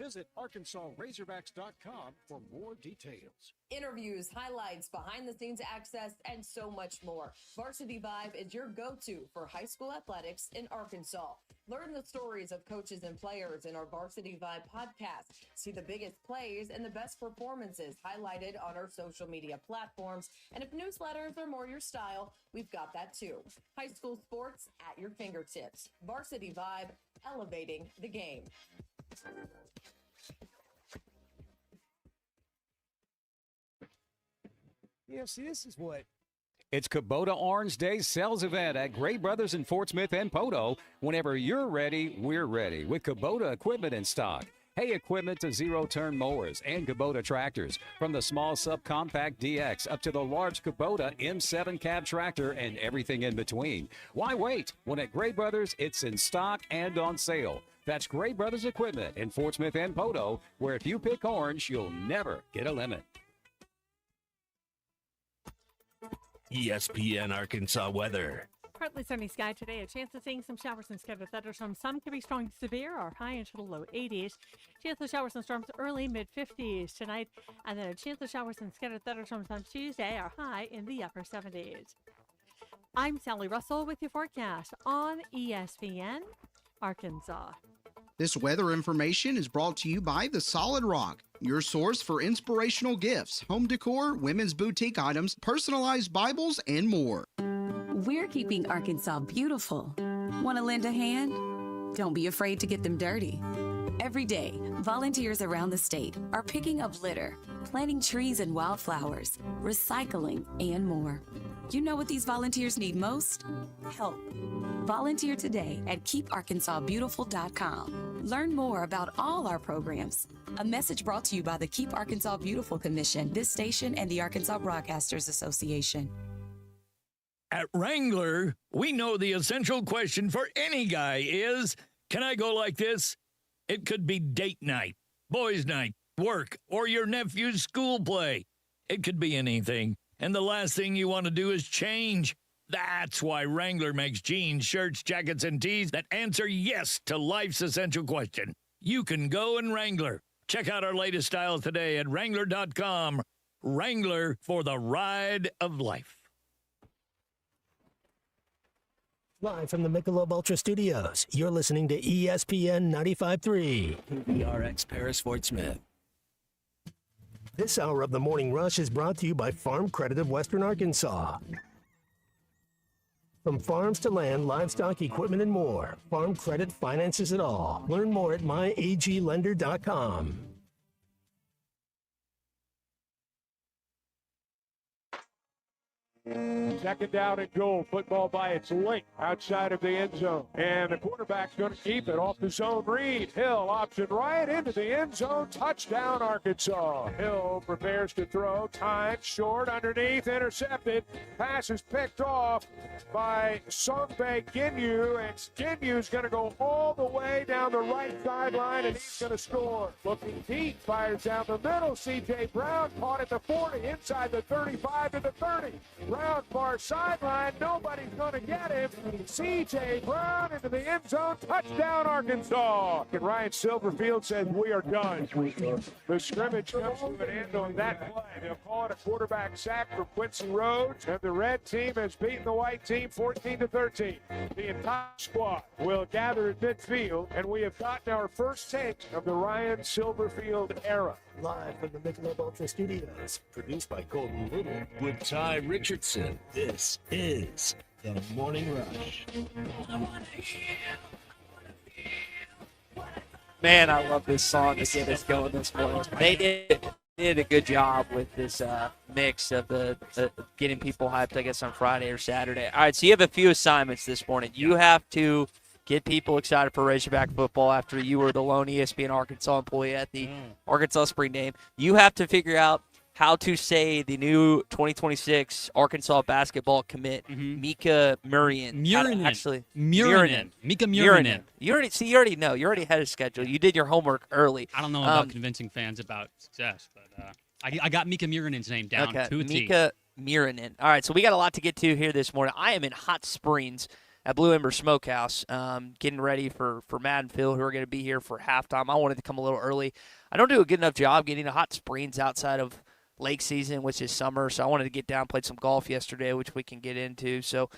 Visit ArkansasRazorbacks.com for more details. Interviews, highlights, behind-the-scenes access, and so much more. Varsity Vibe is your go-to for high school athletics in Arkansas. Learn the stories of coaches and players in our Varsity Vibe podcast. See the biggest plays and the best performances highlighted on our social media platforms. And if newsletters are more your style, we've got that too. High school sports at your fingertips. Varsity Vibe, elevating the game. Yeah, see, this is what. It's Kubota Orange Day sales event at Gray Brothers in Fort Smith and Poto. Whenever you're ready, we're ready with Kubota equipment in stock. Hay equipment to zero-turn mowers and Kubota tractors. From the small subcompact DX up to the large Kubota M7 cab tractor and everything in between. Why wait? When at Gray Brothers, it's in stock and on sale. That's Gray Brothers Equipment in Fort Smith and Poto, where if you pick orange, you'll never get a limit. ESPN Arkansas weather. Partly sunny sky today. A chance of seeing some showers and scattered thunderstorms. Some could be strong to severe or high into the low 80s. Chance of showers and storms early mid-50s tonight. And then a chance of showers and scattered thunderstorms on Tuesday are high in the upper 70s. I'm Sally Russell with your forecast on ESPN Arkansas. This weather information is brought to you by The Solid Rock, your source for inspirational gifts, home decor, women's boutique items, personalized Bibles, and more. We're keeping Arkansas beautiful. Want to lend a hand? Don't be afraid to get them dirty. Every day, volunteers around the state are picking up litter, planting trees and wildflowers, recycling, and more. You know what these volunteers need most? Help. Volunteer today at KeepArkansasBeautiful.com. Learn more about all our programs. A message brought to you by the Keep Arkansas Beautiful Commission, this station, and the Arkansas Broadcasters Association. At Wrangler, we know the essential question for any guy is, can I go like this? It could be date night, boys' night, work, or your nephew's school play. It could be anything. And the last thing you want to do is change. That's why Wrangler makes jeans, shirts, jackets, and tees that answer yes to life's essential question. You can go in Wrangler. Check out our latest styles today at Wrangler.com. Wrangler for the ride of life. Live from the Michelob Ultra Studios, you're listening to ESPN 95.3. PRX Paris Fort Smith. This hour of the Morning Rush is brought to you by Farm Credit of Western Arkansas. From farms to land, livestock, equipment, and more, Farm Credit finances it all. Learn more at myaglender.com. Second down and goal. Football by its length outside of the end zone. And the quarterback's going to keep it off the zone read. Hill option right into the end zone. Touchdown, Arkansas. Hill prepares to throw. Time short underneath. Intercepted. Pass is picked off by Songbae Ginyu. And Ginyu's going to go all the way down the right sideline, and he's going to score. Looking deep. Fires down the middle. C.J. Brown caught at the 40. Inside the 35 to the 30. Brown far sideline, nobody's going to get him. C.J. Brown into the end zone, touchdown Arkansas. And Ryan Silverfield says we are done. The scrimmage comes to an end on that play. They'll call it a quarterback sack for Quincy Rhodes, and the red team has beaten the white team 14-13. The entire squad will gather at midfield, and we have gotten our first take of the Ryan Silverfield era. Live from the Michelob Ultra Studios, produced by Colton Little. With Ty Richardson, this is the Morning Rush. Man, I love this song to get us going this morning. They did a good job with this mix of the getting people hyped, I guess, on Friday or Saturday. All right, so you have a few assignments this morning. You have to get people excited for Razorback football after you were the lone ESPN Arkansas employee at the Arkansas Spring Game. You have to figure out how to say the new 2026 Arkansas basketball commit, Mika Murian. Murian. Mika Murian. You already know. You already had a schedule. You did your homework early. I don't know about convincing fans about success, but I got Mika Murian's name down to a T. Mika Murian. All right, so we got a lot to get to here this morning. I am in Hot Springs at Blue Ember Smokehouse, getting ready for Matt and Phil, who are going to be here for halftime. I wanted to come a little early. I don't do a good enough job getting to Hot Springs outside of lake season, which is summer, so I wanted to get down, played some golf yesterday, which we can get into. So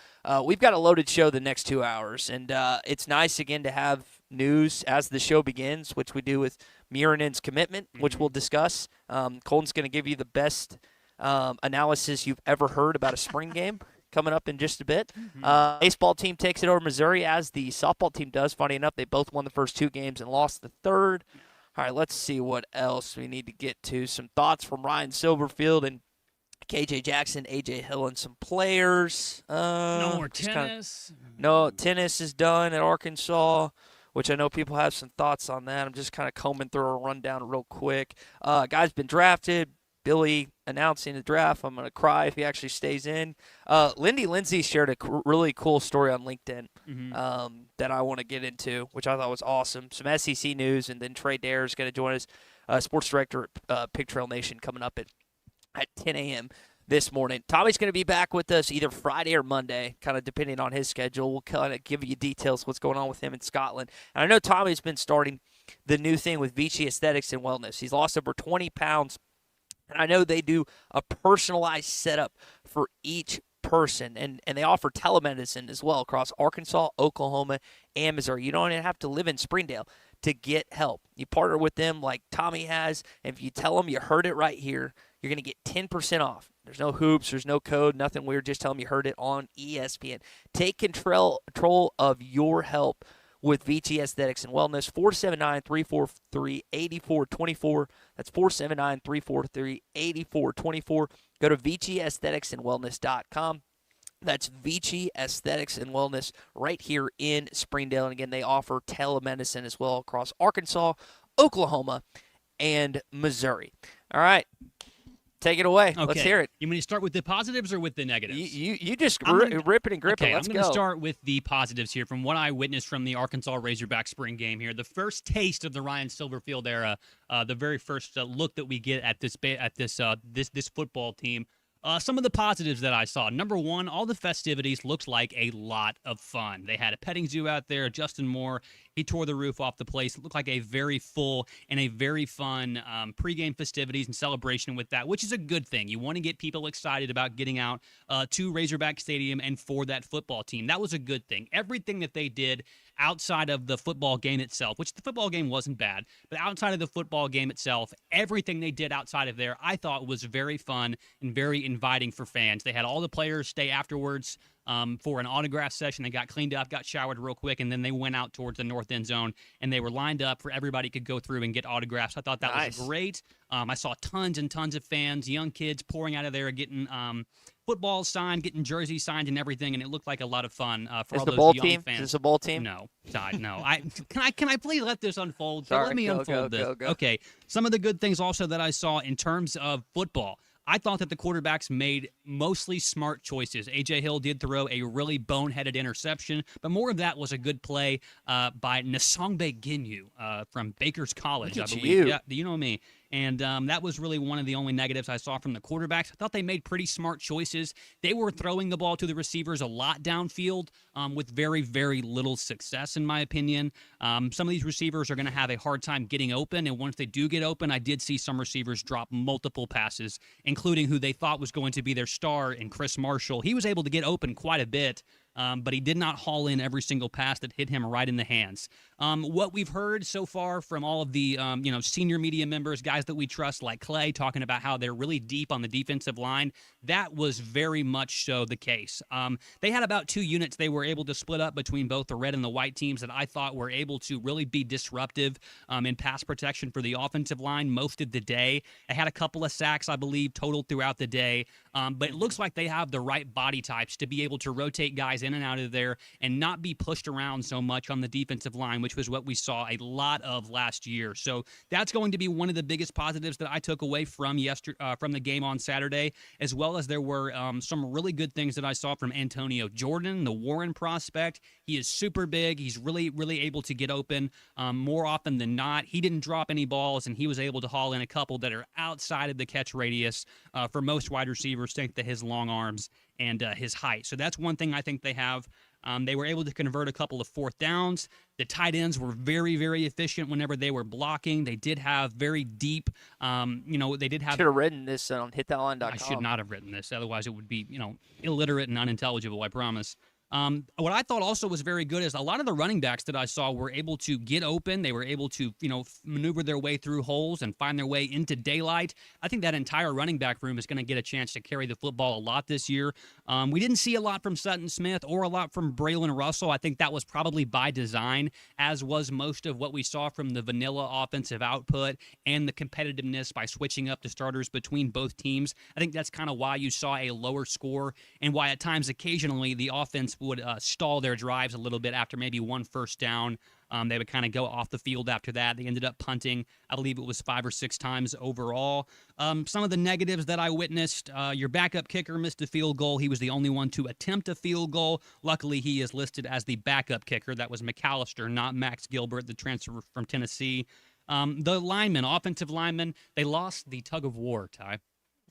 we've got a loaded show the next 2 hours, and it's nice, again, to have news as the show begins, which we do with Murinen's commitment, which we'll discuss. Colton's going to give you the best analysis you've ever heard about a spring game coming up in just a bit. Baseball team takes it over Missouri, as the softball team does. Funny enough, they both won the first 2 games and lost the third. All right, let's see what else we need to get to. Some thoughts from Ryan Silverfield and KJ Jackson, AJ Hill, and some players. No more tennis. No, tennis is done at Arkansas, which I know people have some thoughts on that. I'm just kind of combing through a rundown real quick. Guy's been drafted. Billy announcing the draft. I'm going to cry if he actually stays in. Lindy Lindsay shared a really cool story on LinkedIn that I want to get into, which I thought was awesome. Some SEC news, and then Trey Dare is going to join us, sports director at Pig Trail Nation, coming up at 10 a.m. this morning. Tommy's going to be back with us either Friday or Monday, kind of depending on his schedule. We'll kind of give you details what's going on with him in Scotland. And I know Tommy's been starting the new thing with Vici Aesthetics and Wellness. He's lost over 20 pounds. And I know they do a personalized setup for each person, and they offer telemedicine as well across Arkansas, Oklahoma, and Missouri. You don't even have to live in Springdale to get help. You partner with them like Tommy has, and if you tell them you heard it right here, you're going to get 10% off. There's no hoops, there's no code, nothing weird. Just tell them you heard it on ESPN. Take control of your health with Vici Aesthetics and Wellness. 479-343-8424. That's 479-343-8424. Go to ViciAestheticsandWellness.com. That's Vici Aesthetics and Wellness right here in Springdale. And again, they offer telemedicine as well across Arkansas, Oklahoma, and Missouri. All right. Take it away. Okay. Let's hear it. You want to start with the positives or with the negatives? You just rip it and grip it. Let's go. I'm going to start with the positives here from what I witnessed from the Arkansas Razorback spring game here. The first taste of the Ryan Silverfield era, the very first look that we get at this football team. Some of the positives that I saw. Number one, all the festivities looked like a lot of fun. They had a petting zoo out there. Justin Moore, he tore the roof off the place. It looked like a very full and a very fun pregame festivities and celebration with that, which is a good thing. You want to get people excited about getting out to Razorback Stadium and for that football team. That was a good thing. Everything that they did outside of the football game itself, which the football game wasn't bad, but outside of the football game itself, everything they did outside of there, I thought was very fun and very inviting for fans. They had all the players stay afterwards for an autograph session. They got cleaned up, got showered real quick, and then they went out towards the north end zone, and they were lined up for everybody could go through and get autographs. I thought that was great. I saw tons and tons of fans, young kids pouring out of there, getting football signed, getting jerseys signed and everything, and it looked like a lot of fun for all those young fans. Is this a bowl team? No, no. Can I please let this unfold? Sorry, let me unfold this. Go. Okay. Some of the good things also that I saw in terms of football. I thought that the quarterbacks made mostly smart choices. A.J. Hill did throw a really boneheaded interception, but more of that was a good play by Nsongbe Ginyu from Baker's College, I believe. Yeah, you know me. And that was really one of the only negatives I saw from the quarterbacks. I thought they made pretty smart choices. They were throwing the ball to the receivers a lot downfield with very, very little success, in my opinion. Some of these receivers are going to have a hard time getting open, and once they do get open, I did see some receivers drop multiple passes, including who they thought was going to be their star in Chris Marshall. He was able to get open quite a bit, but he did not haul in every single pass that hit him right in the hands. What we've heard so far from all of the senior media members, guys that we trust like Clay, talking about how they're really deep on the defensive line, that was very much so the case. They had about 2 units they were able to split up between both the red and the white teams that I thought were able to really be disruptive in pass protection for the offensive line most of the day. They had a couple of sacks, I believe, total throughout the day, but it looks like they have the right body types to be able to rotate guys in and out of there and not be pushed around so much on the defensive line, which was what we saw a lot of last year. So that's going to be one of the biggest positives that I took away from the game on Saturday, as well as there were some really good things that I saw from Antonio Jordan, the Warren prospect. He is super big. He's really, really able to get open more often than not. He didn't drop any balls, and he was able to haul in a couple that are outside of the catch radius for most wide receivers, thanks to his long arms and his height. So that's one thing I think they have. They were able to convert a couple of fourth downs. The tight ends were very, very efficient whenever they were blocking. They did have very deep, they did have. Should have written this on hitthatline.com. I should not have written this. Otherwise, it would be, illiterate and unintelligible, I promise. What I thought also was very good is a lot of the running backs that I saw were able to get open. They were able to, maneuver their way through holes and find their way into daylight. I think that entire running back room is going to get a chance to carry the football a lot this year. We didn't see a lot from Sutton Smith or a lot from Braylon Russell. I think that was probably by design, as was most of what we saw from the vanilla offensive output and the competitiveness by switching up the starters between both teams. I think that's kind of why you saw a lower score and why at times occasionally the offense would stall their drives a little bit after maybe one first down. They would kind of go off the field after that. They ended up punting, I believe it was 5 or 6 times overall. Some of the negatives that I witnessed, your backup kicker missed a field goal. He was the only one to attempt a field goal. Luckily, he is listed as the backup kicker. That was McAllister, not Max Gilbert, the transfer from Tennessee. The linemen, offensive linemen, they lost the tug of war, Ty.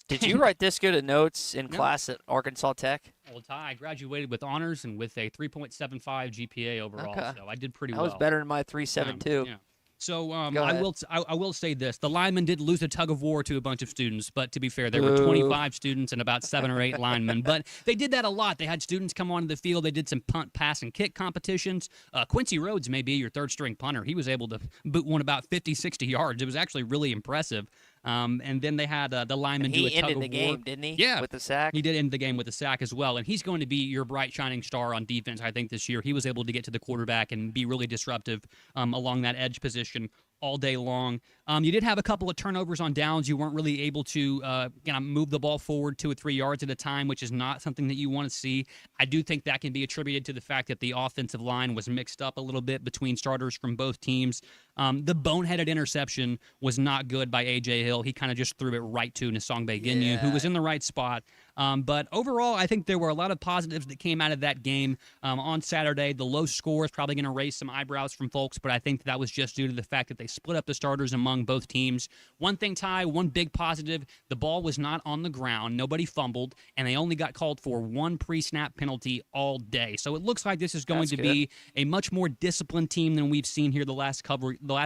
Did you write this good at notes in class at Arkansas Tech? Well, Ty, I graduated with honors and with a 3.75 GPA overall, so I did pretty well. That was better than my 3.72. Yeah. So I will say this. The linemen did lose a tug of war to a bunch of students, but to be fair, there were 25 students and about 7 or 8 linemen. But they did that a lot. They had students come onto the field. They did some punt, pass, and kick competitions. Quincy Rhodes may be your third-string punter. He was able to boot one about 50, 60 yards. It was actually really impressive. And then they had the lineman do a tug of war. He ended the game, didn't he? Yeah. With the sack? He did end the game with the sack as well. And he's going to be your bright, shining star on defense, I think, this year. He was able to get to the quarterback and be really disruptive along that edge position all day long. You did have a couple of turnovers on downs. You weren't really able to move the ball forward 2 or 3 yards at a time, which is not something that you want to see. I do think that can be attributed to the fact that the offensive line was mixed up a little bit between starters from both teams. The boneheaded interception was not good by A.J. Hill. He kind of just threw it right to Nsongbe Ginyu, who was in the right spot. But overall, I think there were a lot of positives that came out of that game on Saturday. The low score is probably going to raise some eyebrows from folks, but I think that was just due to the fact that they split up the starters among both teams. One thing, Ty, one big positive, the ball was not on the ground. Nobody fumbled, and they only got called for 1 pre-snap penalty all day. So it looks like this is going to be a much more disciplined team than we've seen here the last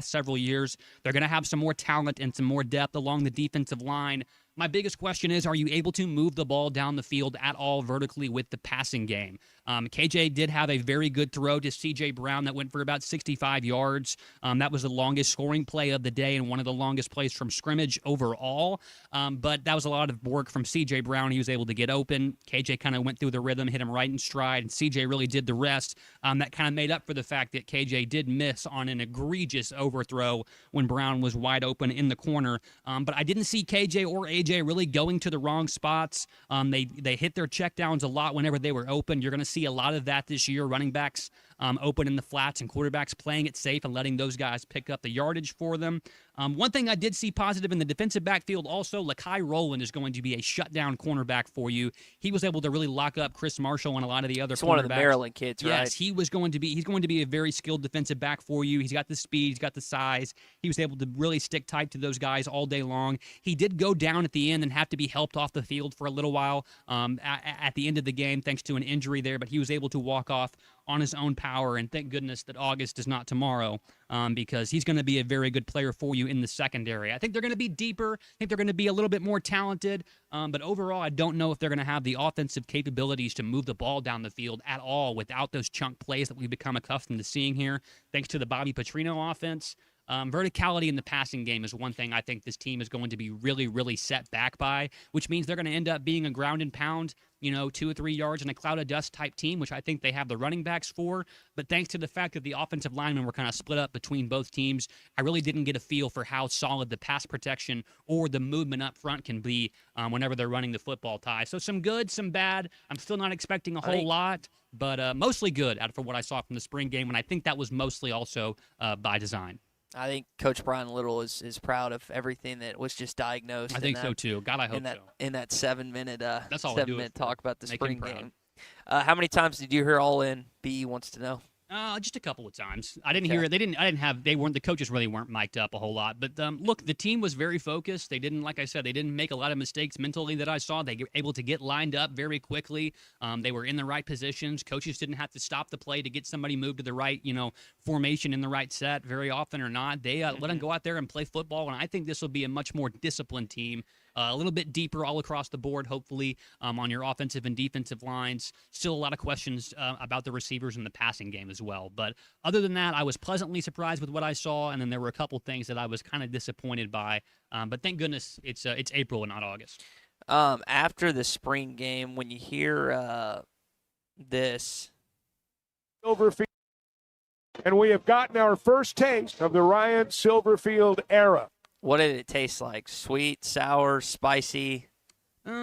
several years. They're going to have some more talent and some more depth along the defensive line. My biggest question is, are you able to move the ball down the field at all vertically with the passing game? KJ did have a very good throw to C.J. Brown that went for about 65 yards. That was the longest scoring play of the day and one of the longest plays from scrimmage overall. But that was a lot of work from C.J. Brown. He was able to get open. KJ kind of went through the rhythm, hit him right in stride, and C.J. really did the rest. That kind of made up for the fact that KJ did miss on an egregious overthrow when Brown was wide open in the corner. But I didn't see KJ or AJ really going to the wrong spots. They hit their checkdowns a lot whenever they were open. You're going to see a lot of that this year. Running backs open in the flats and quarterbacks playing it safe and letting those guys pick up the yardage for them. One thing I did see positive in the defensive backfield also, Lakai Rowland is going to be a shutdown cornerback for you. He was able to really lock up Chris Marshall and a lot of the other cornerbacks. One of the Maryland kids, right? Yes, he's going to be a very skilled defensive back for you. He's got the speed, he's got the size. He was able to really stick tight to those guys all day long. He did go down at the end and have to be helped off the field for a little while at the end of the game thanks to an injury there, but he was able to walk off on his own power, and thank goodness that August is not tomorrow because he's going to be a very good player for you in the secondary. I think they're going to be deeper. I think they're going to be a little bit more talented, but overall I don't know if they're going to have the offensive capabilities to move the ball down the field at all without those chunk plays that we've become accustomed to seeing here thanks to the Bobby Petrino offense. Verticality in the passing game is one thing I think this team is going to be really, really set back by, which means they're going to end up being a ground and pound, 2 or 3 yards in a cloud of dust type team, which I think they have the running backs for. But thanks to the fact that the offensive linemen were kind of split up between both teams, I really didn't get a feel for how solid the pass protection or the movement up front can be whenever they're running the football, Ty. So some good, some bad. I'm still not expecting a whole lot, but mostly good out of what I saw from the spring game, and I think that was mostly also by design. I think Coach Brian Little is proud of everything that was just diagnosed. I think so too. God, I hope so. In that 7-minute That's all 7-minute talk about the Make spring him proud. game. How many times did you hear all in? BE wants to know. Just a couple of times. I didn't hear it. The coaches really weren't mic'd up a whole lot. But look, the team was very focused. They didn't, like I said, they didn't make a lot of mistakes mentally that I saw. They were able to get lined up very quickly. They were in the right positions. Coaches didn't have to stop the play to get somebody moved to the right, formation in the right set very often or not. They let them go out there and play football. And I think this will be a much more disciplined team. A little bit deeper all across the board, hopefully, on your offensive and defensive lines. Still a lot of questions about the receivers and the passing game as well. But other than that, I was pleasantly surprised with what I saw, and then there were a couple things that I was kind of disappointed by. But thank goodness it's April and not August. After the spring game, when you hear this. Silverfield. And we have gotten our first taste of the Ryan Silverfield era. What did it taste like? Sweet, sour, spicy,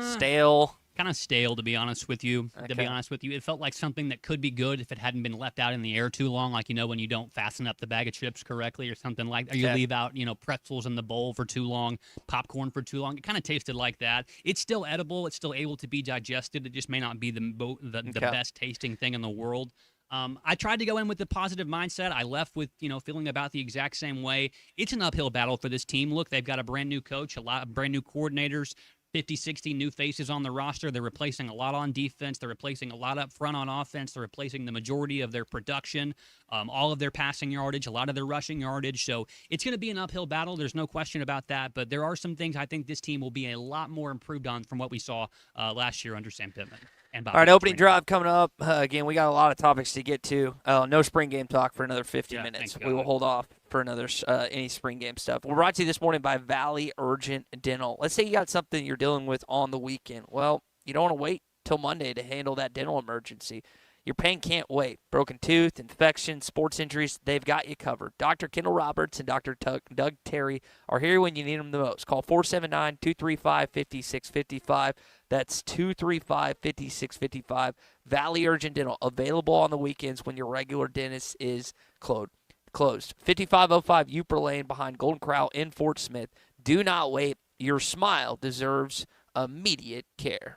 stale? Kind of stale, to be honest with you. Okay. To be honest with you, it felt like something that could be good if it hadn't been left out in the air too long. Like, when you don't fasten up the bag of chips correctly or something like that. Or you leave out, pretzels in the bowl for too long, popcorn for too long. It kind of tasted like that. It's still edible. It's still able to be digested. It just may not be the best tasting thing in the world. I tried to go in with a positive mindset. I left with, feeling about the exact same way. It's an uphill battle for this team. Look, they've got a brand new coach, a lot of brand new coordinators, 50, 60 new faces on the roster. They're replacing a lot on defense. They're replacing a lot up front on offense. They're replacing the majority of their production, all of their passing yardage, a lot of their rushing yardage. So it's going to be an uphill battle. There's no question about that. But there are some things I think this team will be a lot more improved on from what we saw last year under Sam Pittman. All right, opening drive coming up. Again, we got a lot of topics to get to. No spring game talk for another 50 minutes. We will hold off for another any spring game stuff. We're brought to you this morning by Valley Urgent Dental. Let's say you got something you're dealing with on the weekend. Well, you don't want to wait till Monday to handle that dental emergency. Your pain can't wait. Broken tooth, infection, sports injuries, they've got you covered. Dr. Kendall Roberts and Dr. Doug Terry are here when you need them the most. Call 479-235-5655. That's 235-5655. Valley Urgent Dental, available on the weekends when your regular dentist is closed. 5505 Upper Lane behind Golden Corral in Fort Smith. Do not wait. Your smile deserves immediate care.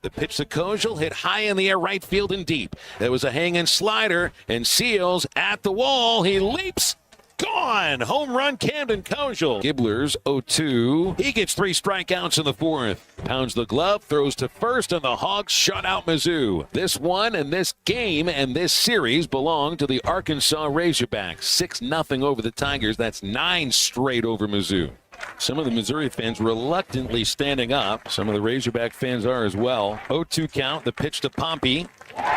The pitch to Kojal, hit high in the air, right field and deep. There was a hanging slider, and Seals at the wall. He leaps. Gone! Home run, Camden Kojal. Gibler's 0-2. He gets 3 strikeouts in the 4th. Pounds the glove, throws to first, and the Hogs shut out Mizzou. This one and this game and this series belong to the Arkansas Razorbacks. 6-0 over the Tigers. That's 9 straight over Mizzou. Some of the Missouri fans reluctantly standing up. Some of the Razorback fans are as well. 0-2 count, the pitch to Pompey.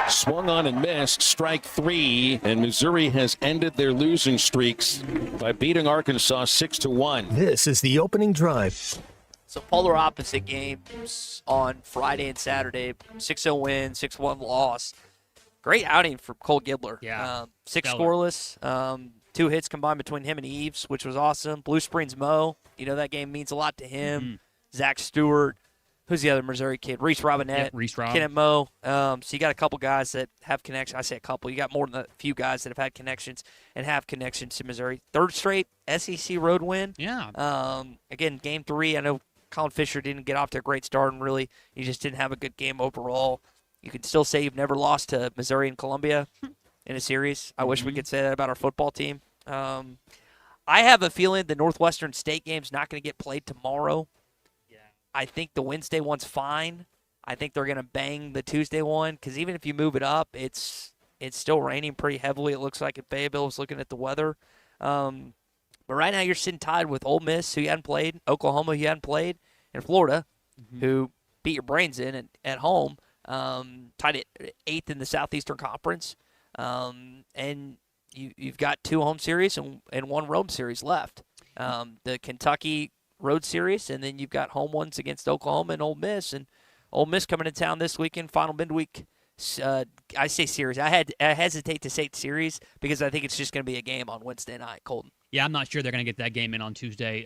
Swung on and missed, strike 3, and Missouri has ended their losing streaks by beating Arkansas 6-1. This is the opening drive. So polar opposite games on Friday and Saturday. 6-0 win, 6-1 loss. Great outing for Cole Gibler. Yeah. 6 scoreless. 2 hits combined between him and Eves, which was awesome. Blue Springs Mo, that game means a lot to him. Mm-hmm. Zach Stewart. Who's the other Missouri kid? Reese Robinette. Yep, Reese Rob. Kenneth Mo. So you got a couple guys that have connections. I say a couple. You got more than a few guys that have had connections and have connections to Missouri. 3rd straight SEC road win. Yeah. Again, game 3, I know Colin Fisher didn't get off to a great start, and really he just didn't have a good game overall. You can still say you've never lost to Missouri and Columbia in a series. I wish we could say that about our football team. I have a feeling the Northwestern State game's not going to get played tomorrow. Yeah. I think the Wednesday one's fine. I think they're going to bang the Tuesday one because even if you move it up, it's still raining pretty heavily. It looks like at Fayetteville. I was looking at the weather. But right now you're sitting tied with Ole Miss, who you hadn't played, Oklahoma, who you hadn't played, and Florida, who beat your brains in at home, tied at 8th in the Southeastern Conference. And you've got 2 home series and 1 road series left. The Kentucky road series, and then you've got home ones against Oklahoma and Ole Miss. And Ole Miss coming to town this weekend, final midweek. I say series. I hesitate to say series because I think it's just going to be a game on Wednesday night, Colton. Yeah, I'm not sure they're going to get that game in on Tuesday,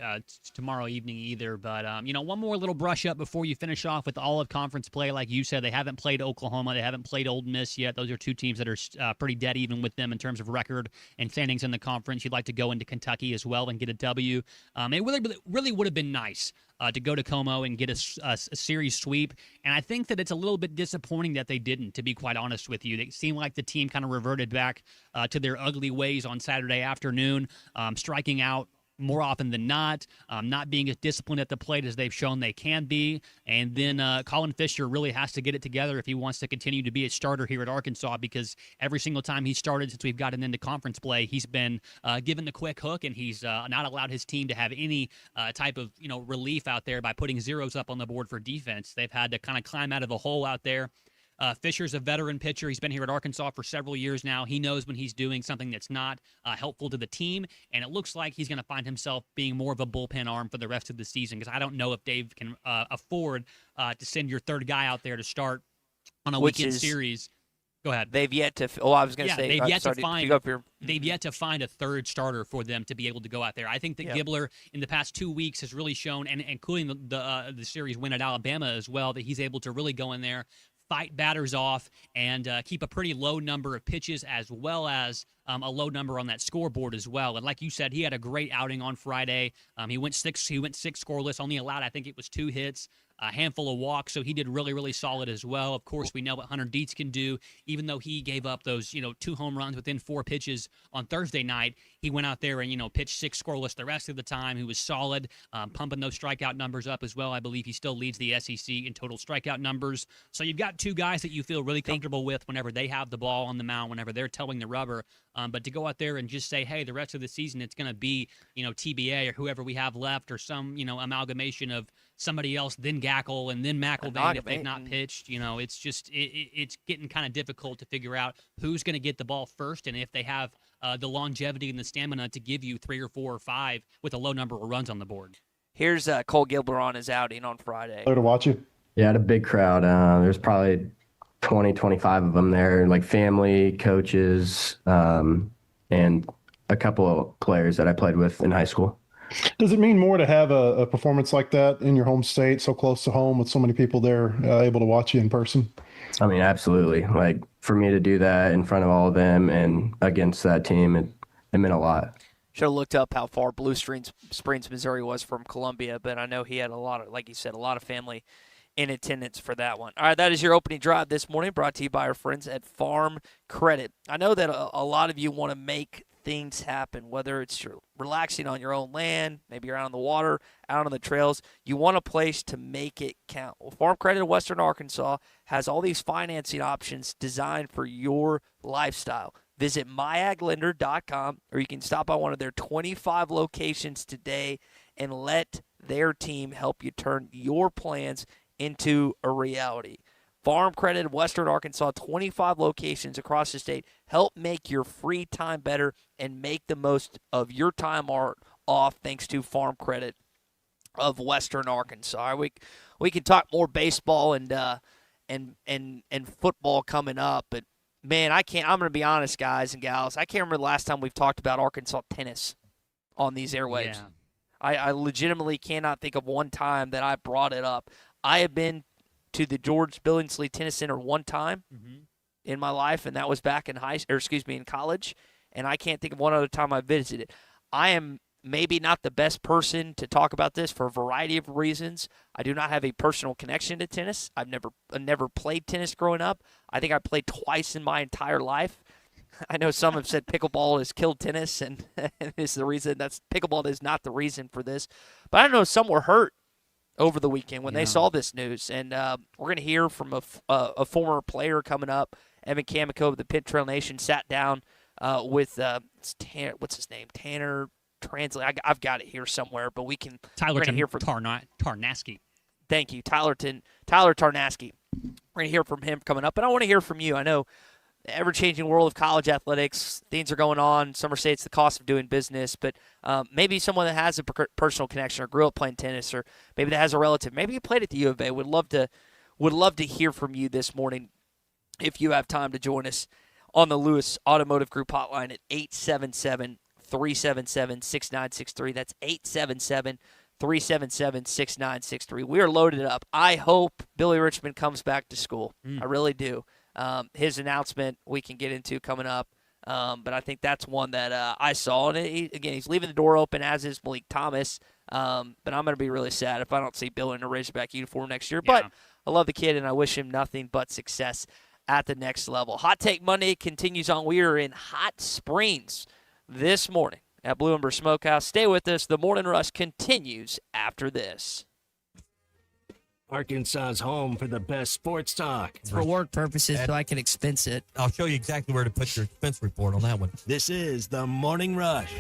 tomorrow evening either. But, one more little brush up before you finish off with all of conference play. Like you said, they haven't played Oklahoma. They haven't played Ole Miss yet. Those are 2 teams that are pretty dead even with them in terms of record and standings in the conference. You'd like to go into Kentucky as well and get a W. It really would have been nice to go to Como and get a series sweep. And I think that it's a little bit disappointing that they didn't, to be quite honest with you. It seemed like the team kind of reverted back to their ugly ways on Saturday afternoon, striking out more often than not being as disciplined at the plate as they've shown they can be. And then Colin Fisher really has to get it together if he wants to continue to be a starter here at Arkansas, because every single time he's started since we've gotten into conference play, he's been given the quick hook, and he's not allowed his team to have any type of relief out there by putting zeros up on the board for defense. They've had to kind of climb out of the hole out there. Fisher's a veteran pitcher. He's been here at Arkansas for several years now. He knows when he's doing something that's not helpful to the team, and it looks like he's going to find himself being more of a bullpen arm for the rest of the season, because I don't know if Dave can afford to send your third guy out there to start on a weekend series. Go ahead. They've yet to. Oh, I was going to say. They've yet to find a third starter for them to be able to go out there. I think that Gibbler in the past 2 weeks has really shown, and including the series win at Alabama as well, that he's able to really go in there, fight batters off, and keep a pretty low number of pitches, as well as a low number on that scoreboard as well. And like you said, he had a great outing on Friday. He went six scoreless, only allowed, I think it was 2 hits, a handful of walks, so he did really, really solid as well. Of course, we know what Hunter Dietz can do. Even though he gave up those 2 home runs within 4 pitches on Thursday night, he went out there and pitched 6 scoreless the rest of the time. He was solid, pumping those strikeout numbers up as well. I believe he still leads the SEC in total strikeout numbers. So you've got 2 guys that you feel really comfortable with whenever they have the ball on the mound, whenever they're towing the rubber. But to go out there and just say, hey, the rest of the season it's going to be TBA or whoever we have left, or some amalgamation of somebody else, then Gackle and then McElvain if they've not pitched. It's just it's getting kind of difficult to figure out who's going to get the ball first, and if they have the longevity and the stamina to give you 3 or 4 or 5 with a low number of runs on the board. Here's Cole Gibbler on his outing on Friday. To watch you. Yeah, I had a big crowd. There's probably 20, 25 of them there, like family, coaches, and a couple of players that I played with in high school. Does it mean more to have a performance like that in your home state, so close to home, with so many people there able to watch you in person? I mean, absolutely. Like, for me to do that in front of all of them and against that team, it meant a lot. Should have looked up how far Blue Springs, Missouri was from Columbia, but I know he had a lot of, like you said, a lot of family in attendance for that one. All right, that is your opening drive this morning, brought to you by our friends at Farm Credit. I know that a lot of you want to make things happen, whether it's you're relaxing on your own land, maybe you're out on the water, out on the trails. You want a place to make it count. Well, Farm Credit in Western Arkansas has all these financing options designed for your lifestyle. Visit myaglender.com, or you can stop by one of their 25 locations today and let their team help you turn your plans into a reality. Farm Credit, Western Arkansas, 25 locations across the state. Help make your free time better and make the most of your time off thanks to Farm Credit of Western Arkansas. We can talk more baseball and football coming up, but man, I'm going to be honest, guys and gals. I can't remember the last time we've talked about Arkansas tennis on these airwaves. Yeah. I legitimately cannot think of one time that I brought it up. I have been to the George Billingsley Tennis Center one time in my life, and that was back in in college. And I can't think of one other time I visited. I am maybe not the best person to talk about this for a variety of reasons. I do not have a personal connection to tennis. I've never played tennis growing up. I think I played twice in my entire life. I know some have said pickleball has killed tennis, and is the reason. Pickleball is not the reason for this. But I know some were hurt over the weekend when they saw this news. And we're going to hear from a former player coming up. Evan Kamiko of the Pit Trail Nation sat down with what's his name? Tanner Translate. I've got it here somewhere, but we're going to hear from Tarnaski. Thank you, Tyler Tarnaski. We're going to hear from him coming up, and I want to hear from you. I know the ever-changing world of college athletics, things are going on. Some are saying it's the cost of doing business, but maybe someone that has a personal connection or grew up playing tennis, or maybe that has a relative. Maybe you played at the U of A. Would love to hear from you this morning if you have time to join us on the Lewis Automotive Group hotline at 877-377-6963. That's 877-377-6963. We are loaded up. I hope Billy Richmond comes back to school. I really do. His announcement we can get into coming up, but I think that's one that I saw. And he's leaving the door open, as is Malik Thomas. But I'm going to be really sad if I don't see Bill in a Razorback uniform next year. But I love the kid, and I wish him nothing but success at the next level. Hot Take Monday continues on. We are in Hot Springs this morning at Blue Ember Smokehouse. Stay with us. The Morning Rush continues after this. Arkansas's home for the best sports talk. It's for work purposes, so I can expense it. I'll show you exactly where to put your expense report on that one. This is the Morning Rush.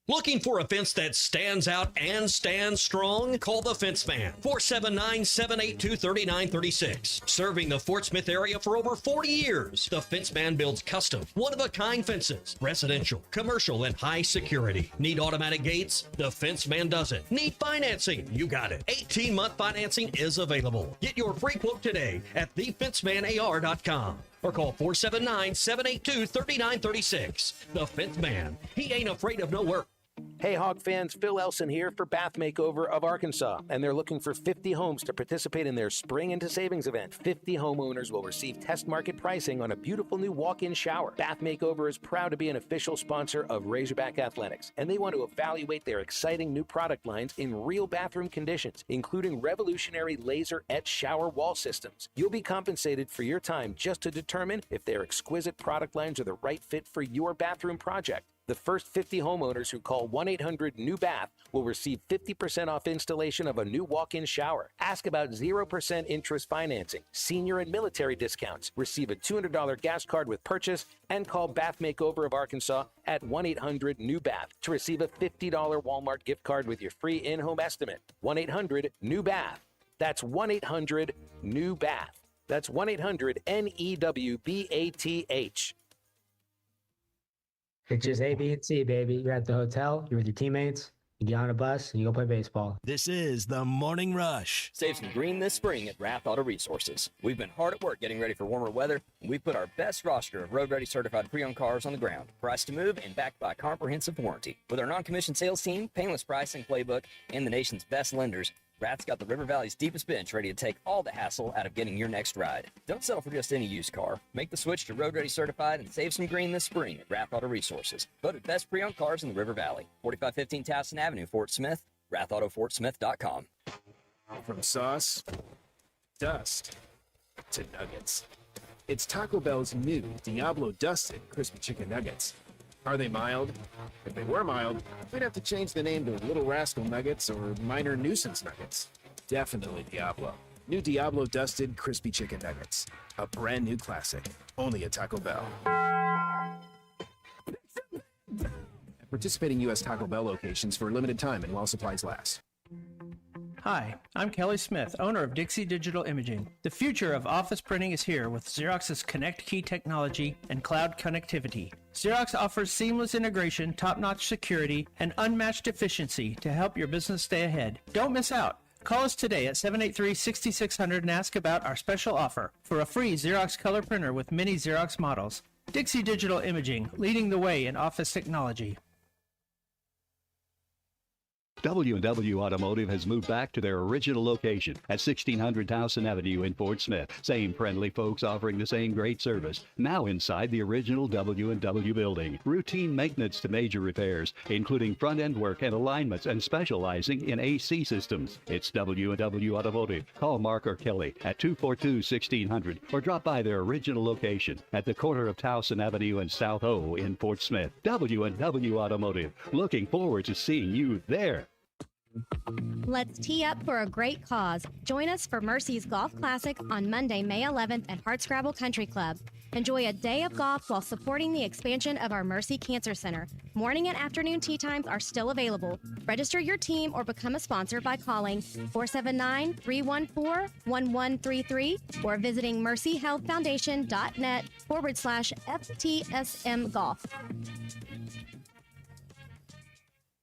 Looking for a fence that stands out and stands strong? Call the Fence Man, 479-782-3936. Serving the Fort Smith area for over 40 years, the Fence Man builds custom, one-of-a-kind fences, residential, commercial, and high security. Need automatic gates? The Fence Man does it. Need financing? You got it. 18-month financing is available. Get your free quote today at thefencemanar.com. Or call 479-782-3936. The Fence Man. He ain't afraid of no work. Hey, Hog fans, Phil Elson here for Bath Makeover of Arkansas, and they're looking for 50 homes to participate in their Spring into Savings event. 50 homeowners will receive test market pricing on a beautiful new walk-in shower. Bath Makeover is proud to be an official sponsor of Razorback Athletics, and they want to evaluate their exciting new product lines in real bathroom conditions, including revolutionary laser etched shower wall systems. You'll be compensated for your time just to determine if their exquisite product lines are the right fit for your bathroom project. The first 50 homeowners who call 1-800-NEW-BATH will receive 50% off installation of a new walk-in shower. Ask about 0% interest financing, senior and military discounts, receive a $200 gas card with purchase, and call Bath Makeover of Arkansas at 1-800-NEW-BATH to receive a $50 Walmart gift card with your free in-home estimate. 1-800-NEW-BATH. That's 1-800-NEW-BATH. That's 1-800-NEWBATH. It's just A, B, and C, baby. You're at the hotel, you're with your teammates, you get on a bus, and you go play baseball. This is the Morning Rush. Save some green this spring at Rath Auto Resources. We've been hard at work getting ready for warmer weather, and we've put our best roster of road-ready certified pre-owned cars on the ground, priced to move and backed by a comprehensive warranty. With our non-commissioned sales team, painless pricing playbook, and the nation's best lenders, Rath's got the River Valley's deepest bench ready to take all the hassle out of getting your next ride. Don't settle for just any used car. Make the switch to Road Ready Certified and save some green this spring at Rath Auto Resources. Voted best pre-owned cars in the River Valley. 4515 Towson Avenue, Fort Smith. RathAutoFortSmith.com. From sauce, dust, to nuggets. It's Taco Bell's new Diablo Dusted Crispy Chicken Nuggets. Are they mild? If they were mild, we'd have to change the name to Little Rascal Nuggets or Minor Nuisance Nuggets. Definitely Diablo. New Diablo Dusted Crispy Chicken Nuggets. A brand new classic. Only at Taco Bell. At participating U.S. Taco Bell locations for a limited time and while supplies last. Hi, I'm Kelly Smith, owner of Dixie Digital Imaging. The future of office printing is here with Xerox's Connect Key technology and cloud connectivity. Xerox offers seamless integration, top-notch security, and unmatched efficiency to help your business stay ahead. Don't miss out. Call us today at 783-6600 and ask about our special offer for a free Xerox color printer with many Xerox models. Dixie Digital Imaging, leading the way in office technology. W&W Automotive has moved back to their original location at 1600 Towson Avenue in Fort Smith. Same friendly folks offering the same great service. Now inside the original W&W building. Routine maintenance to major repairs, including front-end work and alignments and specializing in AC systems. It's W&W Automotive. Call Mark or Kelly at 242-1600 or drop by their original location at the corner of Towson Avenue and South O in Fort Smith. W&W Automotive. Looking forward to seeing you there. Let's tee up for a great cause. Join us for Mercy's Golf Classic on Monday, May 11th at Hardscrabble Country Club. Enjoy a day of golf while supporting the expansion of our Mercy Cancer Center. Morning and afternoon tee times are still available. Register your team or become a sponsor by calling 479-314-1133 or visiting mercyhealthfoundation.net/FTSM Golf.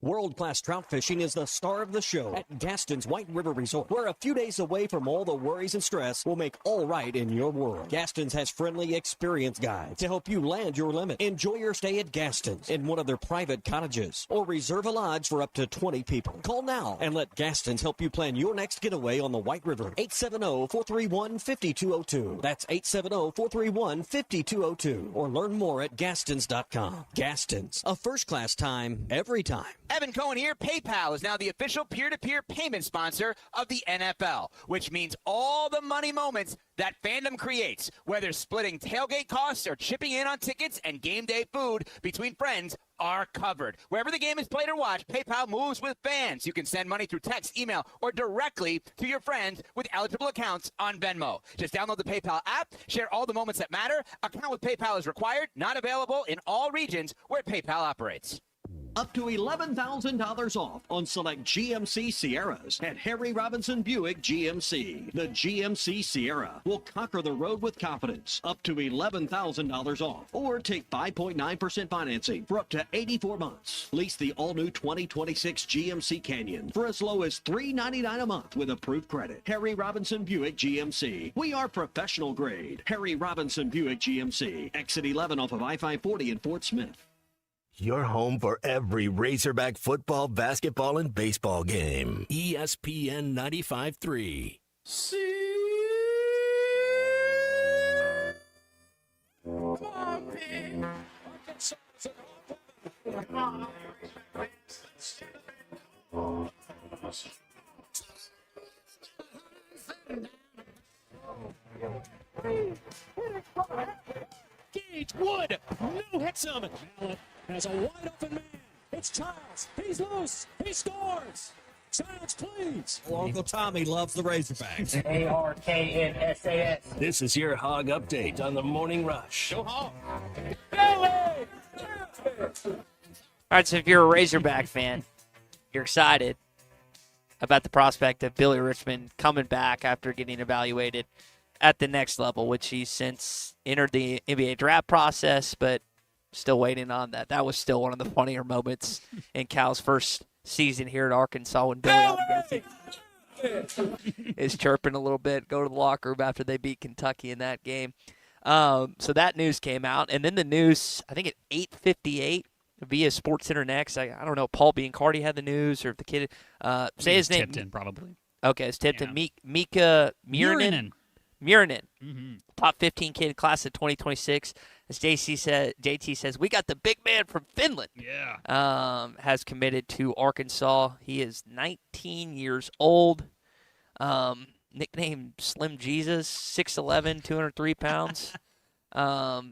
World-class trout fishing is the star of the show at Gaston's White River Resort, where a few days away from all the worries and stress will make all right in your world. Gaston's has friendly, experienced guides to help you land your limit. Enjoy your stay at Gaston's in one of their private cottages or reserve a lodge for up to 20 people. Call now and let Gaston's help you plan your next getaway on the White River. 870-431-5202. That's 870-431-5202. Or learn more at Gastons.com. Gaston's, a first-class time, every time. Evan Cohen here. PayPal is now the official peer-to-peer payment sponsor of the NFL, which means all the money moments that fandom creates, whether splitting tailgate costs or chipping in on tickets and game day food between friends, are covered. Wherever the game is played or watched, PayPal moves with fans. You can send money through text, email, or directly to your friends with eligible accounts on Venmo. Just download the PayPal app, share all the moments that matter. Account with PayPal is required, not available in all regions where PayPal operates. Up to $11,000 off on select GMC Sierras at Harry Robinson Buick GMC. The GMC Sierra will conquer the road with confidence. Up to $11,000 off. Or take 5.9% financing for up to 84 months. Lease the all-new 2026 GMC Canyon for as low as $399 a month with approved credit. Harry Robinson Buick GMC. We are professional grade. Harry Robinson Buick GMC. Exit 11 off of I-540 in Fort Smith. Your home for every Razorback football, basketball, and baseball game. ESPN 95.3. Gage Wood, no hits him. Allen has a wide open man. It's Childs. He's loose. He scores. Childs, please. Uncle Tommy loves the Razorbacks. ARKNSAS. This is your Hog Update on the Morning Rush. Go Hog. All right, so if you're a Razorback fan, you're excited about the prospect of Billy Richmond coming back after getting evaluated at the next level, which he's since entered the NBA draft process, but still waiting on that. That was still one of the funnier moments in Cal's first season here at Arkansas when Billy is chirping a little bit, go to the locker room after they beat Kentucky in that game. So that news came out. And then the news, I think at 8:58 via SportsCenter Next, I don't know, Paul Biancardi had the news or if the kid, say his name. Tipton, probably. Okay, it's Tipton. Yeah. Mika Murinen. Top 15 kid in class of 2026. As JT says, we got the big man from Finland. Yeah. Has committed to Arkansas. He is 19 years old. Nicknamed Slim Jesus, 6'11", 203 pounds. So,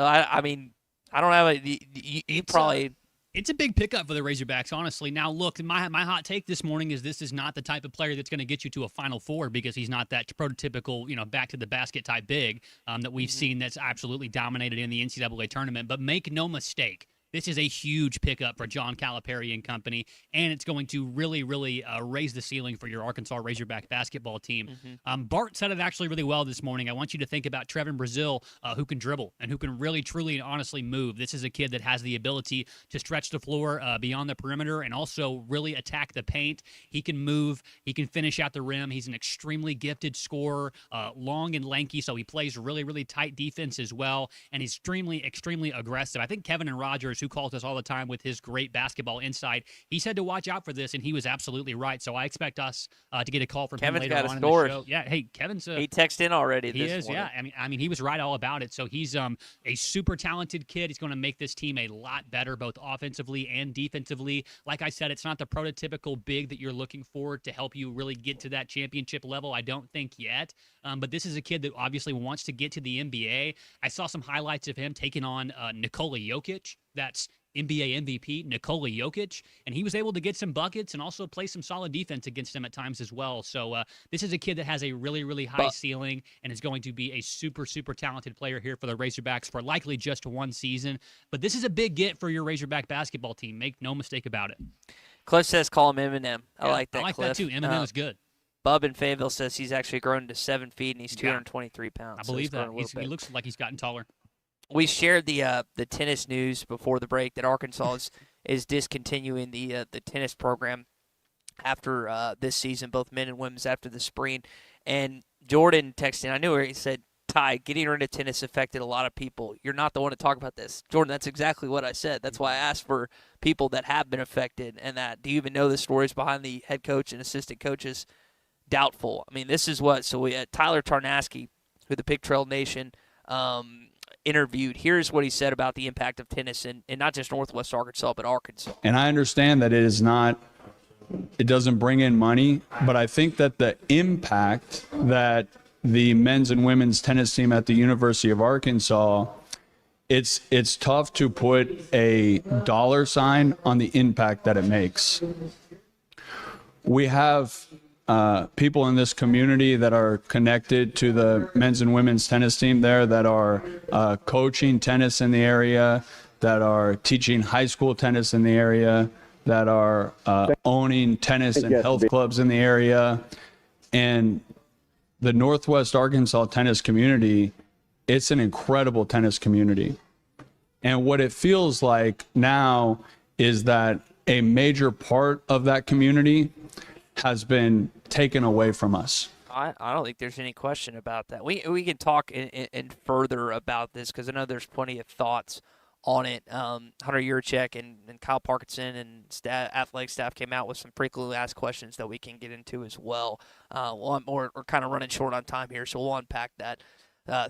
I mean, I don't have you probably... It's a big pickup for the Razorbacks, honestly. Now, look, my hot take this morning is this is not the type of player that's going to get you to a Final Four because he's not that prototypical, back to the basket type big that we've seen that's absolutely dominated in the NCAA tournament. But make no mistake, this is a huge pickup for John Calipari and company, and it's going to really, really raise the ceiling for your Arkansas Razorback basketball team. Bart said it actually really well this morning. I want you to think about Trevin Brazil, who can dribble and who can really, truly, and honestly move. This is a kid that has the ability to stretch the floor beyond the perimeter and also really attack the paint. He can move. He can finish out the rim. He's an extremely gifted scorer, long and lanky, so he plays really, really tight defense as well, and he's extremely, extremely aggressive. I think Kevin and Rogers, who calls us all the time with his great basketball insight, he said to watch out for this, and he was absolutely right. So I expect us to get a call from him later on in the show. Yeah, hey, Kevin's he texted in already. He is, morning. Yeah. I mean, he was right all about it. So he's a super talented kid. He's going to make this team a lot better, both offensively and defensively. Like I said, it's not the prototypical big that you're looking for to help you really get to that championship level. I don't think yet. But this is a kid that obviously wants to get to the NBA. I saw some highlights of him taking on Nikola Jokic. That's NBA MVP Nikola Jokic, and he was able to get some buckets and also play some solid defense against him at times as well. So this is a kid that has a really, really high ceiling and is going to be a super, super talented player here for the Razorbacks for likely just one season. But this is a big get for your Razorback basketball team. Make no mistake about it. Cliff says call him Eminem. I like that, I like Cliff. that too. Eminem is good. Bub in Fayetteville says he's actually grown to 7 feet and he's 223 pounds. I believe that. He looks like he's gotten taller. we shared the tennis news before the break that Arkansas is discontinuing the tennis program after this season, both men and women's after the spring. And Jordan texted, I knew her, he said, Ty, getting her into tennis affected a lot of people. You're not the one to talk about this. Jordan, that's exactly what I said. That's why I asked for people that have been affected and that. Do you even know the stories behind the head coach and assistant coaches? Doubtful. I mean, this is what, so we had Tyler Tarnaski, who the Pig Trail Nation interviewed. Here's what he said about the impact of tennis in not just Northwest Arkansas, but Arkansas. And I understand that it doesn't bring in money, but I think that the impact that the men's and women's tennis team at the University of Arkansas, it's tough to put a dollar sign on the impact that it makes. We have people in this community that are connected to the men's and women's tennis team there that are coaching tennis in the area, that are teaching high school tennis in the area, that are owning tennis and health clubs in the area. And the Northwest Arkansas tennis community, it's an incredible tennis community. And what it feels like now is that a major part of that community has been taken away from us. I don't think there's any question about that. We can talk in further about this because I know there's plenty of thoughts on it. Hunter Yurchek and Kyle Parkinson and athletic staff came out with some frequently asked questions that we can get into as well. We're kind of running short on time here, so we'll unpack that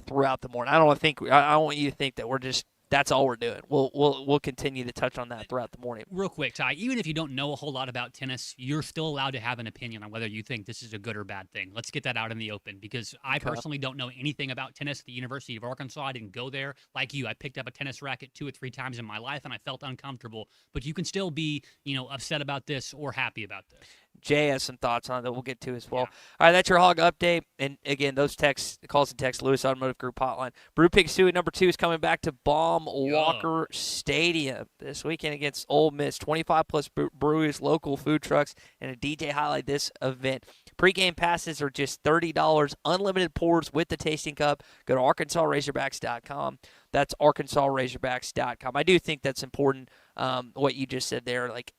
throughout the morning. I don't want you to think that that's all we're doing. We'll continue to touch on that throughout the morning. Real quick, Ty, even if you don't know a whole lot about tennis, you're still allowed to have an opinion on whether you think this is a good or bad thing. Let's get that out in the open because I personally don't know anything about tennis at the University of Arkansas. I didn't go there. Like you, I picked up a tennis racket 2 or 3 times in my life and I felt uncomfortable. But you can still be, upset about this or happy about this. Jay has some thoughts on it that we'll get to as well. All right, that's your hog update. And, again, those calls and texts, Lewis Automotive Group Hotline. Brew Pig Suet number 2 is coming back to Baum Walker Stadium this weekend against Ole Miss. 25-plus breweries, local food trucks, and a DJ highlight this event. Pre-game passes are just $30, unlimited pours with the tasting cup. Go to ArkansasRazorbacks.com. That's ArkansasRazorbacks.com. I do think that's important, what you just said there. Like,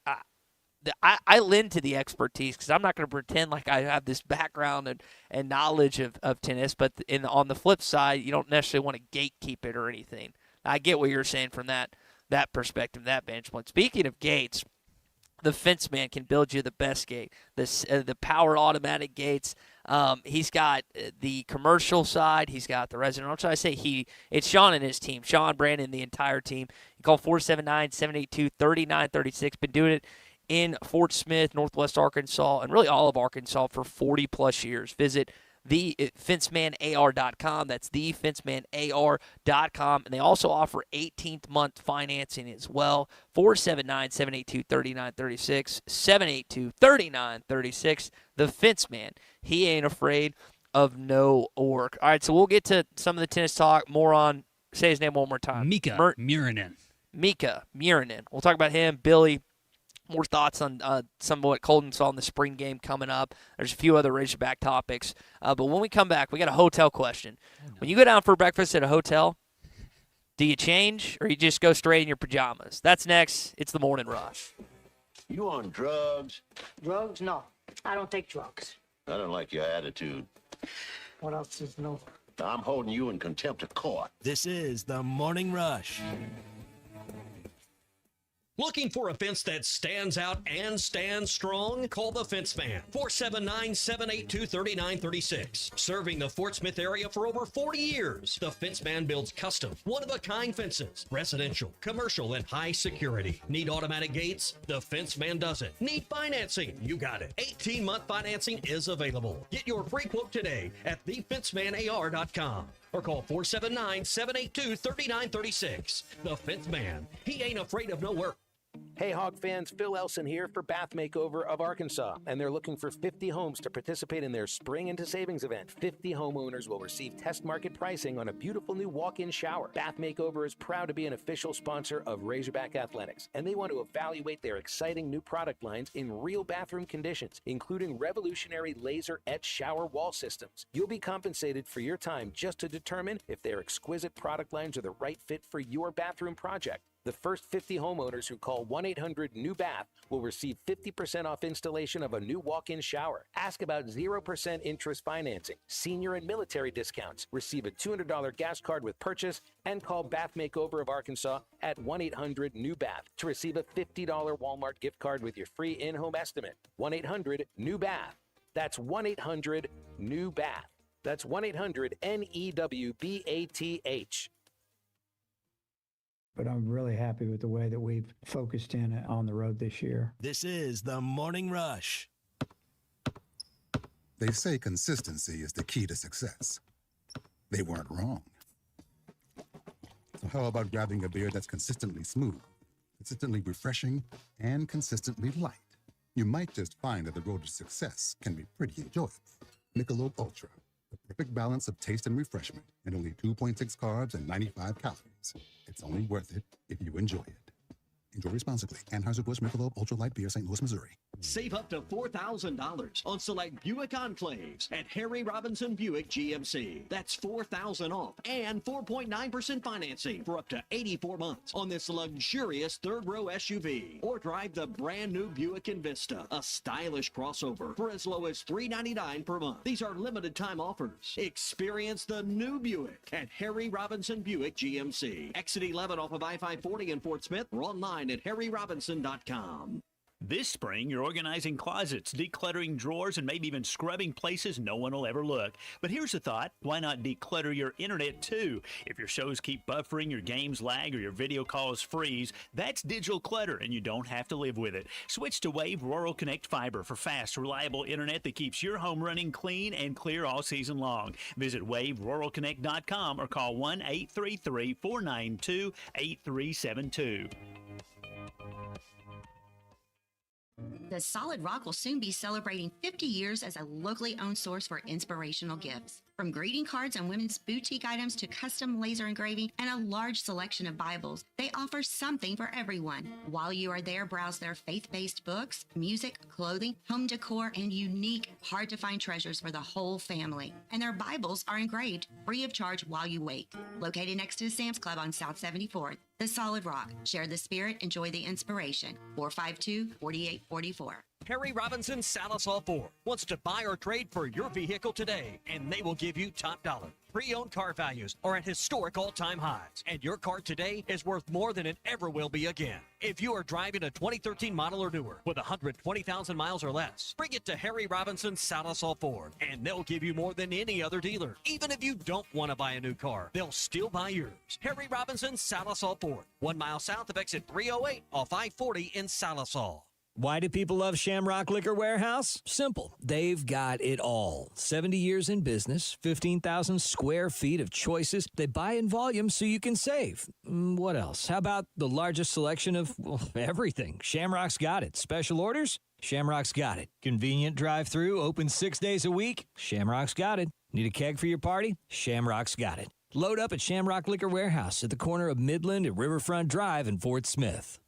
I lend to the expertise because I'm not going to pretend like I have this background and knowledge of tennis, but on the flip side, you don't necessarily want to gatekeep it or anything. I get what you're saying from that perspective, that vantage point. Speaking of gates, the Fence Man can build you the best gate, the power automatic gates. He's got the commercial side. He's got the residential. I'm trying to say it's Sean and his team. Sean, Brandon, the entire team. You call 479-782-3936. Been doing it in Fort Smith, Northwest Arkansas, and really all of Arkansas for 40-plus years. Visit thefencemanaR.com. That's thefencemanaR.com. And they also offer 18th-month financing as well. 479-782-3936, 782-3936. The Fence Man. He ain't afraid of no work. All right, so we'll get to some of the tennis talk. More on, say his name one more time. Mika Murinen. We'll talk about him, Billy. More thoughts on some of what Colton saw in the spring game coming up. There's a few other Razorback topics. But when we come back, we got a hotel question. When you go down for breakfast at a hotel, do you change or you just go straight in your pajamas? That's next. It's the Morning Rush. You on drugs? Drugs? No. I don't take drugs. I don't like your attitude. What else is no? I'm holding you in contempt of court. This is the Morning Rush. Looking for a fence that stands out and stands strong? Call the Fence Man, 479-782-3936. Serving the Fort Smith area for over 40 years, the Fence Man builds custom, one-of-a-kind fences, residential, commercial, and high security. Need automatic gates? The Fence Man does it. Need financing? You got it. 18-month financing is available. Get your free quote today at thefencemanar.com. Or call 479-782-3936. The Fence Man. He ain't afraid of no work. Hey Hog fans, Phil Elson here for Bath Makeover of Arkansas, and they're looking for 50 homes to participate in their Spring into Savings event. 50 homeowners will receive test market pricing on a beautiful new walk-in shower. Bath Makeover is proud to be an official sponsor of Razorback Athletics, and they want to evaluate their exciting new product lines in real bathroom conditions, including revolutionary laser etched shower wall systems. You'll be compensated for your time just to determine if their exquisite product lines are the right fit for your bathroom project. The first 50 homeowners who call 1-800-NEW-BATH will receive 50% off installation of a new walk-in shower. Ask about 0% interest financing, senior and military discounts. Receive a $200 gas card with purchase and call Bath Makeover of Arkansas at 1-800-NEW-BATH to receive a $50 Walmart gift card with your free in-home estimate. 1-800-NEW-BATH. That's 1-800-NEW-BATH. That's 1-800-NEWBATH. But I'm really happy with the way that we've focused in on the road this year. This is the Morning Rush. They say consistency is the key to success. They weren't wrong. So how about grabbing a beer that's consistently smooth, consistently refreshing, and consistently light? You might just find that the road to success can be pretty enjoyable. Michelob Ultra, the perfect balance of taste and refreshment, and only 2.6 carbs and 95 calories. It's only worth it if you enjoy it. Enjoy responsibly. Anheuser-Busch Michelob Ultra Light Beer, St. Louis, Missouri. Save up to $4,000 on select Buick Enclaves at Harry Robinson Buick GMC. That's $4,000 off and 4.9% financing for up to 84 months on this luxurious third-row SUV. Or drive the brand-new Buick Envista, a stylish crossover, for as low as $399 per month. These are limited-time offers. Experience the new Buick at Harry Robinson Buick GMC. Exit 11 off of I-540 in Fort Smith, or online at harryrobinson.com. This spring, you're organizing closets, decluttering drawers, and maybe even scrubbing places no one will ever look. But here's a thought. Why not declutter your internet, too? If your shows keep buffering, your games lag, or your video calls freeze, that's digital clutter, and you don't have to live with it. Switch to Wave Rural Connect Fiber for fast, reliable internet that keeps your home running clean and clear all season long. Visit waveruralconnect.com or call 1-833-492-8372. The Solid Rock will soon be celebrating 50 years as a locally owned source for inspirational gifts. From greeting cards and women's boutique items to custom laser engraving and a large selection of Bibles, they offer something for everyone. While you are there, browse their faith-based books, music, clothing, home decor, and unique, hard-to-find treasures for the whole family. And their Bibles are engraved free of charge while you wait. Located next to Sam's Club on South 74th, The Solid Rock. Share the spirit, enjoy the inspiration. 452-4844. Harry Robinson Salisal Ford wants to buy or trade for your vehicle today, and they will give you top dollar. Pre-owned car values are at historic all-time highs, and your car today is worth more than it ever will be again. If you are driving a 2013 model or newer with 120,000 miles or less, bring it to Harry Robinson Salisal Ford, and they'll give you more than any other dealer. Even if you don't want to buy a new car, they'll still buy yours. Harry Robinson Salisal Ford, 1 mile south of exit 308 off I-40 in Salisal. Why do people love Shamrock Liquor Warehouse? Simple. They've got it all. 70 years in business, 15,000 square feet of choices. They buy in volume so you can save. What else? How about the largest selection of everything? Shamrock's got it. Special orders? Shamrock's got it. Convenient drive-through, open 6 days a week? Shamrock's got it. Need a keg for your party? Shamrock's got it. Load up at Shamrock Liquor Warehouse at the corner of Midland and Riverfront Drive in Fort Smith.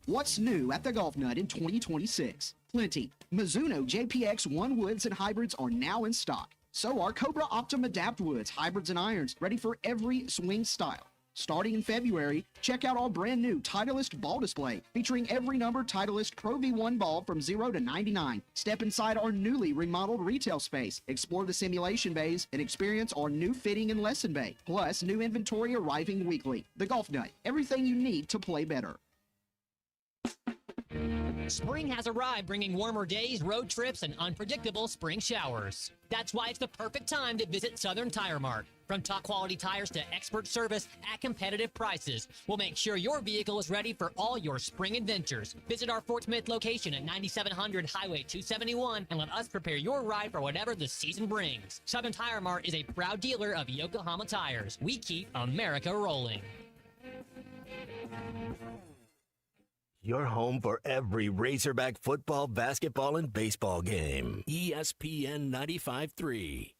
What's new at the Golf Nut in 2026? Plenty. Mizuno JPX 1 woods and hybrids are now in stock. So are Cobra Optim Adapt woods, hybrids and irons, ready for every swing style. Starting in February, check out our brand new Titleist ball display featuring every number Titleist Pro V1 ball from 0 to 99. Step inside our newly remodeled retail space, explore the simulation bays, and experience our new fitting and lesson bay. Plus, new inventory arriving weekly. The Golf Nut, everything you need to play better. Spring has arrived, bringing warmer days, road trips, and unpredictable spring showers. That's why it's the perfect time to visit Southern Tire Mart. From top quality tires to expert service at competitive prices, we'll make sure your vehicle is ready for all your spring adventures. Visit our Fort Smith location at 9700 Highway 271 and let us prepare your ride for whatever the season brings. Southern Tire Mart is a proud dealer of Yokohama tires. We keep America rolling. your home for every Razorback football, basketball, and baseball game. ESPN 95.3.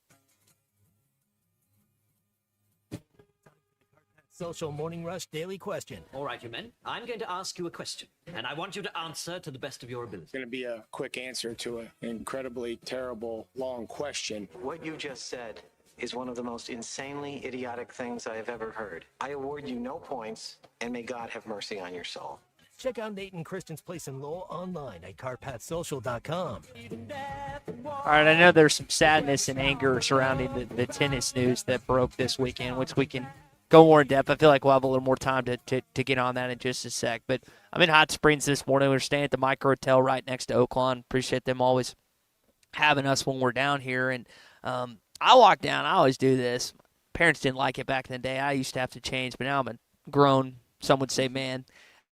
Social Morning Rush Daily Question. All right, you men. I'm going to ask you a question, and I want you to answer to the best of your ability. It's going to be a quick answer to an incredibly terrible, long question. What you just said is one of the most insanely idiotic things I have ever heard. I award you no points, and may God have mercy on your soul. Check out Nate and Christian's Place in Lowell online at carpatsocial.com. All right, I know there's some sadness and anger surrounding the tennis news that broke this weekend, which we can go more in depth. I feel like we'll have a little more time to get on that in just a sec. But I'm in Hot Springs this morning. We're staying at the Micro Hotel right next to Oaklawn. Appreciate them always having us when we're down here. And I walk down. I always do this. Parents didn't like it back in the day. I used to have to change, but now I'm a grown, some would say man,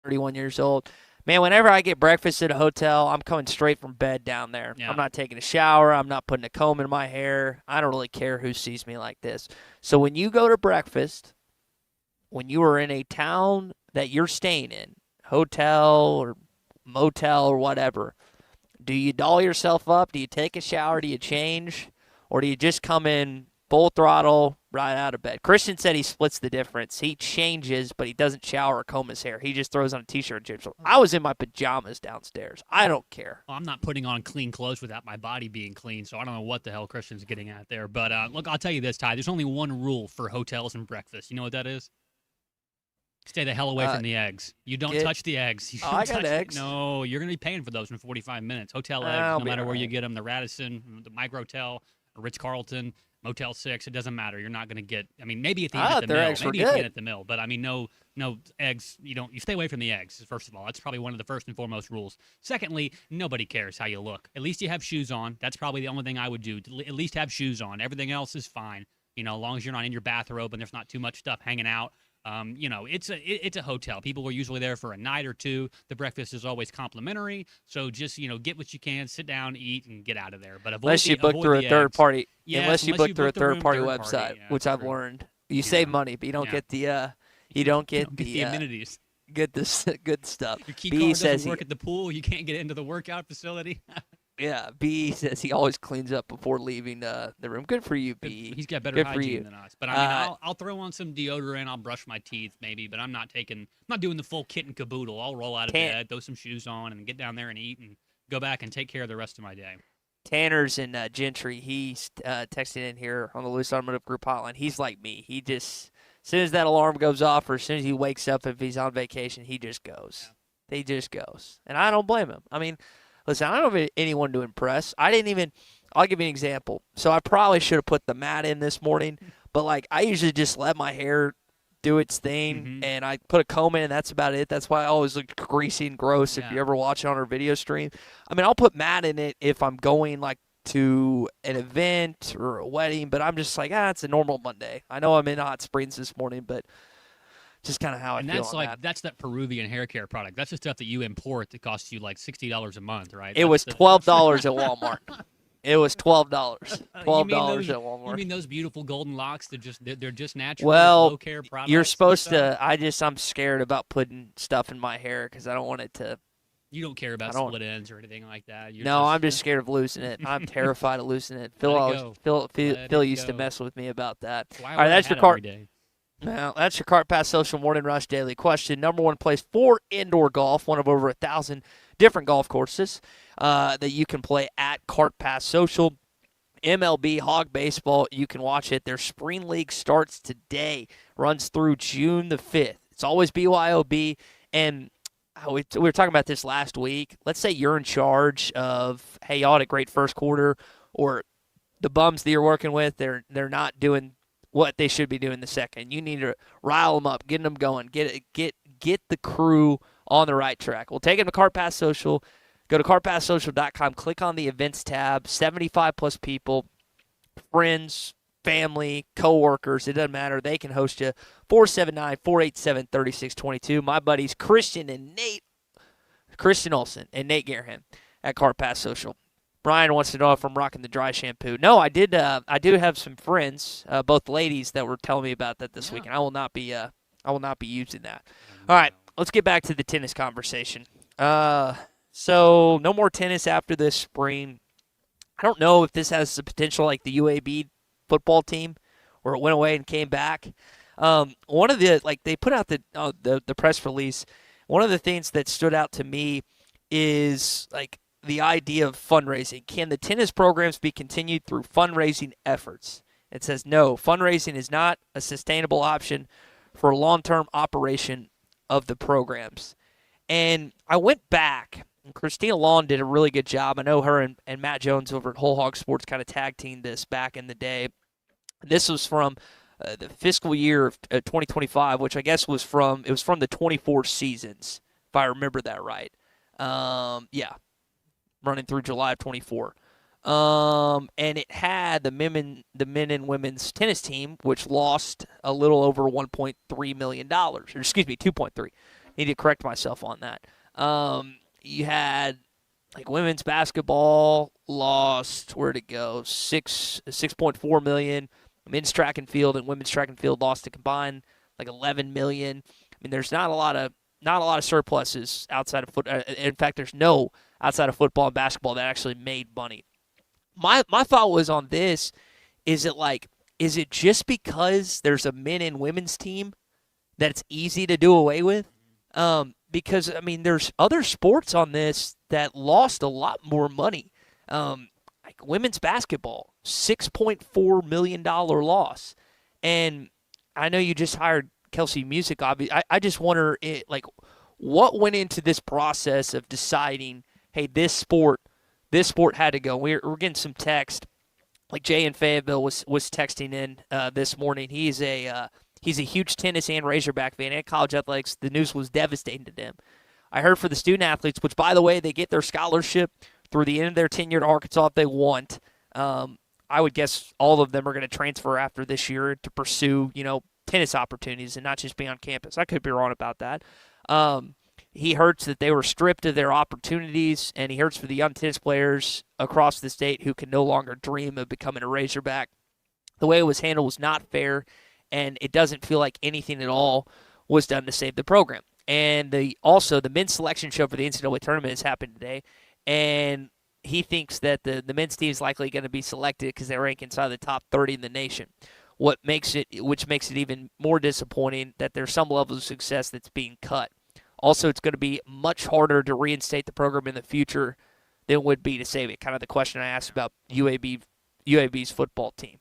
31 years old. Man, whenever I get breakfast at a hotel, I'm coming straight from bed down there. Yeah. I'm not taking a shower. I'm not putting a comb in my hair. I don't really care who sees me like this. So when you go to breakfast, when you are in a town that you're staying in, hotel or motel or whatever, do you doll yourself up? Do you take a shower? Do you change? Or do you just come in full throttle right out of bed? Christian said he splits the difference. He changes, but he doesn't shower or comb his hair. He just throws on a T-shirt and gyms. I was in my pajamas downstairs. I don't care. Well, I'm not putting on clean clothes without my body being clean, so I don't know what the hell Christian's getting at there. But look, I'll tell you this, Ty. There's only one rule for hotels and breakfast. You know what that is? Stay the hell away from the eggs. You don't touch the eggs. You I got eggs. No, you're going to be paying for those in 45 minutes. Hotel eggs, no matter where you get them, the Radisson, the Micro Hotel, Ritz-Carlton, Motel 6, it doesn't matter. You're not going to get, I mean, maybe at the end at the mill. Maybe at the end at the mill. But, I mean, no eggs. You stay away from the eggs, first of all. That's probably one of the first and foremost rules. Secondly, nobody cares how you look. At least you have shoes on. That's probably the only thing I would do. At least have shoes on. Everything else is fine. As long as you're not in your bathrobe and there's not too much stuff hanging out. It's a hotel. People are usually there for a night or two. The breakfast is always complimentary. So just, get what you can, sit down, eat, and get out of there. But unless you book through a third party. Unless you book through a third party website, which I've learned. You save money, but you don't get the the amenities. Get this good stuff. Your key card doesn't work at the pool. You can't get into the workout facility. Yeah, B says he always cleans up before leaving the room. Good for you, B. He's got better hygiene than us. But I mean, I'll throw on some deodorant. I'll brush my teeth maybe, but I'm not doing the full kit and caboodle. I'll roll out of bed, throw some shoes on, and get down there and eat and go back and take care of the rest of my day. Tanner's in Gentry. He's texting in here on the Loose Automotive Group hotline. He's like me. He just, as soon as that alarm goes off or as soon as he wakes up, if he's on vacation, he just goes. Yeah. He just goes. And I don't blame him. I mean, listen, I don't have anyone to impress. I'll give you an example. So I probably should have put the mat in this morning, but I usually just let my hair do its thing, and I put a comb in, and that's about it. That's why I always look greasy and gross if you ever watch it on our video stream. I mean, I'll put mat in it if I'm going to an event or a wedding, but I'm just it's a normal Monday. I know I'm in Hot Springs this morning, but just kind of how I feel on that. That's that Peruvian hair care product. That's the stuff that you import that costs you $60 a month, right? It was $12 at Walmart. It was $12. $12 at Walmart. You mean those beautiful golden locks? They're just natural. Well, low care products. You're supposed to. I'm scared about putting stuff in my hair because I don't want it to. You don't care about split ends or anything like that. I'm just scared of losing it. I'm terrified of losing it. Phil used to mess with me about that. All right, that's your cart. Now, that's your Cart Pass Social Morning Rush Daily Question. Number one place for indoor golf, one of over 1,000 different golf courses that you can play at Cart Pass Social. MLB, Hog Baseball, you can watch it. Their spring league starts today, runs through June the 5th. It's always BYOB, and we were talking about this last week. Let's say you're in charge of, hey, y'all had a great first quarter, or the bums that you're working with, they're not doing what they should be doing the second. You need to rile them up, get them going, get the crew on the right track. We'll take them to Cart Pass Social. Go to cartpasssocial.com, click on the events tab, 75-plus people, friends, family, coworkers, it doesn't matter. They can host you. 479-487-3622. My buddies Christian Olson and Nate Gareham at Cart Pass Social. Brian wants to know if I'm rocking the dry shampoo. No, I do have some friends, both ladies, that were telling me about that this week, and I will not be using that. All right, let's get back to the tennis conversation. So no more tennis after this spring. I don't know if this has the potential like the UAB football team, where it went away and came back. One of the they put out the press release. One of the things that stood out to me is like the idea of fundraising. Can the tennis programs be continued through fundraising efforts? It says no. Fundraising is not a sustainable option for a long-term operation of the programs. And I went back, and Christina Long did a really good job. I know her and Matt Jones over at Whole Hog Sports kind of tag teamed this back in the day. This was from the fiscal year of 2025, which I guess was from the 24 seasons, if I remember that right. Yeah, running through July of 24. And it had the men and women's tennis team, which lost a little over $1.3 million. Or excuse me, 2.3. Need to correct myself on that. You had like women's basketball lost, where'd it go? 6.4 million. Men's track and field and women's track and field lost a combined like 11 million. I mean, there's not a lot of surpluses outside of football. In fact, there's no outside of football and basketball that actually made money. My thought was on this: is it just because there's a men and women's team that it's easy to do away with? Because I mean, there's other sports on this that lost a lot more money. Like women's basketball, $6.4 million loss. And I know you just hired Kelsey Music. Obviously, I just wonder, what went into this process of deciding, hey, this sport had to go. We're getting some text. Like Jay in Fayetteville was texting in this morning. He's a huge tennis and Razorback fan and college athletics. The news was devastating to them. I heard for the student athletes, which, by the way, they get their scholarship through the end of their tenure at Arkansas if they want. I would guess all of them are going to transfer after this year to pursue, tennis opportunities and not just be on campus. I could be wrong about that. He hurts that they were stripped of their opportunities, and he hurts for the young tennis players across the state who can no longer dream of becoming a Razorback. The way it was handled was not fair, and it doesn't feel like anything at all was done to save the program. And also the men's selection show for the NCAA tournament has happened today, and he thinks that the men's team is likely going to be selected because they rank inside the top 30 in the nation. Which makes it even more disappointing that there's some level of success that's being cut. Also, it's going to be much harder to reinstate the program in the future than it would be to save it. Kind of the question I asked about UAB's football team.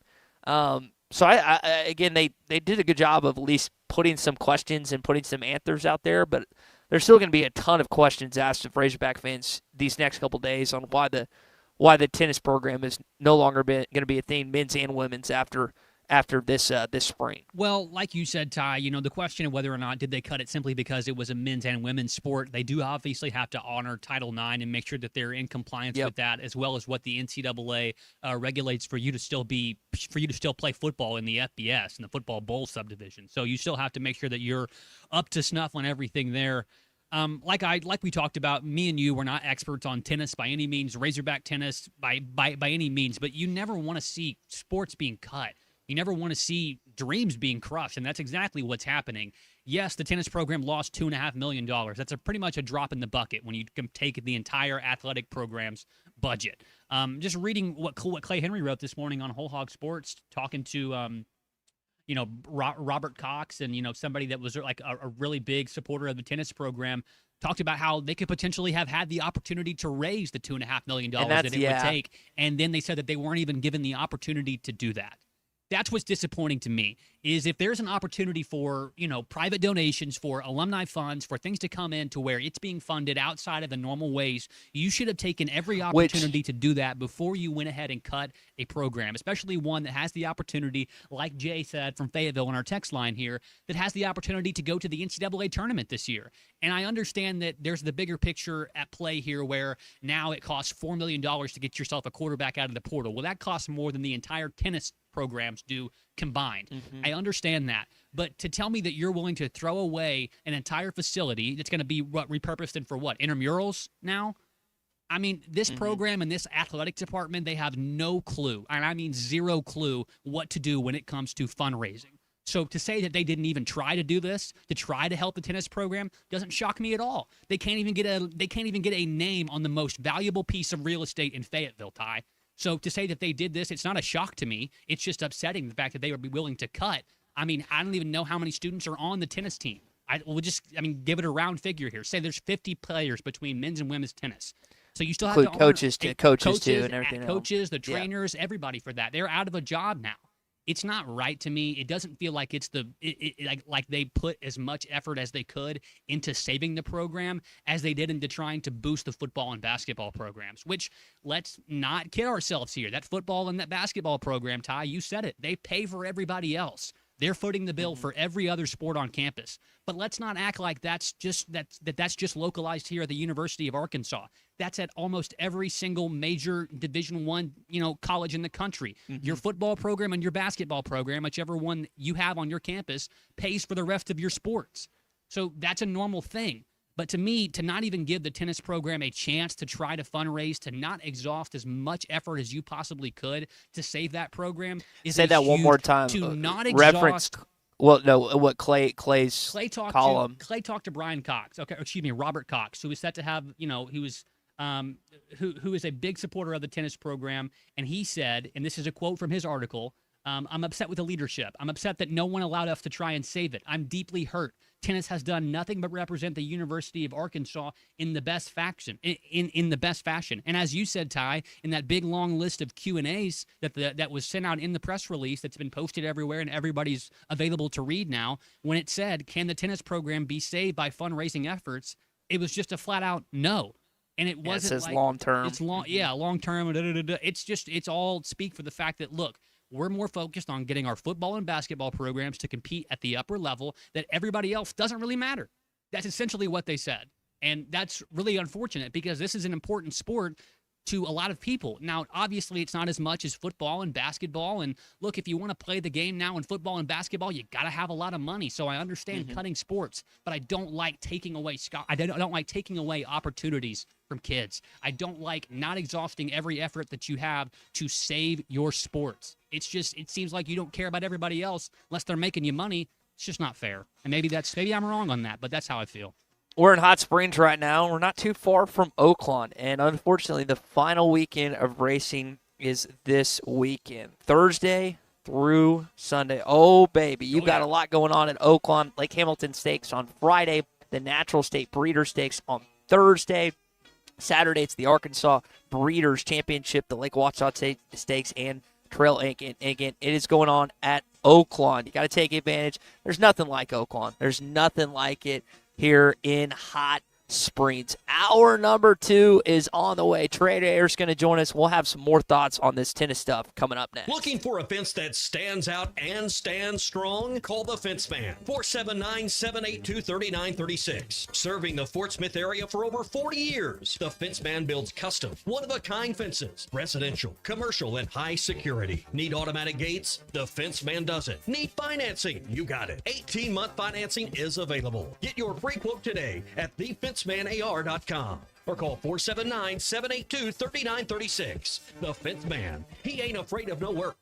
So I again, they did a good job of at least putting some questions and putting some answers out there, but there's still going to be a ton of questions asked of Razorback fans these next couple days on why the tennis program is no longer going to be a thing, men's and women's, after this spring. Well, like you said, Ty, the question of whether or not did they cut it simply because it was a men's and women's sport. They do obviously have to honor Title IX and make sure that they're in compliance with that, as well as what the NCAA regulates for you to still play football in the FBS and the football bowl subdivision. So you still have to make sure that you're up to snuff on everything there. Like we talked about, me and you were not experts on tennis by any means, Razorback tennis by any means, but you never want to see sports being cut. You never want to see dreams being crushed, and that's exactly what's happening. Yes, the tennis program lost $2.5 million. That's pretty much a drop in the bucket when you can take the entire athletic program's budget. Just reading what Clay Henry wrote this morning on Whole Hog Sports, talking to Robert Cox and somebody that was like a really big supporter of the tennis program, talked about how they could potentially have had the opportunity to raise the $2.5 million that it would take, and then they said that they weren't even given the opportunity to do that. That's what's disappointing to me, is if there's an opportunity for, private donations, for alumni funds, for things to come in to where it's being funded outside of the normal ways, you should have taken every opportunity to do that before you went ahead and cut a program, especially one that has the opportunity, like Jay said from Fayetteville on our text line here, that has the opportunity to go to the NCAA tournament this year. And I understand that there's the bigger picture at play here where now it costs $4 million to get yourself a quarterback out of the portal. Well, that costs more than the entire tennis programs do combined. Mm-hmm. I understand that. But to tell me that you're willing to throw away an entire facility that's going to be repurposed and for what? Intramurals now? I mean, this program and this athletic department, they have no clue, and I mean zero clue, what to do when it comes to fundraising. So to say that they didn't even try to do this, to try to help the tennis program, doesn't shock me at all. They can't even get a name on the most valuable piece of real estate in Fayetteville, Ty. So to say that they did this, it's not a shock to me. It's just upsetting the fact that they would be willing to cut. I mean, I don't even know how many students are on the tennis team. Give it a round figure here. Say there's 50 players between men's and women's tennis. So you still have to coaches too, and everything else. Coaches, the trainers, everybody for that. They're out of a job now. It's not right to me. It doesn't feel like it's like they put as much effort as they could into saving the program as they did into trying to boost the football and basketball programs, which, let's not kid ourselves here. That football and that basketball program, Ty, you said it. They pay for everybody else. They're footing the bill for every other sport on campus. But let's not act like that's just localized here at the University of Arkansas. That's at almost every single major Division I, college in the country. Your football program and your basketball program, whichever one you have on your campus, pays for the rest of your sports. So that's a normal thing. But to me, to not even give the tennis program a chance to try to fundraise, to not exhaust as much effort as you possibly could to save that program is Say that one more time. To not exhaust. Reference. Well, no, what Clay's column. Clay talked to Brian Cox. Robert Cox, who was set to have, he was who is a big supporter of the tennis program, and he said, and this is a quote from his article, I'm upset with the leadership. I'm upset that no one allowed us to try and save it. I'm deeply hurt. Tennis has done nothing but represent the University of Arkansas in the best fashion. In the best fashion. And as you said, Ty, in that big long list of Q&As that was sent out in the press release that's been posted everywhere and everybody's available to read now, when it said, can the tennis program be saved by fundraising efforts, it was just a flat out no. And it wasn't it says long term. It's long, long term. It's all speak for the fact that, look, we're more focused on getting our football and basketball programs to compete at the upper level, that everybody else doesn't really matter. That's essentially what they said. And that's really unfortunate because this is an important sport to a lot of people. Now, obviously, it's not as much as football and basketball. And look, if you want to play the game now in football and basketball, you got to have a lot of money. So I understand cutting sports, but I don't like taking away I don't like taking away opportunities from kids. I don't like not exhausting every effort that you have to save your sports. It seems like you don't care about everybody else unless they're making you money. It's just not fair. And maybe I'm wrong on that, but that's how I feel. We're in Hot Springs right now. We're not too far from Oaklawn. And unfortunately, the final weekend of racing is this weekend, Thursday through Sunday. Oh, baby. You've got a lot going on at Oaklawn. Lake Hamilton Stakes on Friday. The Natural State Breeder Stakes on Thursday. Saturday, it's the Arkansas Breeders' Championship, the Lake Ouachita Stakes, and Trail Inc. And again, it is going on at Oaklawn. You got to take advantage. There's nothing like Oaklawn. There's nothing like it here in Hot Springs. Hour number 2 is on the way. Trey Ayer's going to join us. We'll have some more thoughts on this tennis stuff coming up next. Looking for a fence that stands out and stands strong? Call the Fence Man. 479-782-3936. Serving the Fort Smith area for over 40 years. The Fence Man builds custom, one-of-a-kind fences. Residential, commercial, and high security. Need automatic gates? The Fence Man does it. Need financing? You got it. 18-month financing is available. Get your free quote today at thefencemanAR.com or call 479-782-3936. The Fence Man. He ain't afraid of no work.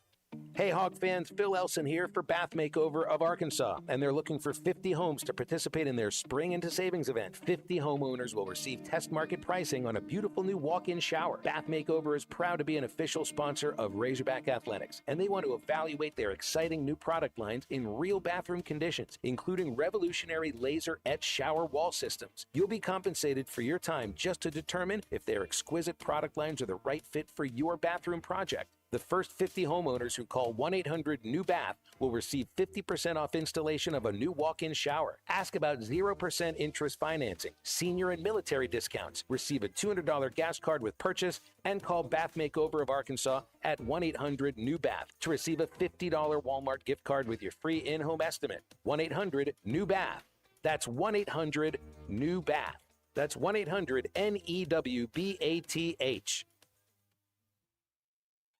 Hey, Hog fans, Phil Elson here for Bath Makeover of Arkansas, and they're looking for 50 homes to participate in their Spring into Savings event. 50 homeowners will receive test market pricing on a beautiful new walk-in shower. Bath Makeover is proud to be an official sponsor of Razorback Athletics, and they want to evaluate their exciting new product lines in real bathroom conditions, including revolutionary laser etched shower wall systems. You'll be compensated for your time just to determine if their exquisite product lines are the right fit for your bathroom project. The first 50 homeowners who call 1-800-NEW-BATH will receive 50% off installation of a new walk-in shower. Ask about 0% interest financing, senior and military discounts, receive a $200 gas card with purchase, and call Bath Makeover of Arkansas at 1-800-NEW-BATH to receive a $50 Walmart gift card with your free in-home estimate. 1-800-NEW-BATH. That's 1-800-NEW-BATH. That's 1-800-NEWBATH.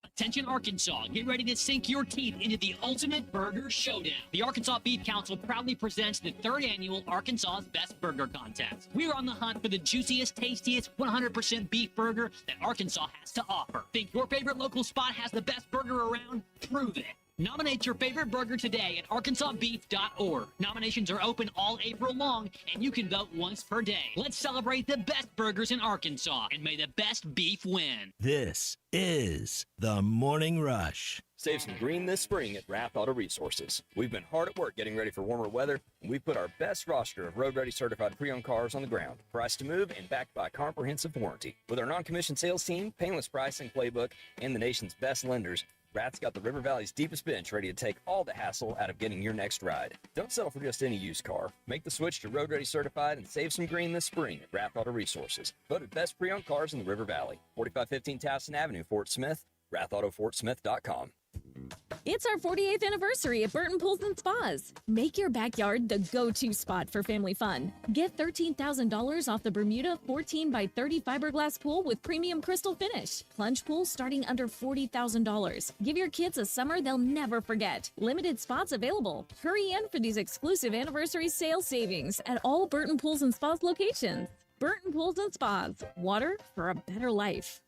Attention Arkansas, get ready to sink your teeth into the ultimate burger showdown. The Arkansas Beef Council proudly presents the 3rd annual Arkansas's Best Burger Contest. We're on the hunt for the juiciest, tastiest, 100% beef burger that Arkansas has to offer. Think your favorite local spot has the best burger around? Prove it. Nominate your favorite burger today at arkansasbeef.org. Nominations are open all April long, and you can vote once per day. Let's celebrate the best burgers in Arkansas, and may the best beef win. This is the Morning Rush. Save some green this spring at Rath Auto Resources. We've been hard at work getting ready for warmer weather, and we've put our best roster of road-ready certified pre-owned cars on the ground, priced to move and backed by a comprehensive warranty. With our non-commissioned sales team, painless pricing playbook, and the nation's best lenders, Rath's got the River Valley's deepest bench ready to take all the hassle out of getting your next ride. Don't settle for just any used car. Make the switch to Road Ready Certified and save some green this spring at Rath Auto Resources. Voted best pre-owned cars in the River Valley. 4515 Towson Avenue, Fort Smith. RathAutoFortSmith.com. It's our 48th anniversary at Burton Pools and Spas. Make your backyard the go-to spot for family fun. Get $13,000 off the Bermuda 14 by 30 fiberglass pool with premium crystal finish. Plunge pool starting under $40,000. Give your kids a summer they'll never forget. Limited spots available. Hurry in for these exclusive anniversary sale savings at all Burton Pools and Spas locations. Burton Pools and Spas. Water for a better life.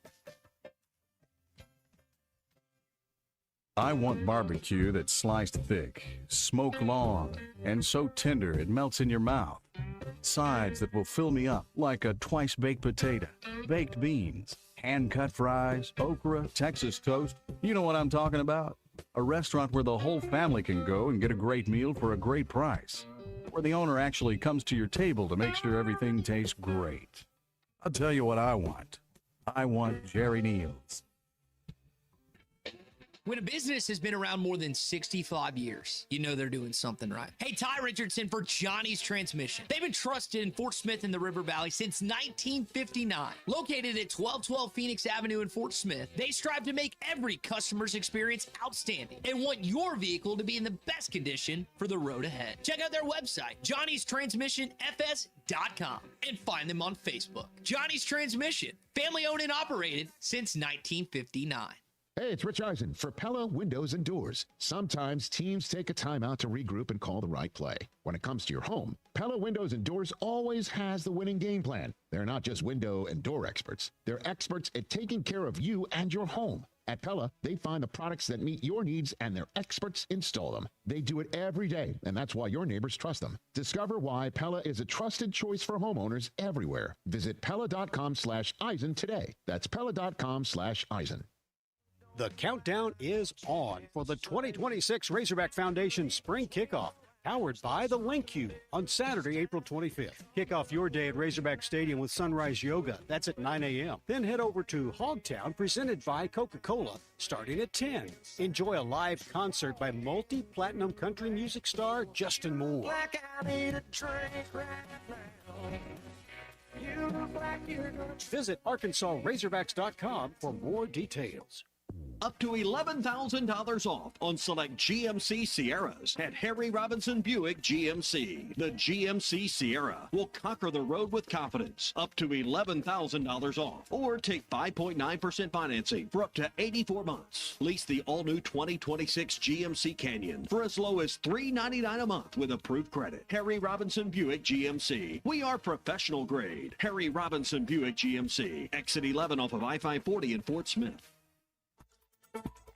I want barbecue that's sliced thick, smoked long, and so tender it melts in your mouth. Sides that will fill me up like a twice-baked potato, baked beans, hand-cut fries, okra, Texas toast. You know what I'm talking about? A restaurant where the whole family can go and get a great meal for a great price. Where the owner actually comes to your table to make sure everything tastes great. I'll tell you what I want. I want Jerry Neal's. When a business has been around more than 65 years, you know they're doing something right. Hey, Ty Richardson for Johnny's Transmission. They've been trusted in Fort Smith and the River Valley since 1959. Located at 1212 Phoenix Avenue in Fort Smith, they strive to make every customer's experience outstanding and want your vehicle to be in the best condition for the road ahead. Check out their website, Johnny'sTransmissionFS.com, and find them on Facebook. Johnny's Transmission, family owned and operated since 1959. Hey, it's Rich Eisen for Pella Windows and Doors. Sometimes teams take a timeout to regroup and call the right play. When it comes to your home, Pella Windows and Doors always has the winning game plan. They're not just window and door experts. They're experts at taking care of you and your home. At Pella, they find the products that meet your needs and their experts install them. They do it every day, and that's why your neighbors trust them. Discover why Pella is a trusted choice for homeowners everywhere. Visit Pella.com/Eisen today. That's Pella.com/Eisen. The countdown is on for the 2026 Razorback Foundation Spring Kickoff, powered by the Link Cube on Saturday, April 25th. Kick off your day at Razorback Stadium with Sunrise Yoga. That's at 9 a.m. Then head over to Hogtown, presented by Coca-Cola, starting at 10. Enjoy a live concert by multi-platinum country music star Justin Moore. Like I need a drink right now. You look like you're gonna... Visit ArkansasRazorbacks.com for more details. Up to $11,000 off on select GMC Sierras at Harry Robinson Buick GMC. The GMC Sierra will conquer the road with confidence. Up to $11,000 off. Or take 5.9% financing for up to 84 months. Lease the all-new 2026 GMC Canyon for as low as $399 a month with approved credit. Harry Robinson Buick GMC. We are professional grade. Harry Robinson Buick GMC. Exit 11 off of I-540 in Fort Smith.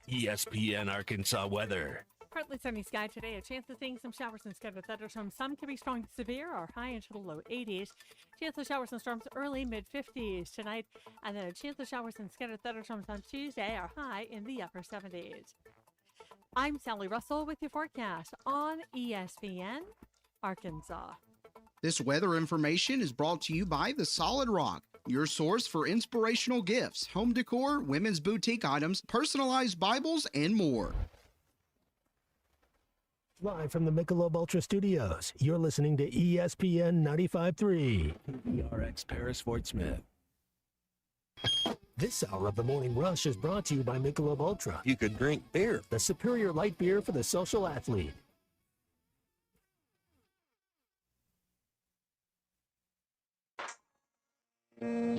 ESPN Arkansas weather. Partly sunny sky today. A chance of seeing some showers and scattered thunderstorms. Some can be strong to severe or high into the low 80s. Chance of showers and storms early mid-50s tonight. And then a chance of showers and scattered thunderstorms on Tuesday are high in the upper 70s. I'm Sally Russell with your forecast on ESPN Arkansas. This weather information is brought to you by The Solid Rock, your source for inspirational gifts, home decor, women's boutique items, personalized Bibles, and more. Live from the Michelob Ultra Studios, you're listening to ESPN 95.3. ERX Paris Fort Smith. This hour of the Morning Rush is brought to you by Michelob Ultra. You could drink beer. The superior light beer for the social athlete.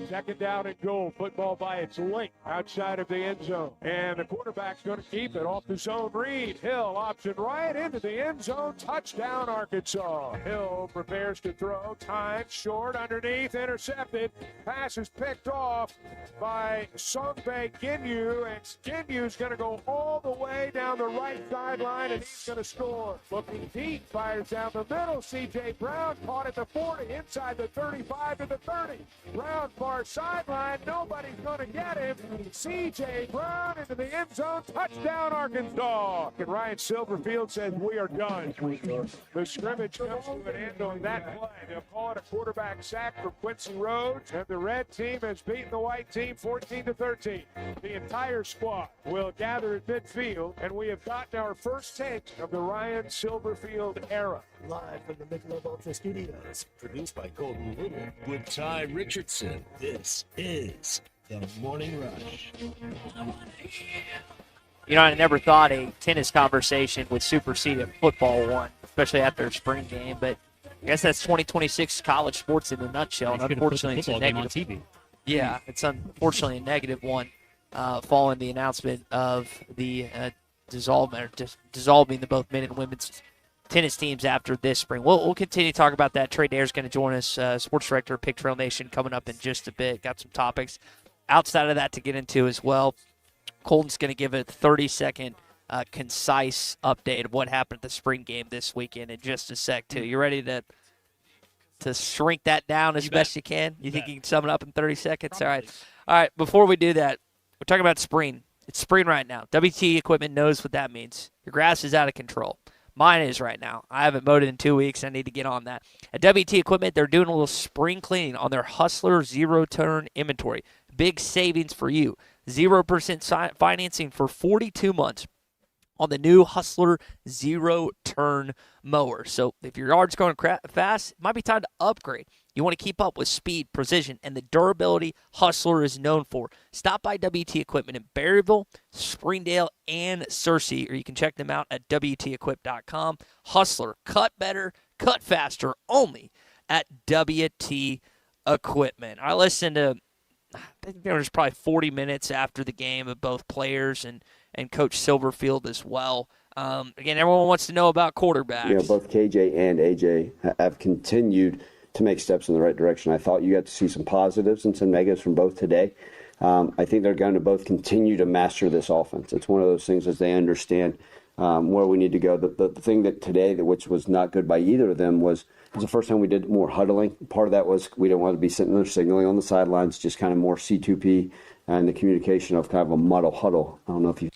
Second down and goal. Football by its length outside of the end zone. And the quarterback's going to keep it off the zone read. Hill option right into the end zone. Touchdown, Arkansas. Hill prepares to throw. Time short underneath. Intercepted. Pass is picked off by Songbae Ginyu. And Ginyu's going to go all the way down the right sideline, and he's going to score. Looking deep. Fires down the middle. C.J. Brown caught at the 40. Inside the 35 to the 30. Brown far sideline. Nobody's going to get him. C.J. Brown into the end zone. Touchdown, Arkansas. And Ryan Silverfield says, we are done. The scrimmage comes to an end on that play. They'll call it a quarterback sack for Quincy Rhodes. And the red team has beaten the white team 14-13. The entire squad will gather at midfield, and we have gotten our first take of the Ryan Silverfield era. Live from the Michelob Ultra Studios, produced by Colton Little with Ty Richardson. This is The Morning Rush. You know, I never thought a tennis conversation would supersede a football one, especially after a spring game. But I guess that's 2026 college sports in a nutshell. And unfortunately, it's a negative on TV. Yeah, it's unfortunately a negative one following the announcement of the dissolving the both men and women's tennis teams after this spring. We'll continue to talk about that. Trey Dare's going to join us, sports director of Pig Trail Nation, coming up in just a bit. Got some topics outside of that to get into as well. Colton's going to give a 30-second concise update of what happened at the spring game this weekend in just a sec, too. You ready to shrink that down as best you can? You think you can sum it up in 30 seconds? Probably. All right. Before we do that, we're talking about spring. It's spring right now. WT Equipment knows what that means. Your grass is out of control. Mine is right now. I haven't mowed it in 2 weeks. I need to get on that. At WT Equipment, they're doing a little spring cleaning on their Hustler zero-turn inventory. Big savings for you. 0% financing for 42 months on the new Hustler zero-turn mower. So if your yard's going fast, it might be time to upgrade. You want to keep up with speed, precision, and the durability Hustler is known for. Stop by WT Equipment in Berryville, Springdale, and Searcy, or you can check them out at WTEquip.com. Hustler, cut better, cut faster, only at WT Equipment. I listened to, I think there was probably 40 minutes after the game of both players and Coach Silverfield as well. Again, everyone wants to know about quarterbacks. You know, both KJ and AJ have continued to make steps in the right direction. I thought you got to see some positives and some negatives from both today. I think they're going to both continue to master this offense. It's one of those things as they understand where we need to go. The thing that today, which was not good by either of them, was the first time we did more huddling. Part of that was we didn't want to be sitting there signaling on the sidelines, just kind of more C2P and the communication of kind of a muddle huddle. I don't know if you...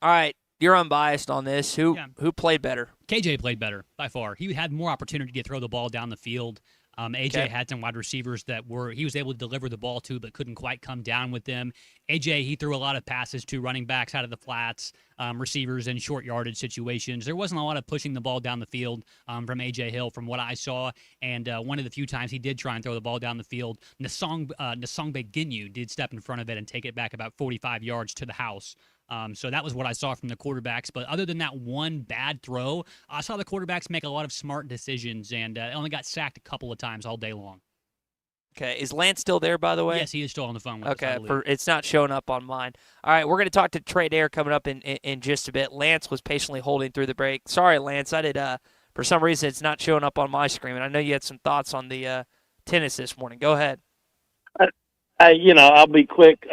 All right. You're unbiased on this. Who played better? KJ played better by far. He had more opportunity to throw the ball down the field. AJ had some wide receivers that he was able to deliver the ball to, but couldn't quite come down with them. AJ, he threw a lot of passes to running backs out of the flats, receivers in short yardage situations. There wasn't a lot of pushing the ball down the field from AJ Hill from what I saw. And one of the few times he did try and throw the ball down the field, Nasongbe Ginyu did step in front of it and take it back about 45 yards to the house. So that was what I saw from the quarterbacks. But other than that one bad throw, I saw the quarterbacks make a lot of smart decisions and only got sacked a couple of times all day long. Okay. Is Lance still there, by the way? Yes, he is still on the phone with us. Okay. It's not showing up on mine. All right. We're going to talk to Trey Dare coming up in just a bit. Lance was patiently holding through the break. Sorry, Lance. I did. For some reason, it's not showing up on my screen. And I know you had some thoughts on the tennis this morning. Go ahead. I'll be quick.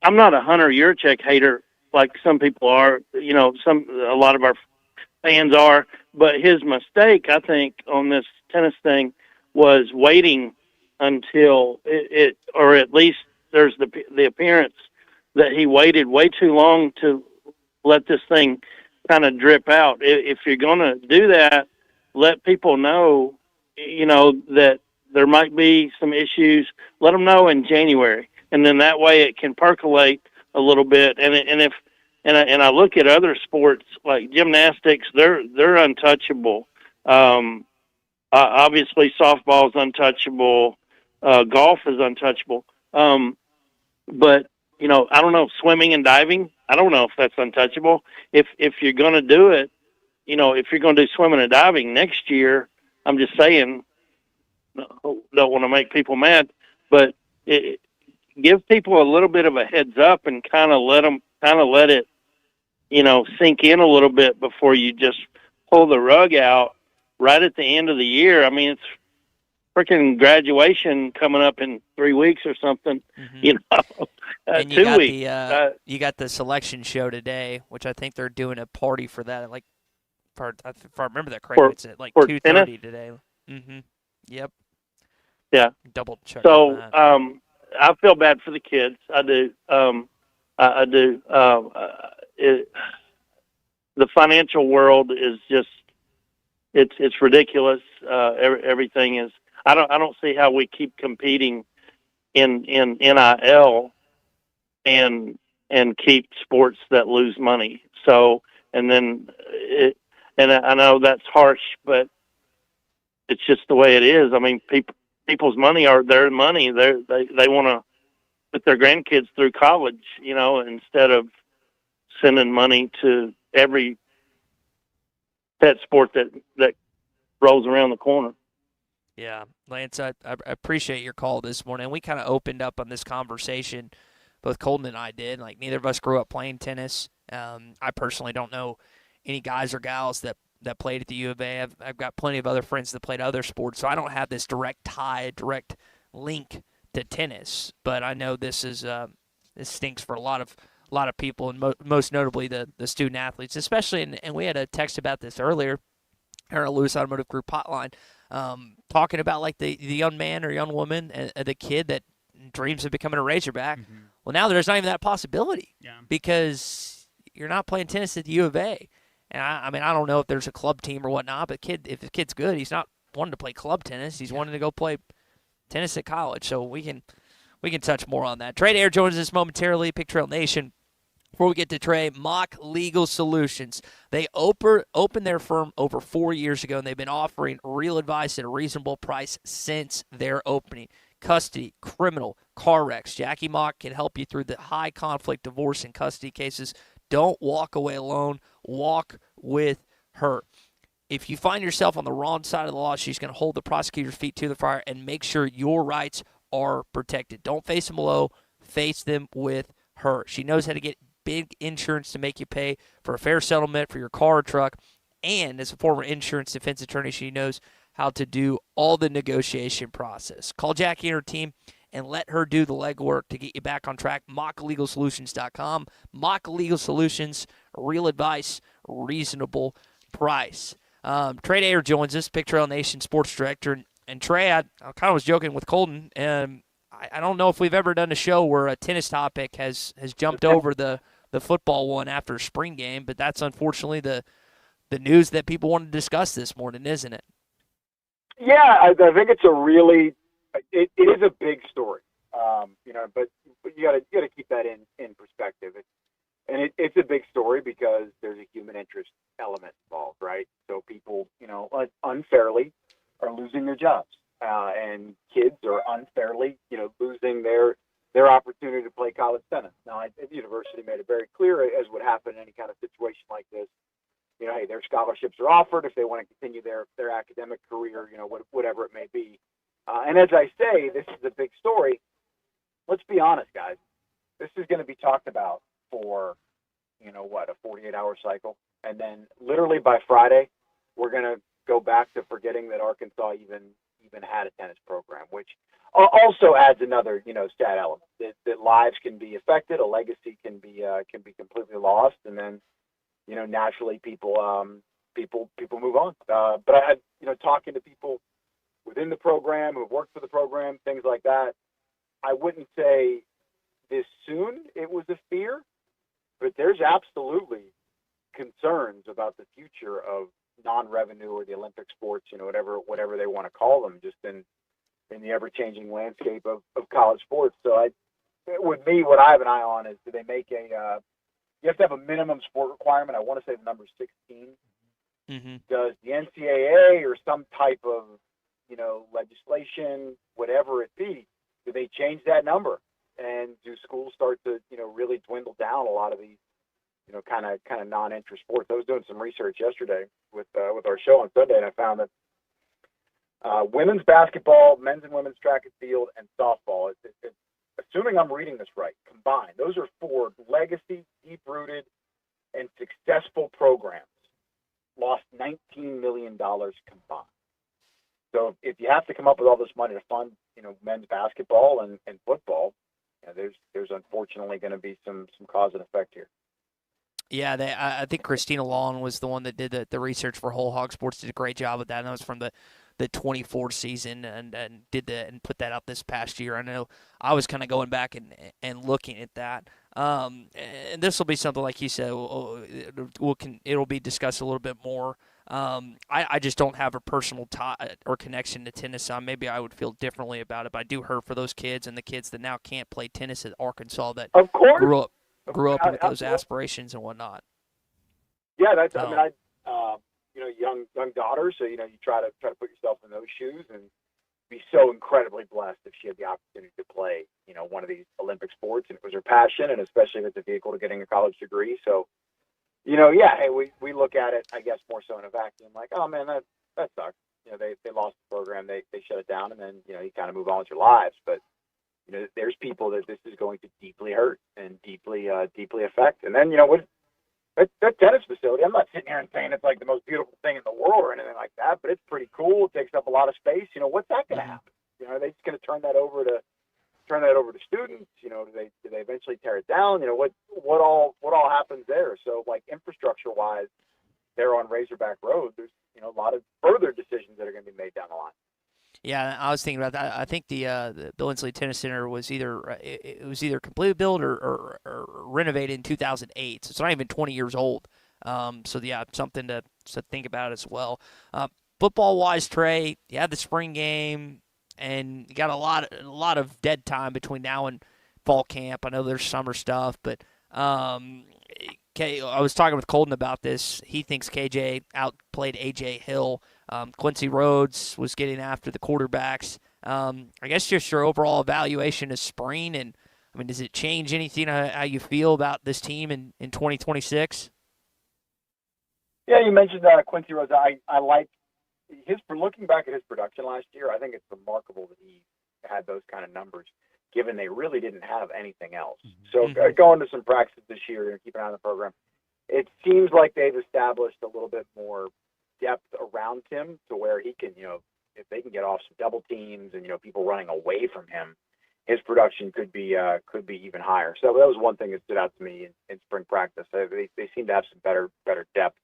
I'm not a Hunter Yurchek hater like some people are. A lot of our fans are. But his mistake, I think, on this tennis thing was waiting until it or at least there's the appearance that he waited way too long to let this thing kind of drip out. If you're going to do that, let people know, that there might be some issues. Let them know in January. And then that way it can percolate a little bit. And I look at other sports like gymnastics, they're untouchable. Obviously softball is untouchable. Golf is untouchable. But I don't know, swimming and diving, I don't know if that's untouchable. If you're going to do it, if you're going to do swimming and diving next year, I'm just saying, don't want to make people mad, but give people a little bit of a heads up and kind of let it, sink in a little bit before you just pull the rug out right at the end of the year. I mean, it's freaking graduation coming up in 3 weeks or something, And 2 weeks. You got the selection show today, which I think they're doing a party for that. Like, if I remember that correctly, it's at like 2:30 today. Yep. Yeah. Double check. So, on that. I feel bad for the kids. I do. I do. The financial world is just, it's ridiculous. Everything is. I don't see how we keep competing in NIL and keep sports that lose money. So, and I know that's harsh, but it's just the way it is. I mean, people's money are their money. They want to put their grandkids through college, instead of sending money to every pet sport that rolls around the corner. Yeah, Lance, I appreciate your call this morning. We kind of opened up on this conversation, both Colton and I did. Like, neither of us grew up playing tennis. I personally don't know any guys or gals that played at the U of A. I've got plenty of other friends that played other sports, so I don't have this direct link to tennis. But I know this stinks for a lot of people, and most notably the student athletes, especially. And we had a text about this earlier, here on Lewis Automotive Group hotline, talking about like the young man or young woman, the kid that dreams of becoming a Razorback. Well, now there's not even that possibility because you're not playing tennis at the U of A. And I mean, I don't know if there's a club team or whatnot, but if the kid's good, he's not wanting to play club tennis. He's wanting to go play tennis at college. So we can touch more on that. Trey Air joins us momentarily. Pick Trail Nation. Before we get to Trey, Mock Legal Solutions. They opened their firm over 4 years ago, and they've been offering real advice at a reasonable price since their opening. Custody, criminal, car wrecks. Jackie Mock can help you through the high conflict divorce and custody cases. Don't walk away alone. Walk with her. If you find yourself on the wrong side of the law, she's going to hold the prosecutor's feet to the fire and make sure your rights are protected. Don't face them low. Face them with her. She knows how to get big insurance to make you pay for a fair settlement for your car or truck. And as a former insurance defense attorney, she knows how to do all the negotiation process. Call Jackie and her team and let her do the legwork to get you back on track. MockLegalSolutions.com. Mock Legal Solutions, real advice, reasonable price. Trey Ayer joins us, Pick Trail Nation sports director. And Trey, I kind of was joking with Colton, and I don't know if we've ever done a show where a tennis topic has jumped over the football one after a spring game, but that's unfortunately the news that people want to discuss this morning, isn't it? Yeah, I think it's it is a big story, but you got to keep that in perspective. It's a big story because there's a human interest element involved, right? So people, unfairly are losing their jobs, and kids are unfairly, losing their opportunity to play college tennis. Now, the university made it very clear, as would happen in any kind of situation like this. Hey, their scholarships are offered if they want to continue their academic career, whatever it may be. And as I say, this is a big story. Let's be honest, guys. This is going to be talked about for, a 48-hour cycle. And then literally by Friday, we're going to go back to forgetting that Arkansas even had a tennis program, which also adds another, sad element that lives can be affected, a legacy can be completely lost, and then, naturally people move on. But I had, talking to people within the program who've worked for the program, things like that, I wouldn't say this soon it was a fear, but there's absolutely concerns about the future of non-revenue or the Olympic sports, whatever they want to call them, just in the ever-changing landscape of college sports. So with me, what I have an eye on is, do they make you have to have a minimum sport requirement. I want to say the number 16. Mm-hmm. Does the NCAA or some type of, legislation, whatever it be, do they change that number? And do schools start to, really dwindle down a lot of these, kind of non-interest sports? I was doing some research yesterday with our show on Sunday, and I found that women's basketball, men's and women's track and field, and softball. Assuming I'm reading this right, combined, those are 4 legacy, deep-rooted, and successful programs. Lost $19 million combined. So if you have to come up with all this money to fund, men's basketball and football, there's unfortunately going to be some cause and effect here. Yeah, I think Christina Long was the one that did the research for Whole Hog Sports. Did a great job with that. And that was from the 24 season and put that out this past year. I know I was kind of going back and looking at that. And this will be something like you said. It'll be discussed a little bit more. I just don't have a personal tie or connection to tennis. So maybe I would feel differently about it. But I do hurt for those kids and the kids that now can't play tennis at Arkansas that of course grew up with those aspirations and whatnot. Yeah, that's. Young daughter, so you try to put yourself in those shoes and be so incredibly blessed if she had the opportunity to play, one of these Olympic sports, and it was her passion, and especially if it's a vehicle to getting a college degree. So, hey, we look at it, I guess, more so in a vacuum, like, oh man, that sucks. They lost the program, they shut it down, and then you kind of move on with your lives. But there's people that this is going to deeply hurt and deeply affect. And then that tennis facility, I'm not sitting here and saying it's like the most beautiful thing in the world or anything like that, but it's pretty cool. It takes up a lot of space. What's that going to happen? Are they just going to turn that over to students? Do they eventually tear it down? What all happens there? So like infrastructure wise, there on Razorback Road, there's a lot of further decisions that are going to be made down the line. Yeah, I was thinking about that. I think the Bill Inslee Tennis Center was either completely built or renovated in 2008. So it's not even 20 years old. So yeah, something to think about as well. Football wise, Trey, you had the spring game, and you got a lot of dead time between now and fall camp. I know there's summer stuff, but I was talking with Colton about this. He thinks KJ outplayed AJ Hill. Quincy Rhodes was getting after the quarterbacks. I guess just your overall evaluation of spring, and I mean, does it change anything how you feel about this team in 2026? Yeah, you mentioned Quincy Rhodes. I like looking back at his production last year. I think it's remarkable that he had those kind of numbers, given they really didn't have anything else. So going to some practices this year and keep an eye on the program, it seems like they've established a little bit more depth around him to where he can, if they can get off some double teams and, people running away from him, his production could be even higher. So that was one thing that stood out to me in spring practice. They seem to have some better depth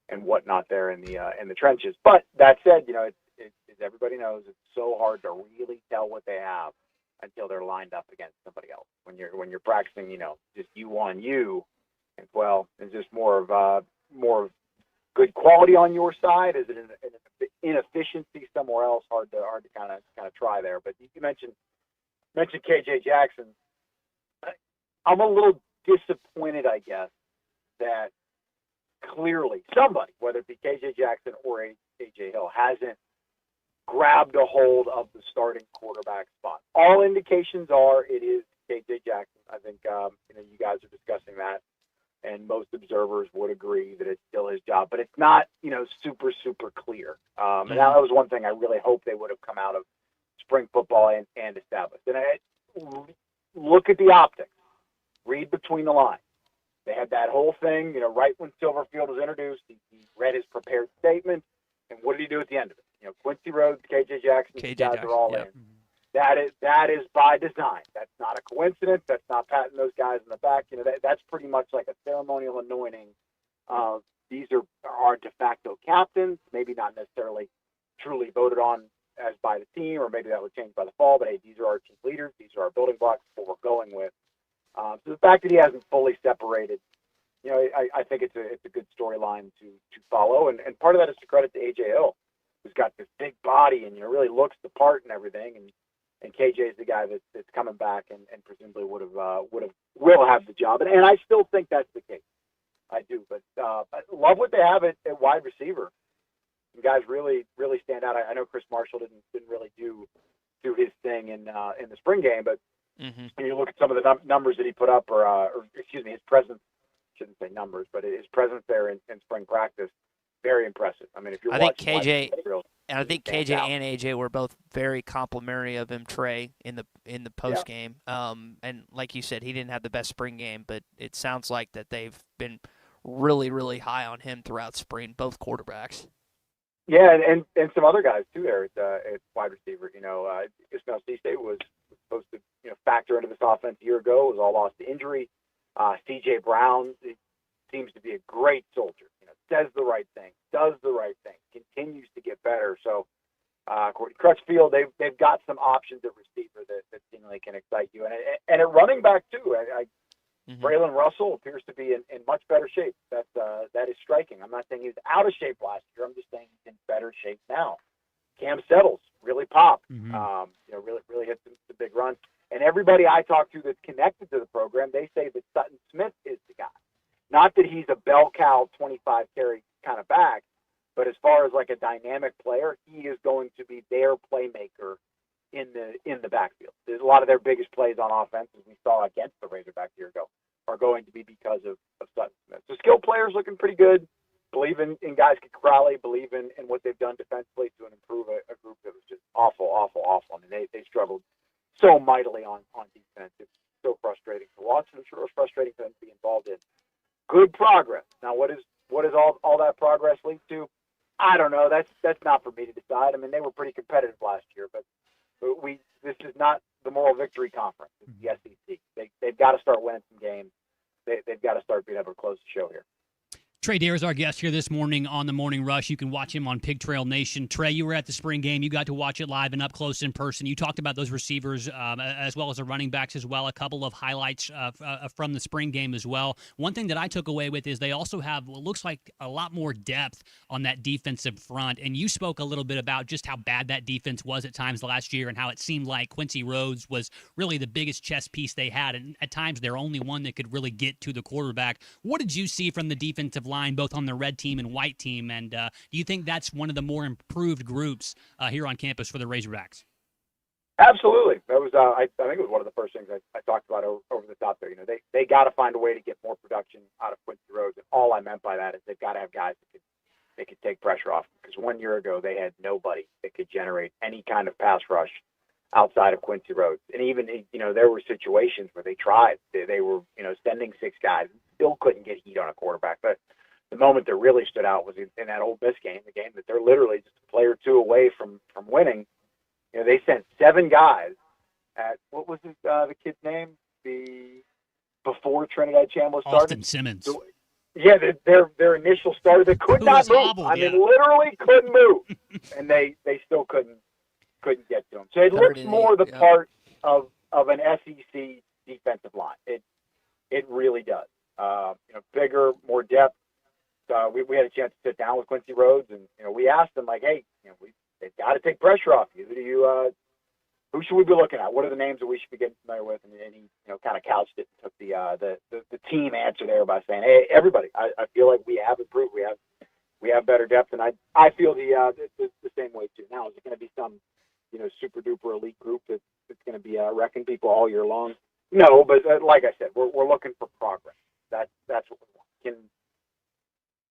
and whatnot there in the trenches. But that said, as everybody knows, it's so hard to really tell what they have until they're lined up against somebody else. When you're practicing, just you on you, and it's just more of good quality on your side. Is it an inefficiency somewhere else? Hard to kind of try there. But you mentioned KJ Jackson. I'm a little disappointed, I guess, that clearly somebody, whether it be KJ Jackson or AJ Hill, hasn't grabbed a hold of the starting quarterback spot. All indications are it is KJ Jackson. I think you guys are discussing that, and most observers would agree that it's still his job, but it's not super clear. And that was one thing I really hope they would have come out of spring football and established. And look at the optics. Read between the lines. They had that whole thing, right when Silverfield was introduced, he read his prepared statement, and what did he do at the end of it? Quincy Rhodes, KJ Jackson, these guys are all in. That is by design. That's not a coincidence. That's not patting those guys in the back. That's pretty much like a ceremonial anointing. These are our de facto captains, maybe not necessarily truly voted on as by the team, or maybe that would change by the fall, but hey, these are our chief leaders. These are our building blocks, what we're going with. So the fact that he hasn't fully separated, I think it's a good storyline to follow. And part of that is to credit to AJ Hill, who's got this big body and really looks the part and everything. And KJ is the guy that's coming back and presumably will have the job. And I still think that's the case. I do, but I love what they have at wide receiver. You guys really stand out. I know Chris Marshall didn't really do his thing in the spring game, but when you look at some of the numbers that he put up, or excuse me, his presence, shouldn't say numbers, but his presence there in spring practice, very impressive. I mean, if you're I think KJ And I think KJ and AJ were both very complimentary of him, Trey, in the post game. And like you said, he didn't have the best spring game, but it sounds like that they've been really, really high on him throughout spring, both quarterbacks. Yeah, and some other guys too there at wide receiver. Ismail Cisse was supposed to factor into this offense a year ago. Was all lost to injury. C.J. Brown seems to be a great soldier. Says the right thing, does the right thing, continues to get better. So, Crutchfield, they've got some options at receiver that seemingly can excite you, and at running back too. Braylon Russell appears to be in much better shape. That is striking. I'm not saying he was out of shape last year. I'm just saying he's in better shape now. Cam Settles really popped. Really hit the big run. And everybody I talk to that's connected to the program, they say that Sutton Smith is the guy. Not that he's a bell cow 25 carry kind of back, but as far as like a dynamic player, he is going to be their playmaker in the backfield. There's a lot of their biggest plays on offense, as we saw against the Razorbacks a year ago, are going to be because of Sutton Smith. So skilled players looking pretty good. Believe in guys like Crowley, believe in what they've done defensively to improve a group that was just awful. I mean, they struggled so mightily on defense. It's so frustrating to watch. I'm sure it was frustrating for them to be involved in. Good progress. Now, what is all that progress lead to? I don't know. That's not for me to decide. I mean, they were pretty competitive last year, but this is not the moral victory conference. It's the SEC. They've got to start winning some games. They've got to start being able to close the show here. Trey Dare is our guest here this morning on the Morning Rush. You can watch him on Pig Trail Nation. Trey, you were at the spring game. You got to watch it live and up close in person. You talked about those receivers as well as the running backs as well. A couple of highlights from the spring game as well. One thing that I took away with is they also have what looks like a lot more depth on that defensive front. And you spoke a little bit about just how bad that defense was at times last year and how it seemed like Quincy Rhodes was really the biggest chess piece they had. And at times they're only one that could really get to the quarterback. What did you see from the defensive line, both on the red team and white team? And do you think that's one of the more improved groups here on campus for the Razorbacks? Absolutely. That was I think it was one of the first things I talked about over the top there. They got to find a way to get more production out of Quincy Rhodes, and all I meant by that is they've got to have guys that could take pressure off. Because 1 year ago they had nobody that could generate any kind of pass rush outside of Quincy Rhodes. And even there were situations where they tried. They were sending 6 guys and still couldn't get heat on a quarterback. But the moment that really stood out was in that Ole Miss game, the game that they're literally just a play or two away from winning. They sent 7 guys at, what was the kid's name? Before Trinidad Chambliss started? Austin Simmons. Yeah, their initial starter, they could not move. Hobbled, I mean, literally couldn't move. And they still couldn't get to him. So it looks more the part of an SEC defensive line. It really does. Bigger, more depth. We had a chance to sit down with Quincy Rhodes, and we asked him, like, hey, they've got to take pressure off you. Who should we be looking at? What are the names that we should be getting familiar with? And he kind of couched it and took the team answer there by saying, hey, everybody, I feel like we have improved. We have better depth, and I feel the same way too. Now, is it going to be some super duper elite group that's going to be wrecking people all year long? No, but like I said, we're looking for progress. That's what we want.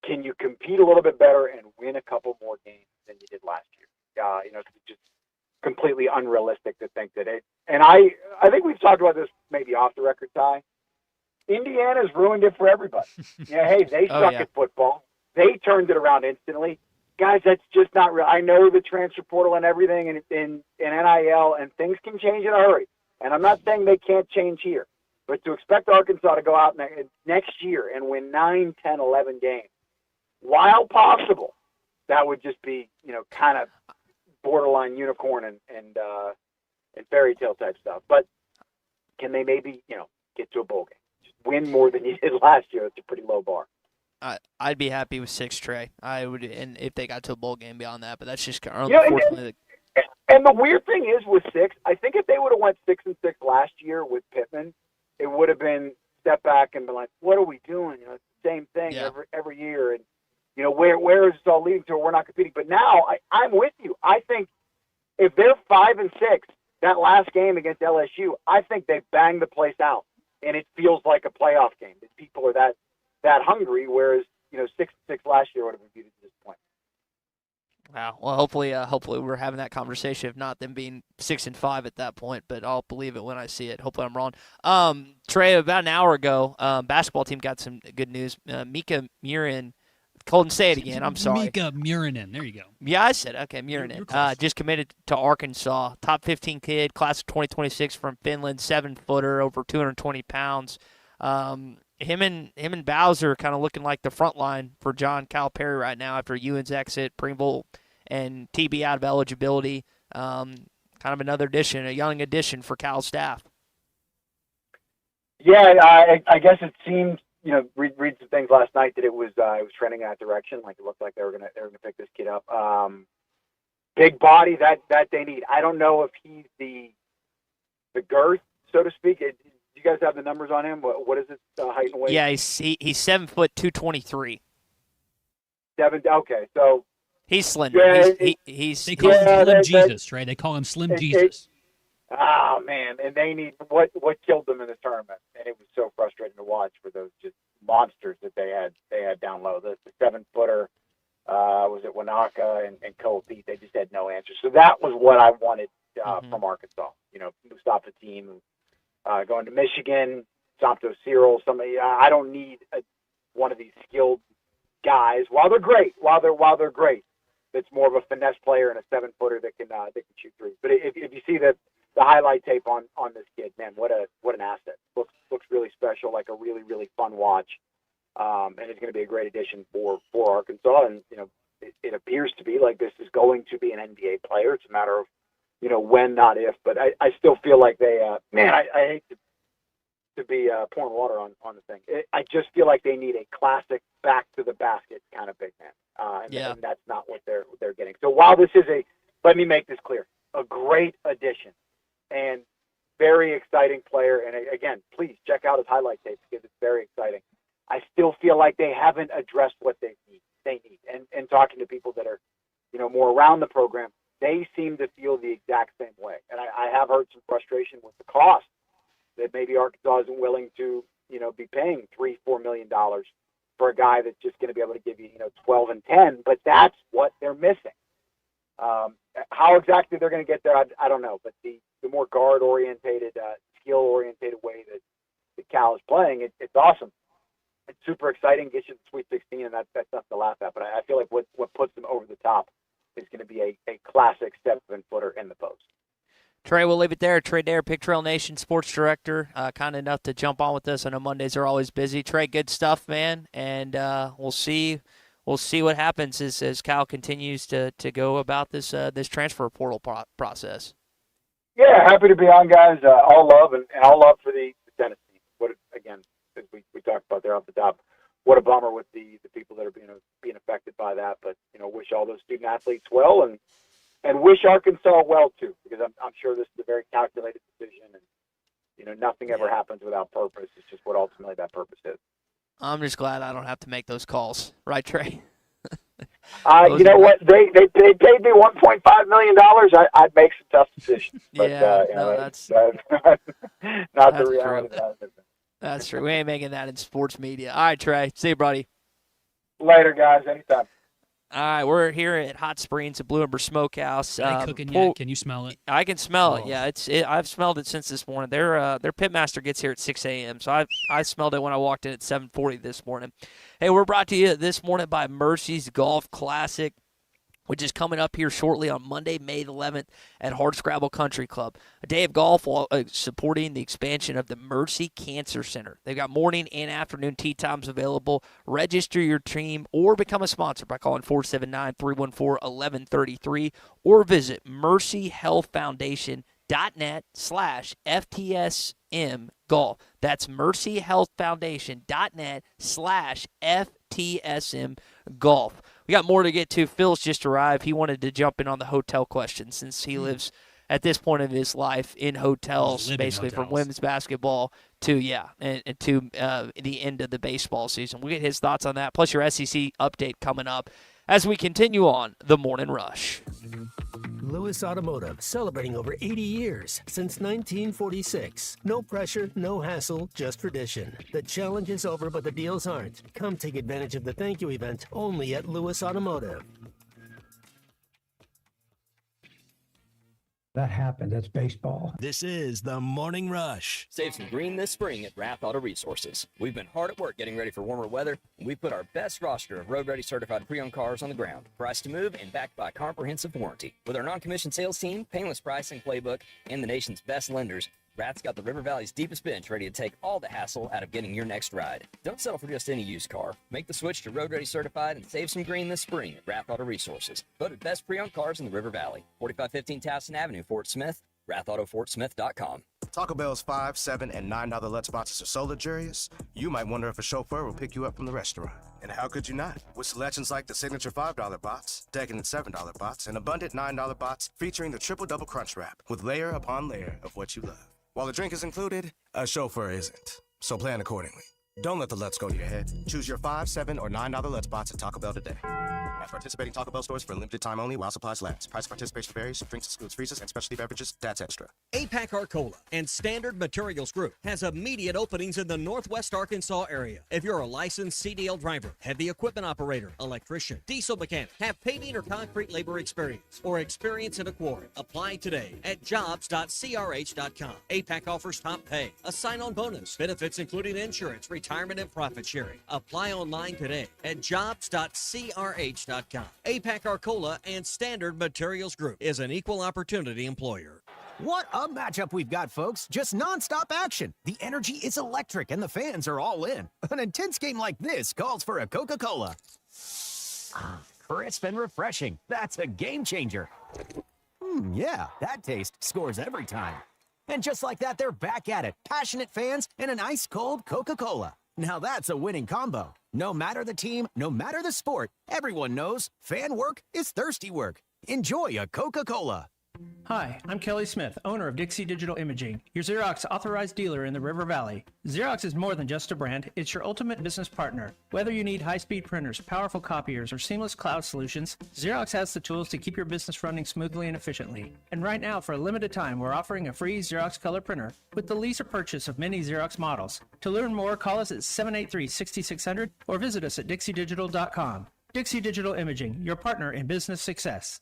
Can you compete a little bit better and win a couple more games than you did last year? It's just completely unrealistic to think that it. And I think we've talked about this maybe off the record, Ty. Indiana's ruined it for everybody. Hey, they suck at football. They turned it around instantly. Guys, that's just not real. I know the transfer portal and everything and NIL, and things can change in a hurry. And I'm not saying they can't change here. But to expect Arkansas to go out next year and win 9, 10, 11 games, while possible, that would just be, kind of borderline unicorn and fairy tale type stuff. But can they maybe, get to a bowl game? Just win more than you did last year. It's a pretty low bar. I'd be happy with 6, Trey. I would, and if they got to a bowl game beyond that. But that's just unfortunately. And the weird thing is with 6, I think if they would have went 6-6 last year with Pittman, it would have been step back and been like, what are we doing? It's the same thing every year. And where is this all leading to? We're not competing. But now I'm with you. I think if they're 5-6, that last game against LSU, I think they banged the place out, and it feels like a playoff game. That people are that hungry, whereas 6-6 last year would have been viewed at this point. Wow. Well, hopefully we're having that conversation. If not, them being 6-5 at that point. But I'll believe it when I see it. Hopefully I'm wrong. Trey, about an hour ago, basketball team got some good news. Mika Murin, Colton, say it again. I'm sorry. Mika Murinen. There you go. Yeah, I said okay. Murinen just committed to Arkansas. Top 15 kid, class of 2026 from Finland, 7-footer, over 220 pounds. Him and Bowser kind of looking like the front line for John Calipari right now after Ewan's exit, Pringle and TB out of eligibility. Kind of another addition, a young addition for Cal's staff. Yeah, I guess it seemed, read some things last night that it was trending in that direction. Like it looked like they were gonna pick this kid up. Big body that they need. I don't know if he's the girth, so to speak. Do you guys have the numbers on him? What is his height and weight? Yeah, he's 7 foot 223. Okay, so he's slender. Yeah, They call him Slim Jesus, right? They call him Slim Jesus. Oh man, and they need what killed them in the tournament, and it was so frustrating to watch for those just monsters that they had down low. The 7-footer was it Wanaka and Cole Pete? They just had no answers. So that was what I wanted from Arkansas. Mustafa team, going to Michigan, Santo Cyril. Somebody I don't need one of these skilled guys. While they're great, that's more of a finesse player and a 7-footer that can shoot threes. But if you see the highlight tape on this kid, man, what an asset. Looks really special, like a really, really fun watch. And it's going to be a great addition for Arkansas. And, it appears to be like this is going to be an NBA player. It's a matter of, when, not if. But I still feel like they, I hate to be pouring water on the thing. I just feel like they need a classic back to the basket kind of big man. And that's not what they're getting. So while this is let me make this clear, a great addition and very exciting player. And again, please check out his highlight tape because it's very exciting. I still feel like they haven't addressed what they need. And talking to people that are, more around the program, they seem to feel the exact same way. And I have heard some frustration with the cost that maybe Arkansas isn't willing to, be paying $3-4 million for a guy that's just going to be able to give you, 12 and 10. But that's what they're missing. How exactly they're going to get there, I don't know. But the more guard-orientated, skill-orientated way that Cal is playing, it's awesome. It's super exciting, gets you to the Sweet 16, and that's nothing to laugh at. But I feel like what puts them over the top is going to be a classic 7-footer in the post. Trey, we'll leave it there. Trey Dare, Pick Trail Nation sports director, kind enough to jump on with us. I know Mondays are always busy. Trey, good stuff, man, and we'll see what happens as Cal continues to go about this transfer portal process. Yeah, happy to be on, guys. All love and all love for the tennis team. What again? As we talked about there off the top, what a bummer with the people that are being affected by that. But wish all those student athletes well and wish Arkansas well too, because I'm sure this is a very calculated decision, and nothing ever happens without purpose. It's just what ultimately that purpose is. I'm just glad I don't have to make those calls, right, Trey? You know what? They paid me $1.5 million. I'd make some tough decisions. But, that's not the reality. That's true. We ain't making that in sports media. All right, Trey. See you, buddy. Later, guys. Anytime. All right, we're here at Hot Springs at Blue Ember Smokehouse. Are they cooking yet? Can you smell it? I can smell it. Yeah, I've smelled it since this morning. Their pitmaster gets here at 6 a.m., so I smelled it when I walked in at 7:40 this morning. Hey, we're brought to you this morning by Mercy's Golf Classic, which is coming up here shortly on Monday, May 11th at Hardscrabble Country Club. A day of golf while supporting the expansion of the Mercy Cancer Center. They've got morning and afternoon tee times available. Register your team or become a sponsor by calling 479-314-1133 or visit mercyhealthfoundation.net/FTSM Golf. That's mercyhealthfoundation.net/FTSM Golf. We got more to get to. Phil's just arrived. He wanted to jump in on the hotel question since he lives at this point in his life in hotels, basically from women's basketball to the end of the baseball season. We'll get his thoughts on that, plus your SEC update coming up as we continue on the Morning Rush. Lewis Automotive, celebrating over 80 years, since 1946. No pressure, no hassle, just tradition. The challenge is over, but the deals aren't. Come take advantage of the thank you event only at Lewis Automotive. That happened. That's baseball. This is the Morning Rush. Save some green this spring at Rath Auto Resources. We've been hard at work getting ready for warmer weather, and we've put our best roster of road-ready certified pre-owned cars on the ground, priced to move and backed by a comprehensive warranty. With our non-commissioned sales team, painless pricing playbook, and the nation's best lenders, Rath's got the River Valley's deepest bench ready to take all the hassle out of getting your next ride. Don't settle for just any used car. Make the switch to Road Ready Certified and save some green this spring at Rath Auto Resources. Voted best pre-owned cars in the River Valley. 4515 Towson Avenue, Fort Smith. RathAutoFortSmith.com. Taco Bell's $5, $7, and $9 lunchboxes are so luxurious, you might wonder if a chauffeur will pick you up from the restaurant. And how could you not? With selections like the signature $5 box, decadent $7 box, and abundant $9 box featuring the triple-double crunch wrap with layer upon layer of what you love. While the drink is included, a chauffeur isn't. So plan accordingly. Don't let the Lutz go to your head. Choose your $5, $7, or $9 Lutz box at Taco Bell today. At participating Taco Bell stores for a limited time only while supplies last. Price of participation varies. Drinks excludes freezes and specialty beverages. That's extra. APAC Arcola and Standard Materials Group has immediate openings in the Northwest Arkansas area. If you're a licensed CDL driver, heavy equipment operator, electrician, diesel mechanic, have paving or concrete labor experience, or experience in a quarry, apply today at jobs.crh.com. APAC offers top pay, a sign-on bonus, benefits including insurance, retirement, and profit sharing. Apply online today at jobs.crh.com. APAC Arcola and Standard Materials Group is an equal opportunity employer. What a matchup we've got, folks. Just nonstop action. The energy is electric and the fans are all in. An intense game like this calls for a Coca-Cola. Crisp and refreshing. That's a game changer. Yeah, that taste scores every time. And just like that, they're back at it. Passionate fans and an ice-cold Coca-Cola. Now that's a winning combo. No matter the team, no matter the sport, everyone knows fan work is thirsty work. Enjoy a Coca-Cola. Hi, I'm Kelly Smith, owner of Dixie Digital Imaging, your Xerox authorized dealer in the River Valley. Xerox is more than just a brand, it's your ultimate business partner. Whether you need high-speed printers, powerful copiers, or seamless cloud solutions, Xerox has the tools to keep your business running smoothly and efficiently. And right now, for a limited time, we're offering a free Xerox color printer with the lease or purchase of many Xerox models. To learn more, call us at 783-6600 or visit us at dixiedigital.com. Dixie Digital Imaging, your partner in business success.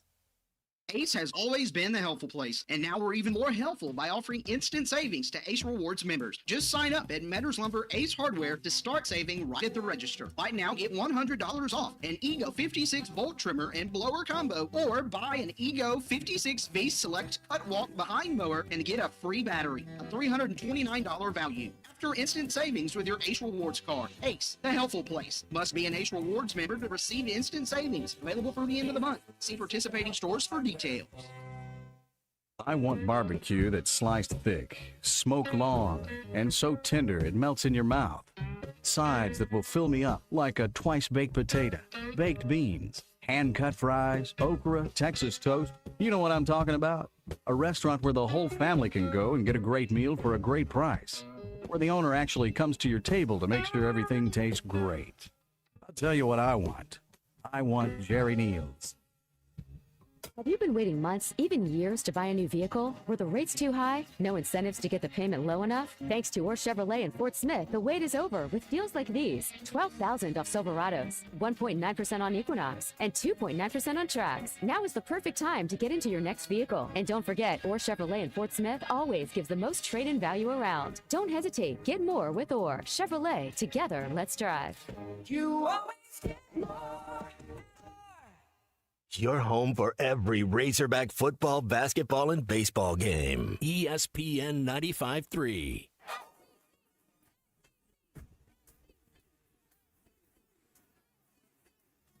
Ace has always been the helpful place, and now we're even more helpful by offering instant savings to Ace Rewards members. Just sign up at Metters Lumber Ace Hardware to start saving right at the register. Buy now, get $100 off an Ego 56 volt trimmer and blower combo, or buy an Ego 56V Select cut walk behind mower and get a free battery, a $329 value. After instant savings with your Ace Rewards card. Ace, the helpful place. Must be an Ace Rewards member to receive instant savings. Available through the end of the month. See participating stores for details. I want barbecue that's sliced thick, smoked long, and so tender it melts in your mouth. Sides that will fill me up like a twice-baked potato, baked beans, hand-cut fries, okra, Texas toast. You know what I'm talking about? A restaurant where the whole family can go and get a great meal for a great price. Where the owner actually comes to your table to make sure everything tastes great. I'll tell you what I want. I want Jerry Neal's. Have you been waiting months, even years, to buy a new vehicle? Were the rates too high? No incentives to get the payment low enough? Thanks to Orr Chevrolet in Fort Smith, the wait is over with deals like these. $12,000 off Silverados, 1.9% on Equinox, and 2.9% on Trax. Now is the perfect time to get into your next vehicle. And don't forget, Orr Chevrolet in Fort Smith always gives the most trade-in value around. Don't hesitate. Get more with Orr Chevrolet. Together, let's drive. You always get more. Your home for every Razorback football, basketball, and baseball game. ESPN 95.3.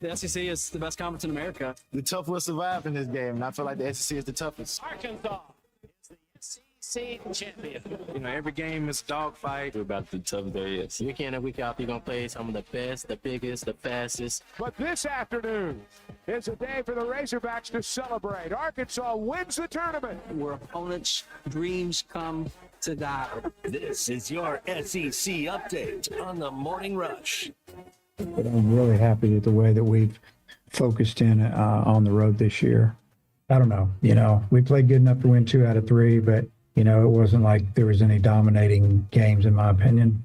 The SEC is the best conference in America. The tough will survive in this game, and I feel like the SEC is the toughest. Arkansas is the SEC champion. You know, every game is a dogfight. We're about the toughest there is. Week in and week out, you're going to play some of the best, the biggest, the fastest. But this afternoon is a day for the Razorbacks to celebrate. Arkansas wins the tournament. Where opponents' dreams come to die. This is your SEC update on the Morning Rush. But I'm really happy with the way that we've focused in on the road this year. I don't know, we played good enough to win 2 out of 3, but, it wasn't like there was any dominating games, in my opinion.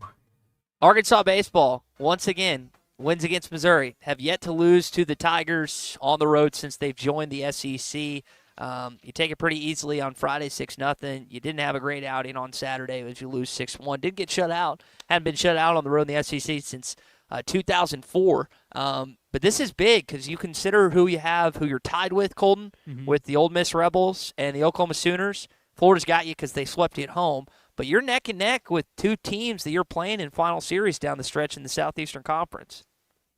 Arkansas baseball, once again, wins against Missouri. Have yet to lose to the Tigers on the road since they've joined the SEC. You take it pretty easily on Friday, 6-0. You didn't have a great outing on Saturday as you lose 6-1. Did get shut out. Hadn't been shut out on the road in the SEC since 2004. But this is big because you consider who you're tied with, Colton, with the Ole Miss Rebels and the Oklahoma Sooners. Florida's got you because they swept you at home. But you're neck and neck with two teams that you're playing in final series down the stretch in the Southeastern Conference.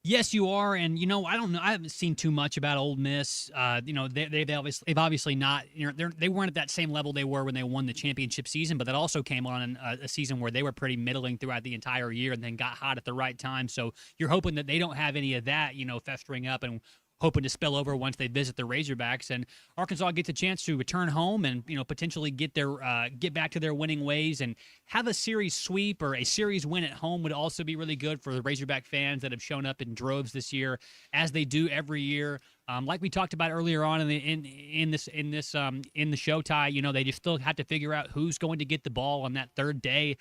Yes, you are, and I don't know. I haven't seen too much about Ole Miss. They've obviously not. They weren't at that same level they were when they won the championship season, but that also came on a season where they were pretty middling throughout the entire year, and then got hot at the right time. So you're hoping that they don't have any of that, festering up and hoping to spill over once they visit the Razorbacks. And Arkansas gets a chance to return home and potentially get back to their winning ways, and have a series sweep or a series win at home would also be really good for the Razorback fans that have shown up in droves this year, as they do every year. Like we talked about earlier on in the show, Ty, they just still have to figure out who's going to get the ball on that third day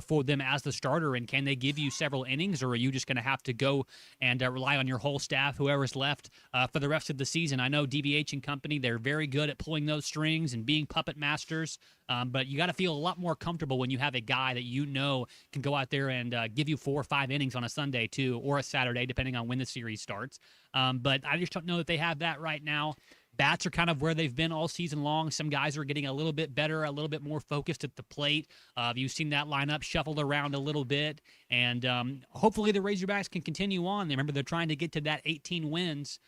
for them as the starter, and can they give you several innings, or are you just going to have to go and rely on your whole staff, whoever's left, for the rest of the season? I know DBH and company, they're very good at pulling those strings and being puppet masters, but you got to feel a lot more comfortable when you have a guy that can go out there and give you 4 or 5 innings on a Sunday too, or a Saturday, depending on when the series starts. But I just don't know that they have that right now. Bats are kind of where they've been all season long. Some guys are getting a little bit better, a little bit more focused at the plate. You've seen that lineup shuffled around a little bit, and hopefully the Razorbacks can continue on. Remember, they're trying to get to that 18 wins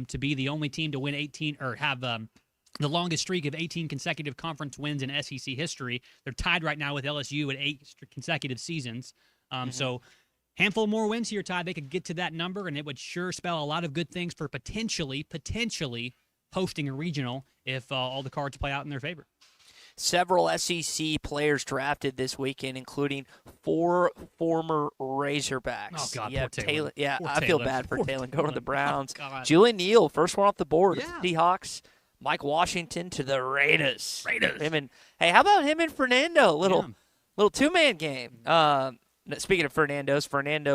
to be the only team to win 18 or have the longest streak of 18 consecutive conference wins in SEC history. They're tied right now with LSU at 8 consecutive seasons. So handful more wins here, Ty. They could get to that number, and it would sure spell a lot of good things for potentially hosting a regional if all the cards play out in their favor. Several SEC players drafted this weekend, including 4 former Razorbacks. Oh, God, yeah, poor Taylor. I feel bad for Taylor going to the Browns. Oh, Julian Neal, first one off the board. Yeah. Seahawks. Mike Washington to the Raiders. Hey, how about him and Fernando? Little two-man game. Speaking of Fernando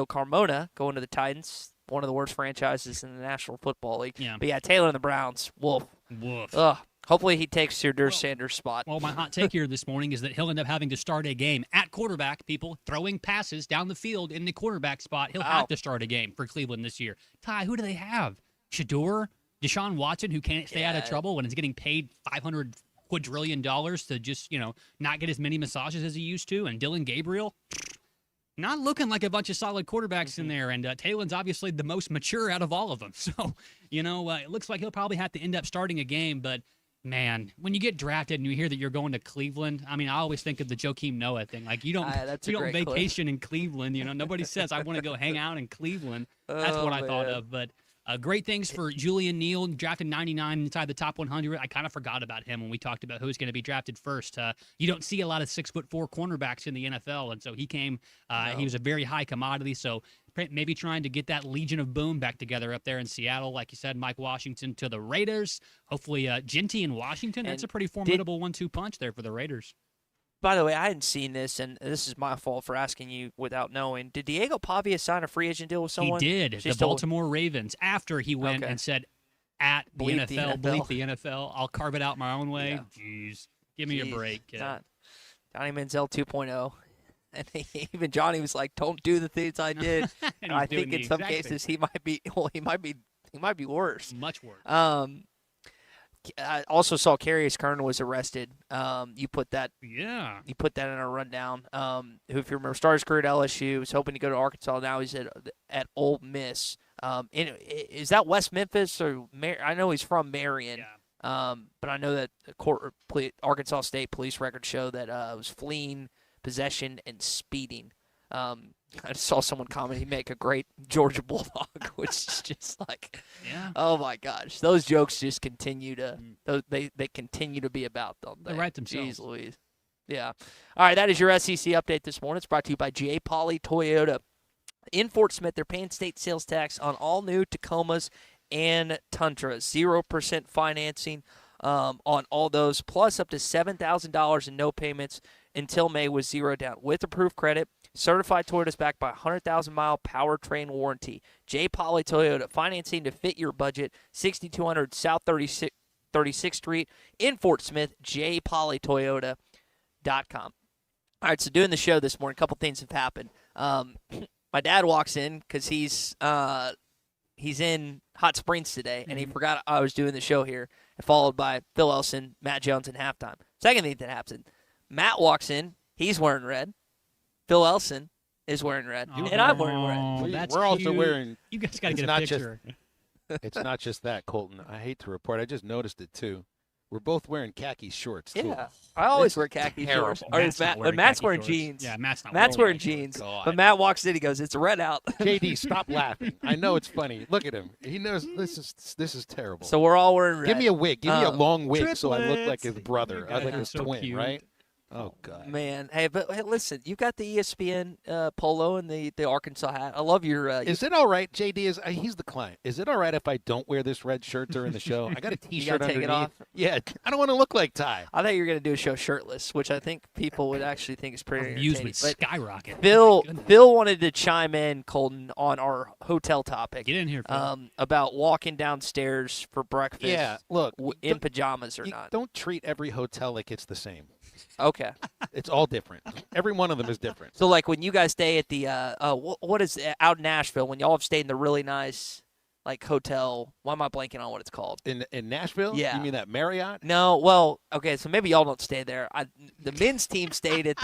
Carmona going to the Titans, one of the worst franchises in the National Football League. Yeah. But yeah, Taylor and the Browns. Woof. Hopefully he takes Sir Sanders' spot. Well, my hot take here this morning is that he'll end up having to start a game at quarterback, people throwing passes down the field in the quarterback spot. He'll have to start a game for Cleveland this year. Ty, who do they have? Shador? Deshaun Watson, who can't stay out of trouble when he's getting paid $500 quadrillion to just, not get as many massages as he used to, and Dylan Gabriel? Not looking like a bunch of solid quarterbacks in there, and Taylor's obviously the most mature out of all of them. So, it looks like he'll probably have to end up starting a game, but man, when you get drafted and you hear that you're going to Cleveland, I always think of the Joakim Noah thing. Like, you don't vacation in Cleveland. Nobody says, I want to go hang out in Cleveland. That's what I thought of, but great things for Julian Neal, drafted 99 inside the top 100. I kind of forgot about him when we talked about who's going to be drafted first. You don't see a lot of 6'4" cornerbacks in the NFL, and so he came. He was a very high commodity, so maybe trying to get that Legion of Boom back together up there in Seattle. Like you said, Mike Washington to the Raiders. Hopefully, Genty and Washington. That's a pretty formidable 1-2 punch there for the Raiders. By the way, I hadn't seen this, and this is my fault for asking you without knowing. Did Diego Pavia sign a free agent deal with someone? He did. The Baltimore Ravens. After he went and said, at the NFL, bleep the NFL, I'll carve it out my own way. Yeah. Jeez. Give me a break, kid. Johnny Manziel 2.0. And even Johnny was like, don't do the things I did. And I think in some cases he might be worse. Much worse. I also saw Carius Kern was arrested. You put that in our rundown. Who, if you remember, started his career at LSU, was hoping to go to Arkansas. Now he's at Ole Miss. Is that West Memphis or I know he's from Marion. Yeah. But I know that Arkansas State police records show that it was fleeing, possession, and speeding. I saw someone comment he'd make a great Georgia Bulldog, which is just like, oh my gosh, those jokes just continue to they continue to be about them. They write themselves. Jeez Louise. Yeah. All right, that is your SEC update this morning. It's brought to you by J. Pauley Toyota. In Fort Smith, they're paying state sales tax on all new Tacomas and Tundras. 0% financing on all those, plus up to $7,000 in no payments until May with 0 down. With approved credit, certified Toyota's backed by a 100,000-mile powertrain warranty. J. Pauley Toyota, financing to fit your budget, 6200 South 36th 36th Street in Fort Smith, jpolytoyota.com. All right, so doing the show this morning, a couple things have happened. My dad walks in because he's in Hot Springs today, and he forgot I was doing the show here, followed by Phil Elson, Matt Jones, and halftime. Second thing that happened, Matt walks in. He's wearing red. Phil Elson is wearing red, and I'm wearing red. That's We're also cute. wearing. You guys got to it's get a not picture. It's not just that, Colton. I hate to report. I just noticed it too. We're both wearing khaki shorts too. Yeah, I always It's wear khaki terrible. shorts. Or is Matt, but Matt's wearing jeans. Yeah, Matt's not Matt's wearing wearing jeans. God. But Matt walks in, he goes, "It's red out." JD, stop laughing. I know it's funny. Look at him. He knows this is terrible. So we're all wearing red. Give me a wig. Give me a long wig so I look like triplets. his brother. I like his so twin, cute. right? Oh God. Man, hey, but hey, listen, you got the ESPN polo and the Arkansas hat. I love your. Is it all right, JD? He's the client. Is it all right if I don't wear this red shirt during the show? I got a T-shirt gotta take it underneath. off? Yeah, I don't want to look like Ty. I thought you were going to do a show shirtless, which I think people would actually think is pretty Views entertaining. would But skyrocket. Phil wanted to chime in, Colton, on our hotel topic. Get in here, Phil. About walking downstairs for breakfast. Yeah, look, in pajamas or you not. Don't treat every hotel like it's the same. Okay. It's all different. Every one of them is different. So, like, when you guys stay at the what is out in Nashville? When y'all have stayed in the really nice like hotel. Why am I blanking on what it's called? In Nashville? Yeah. You mean that Marriott? No. Well, okay. So maybe y'all don't stay there. The men's team stayed at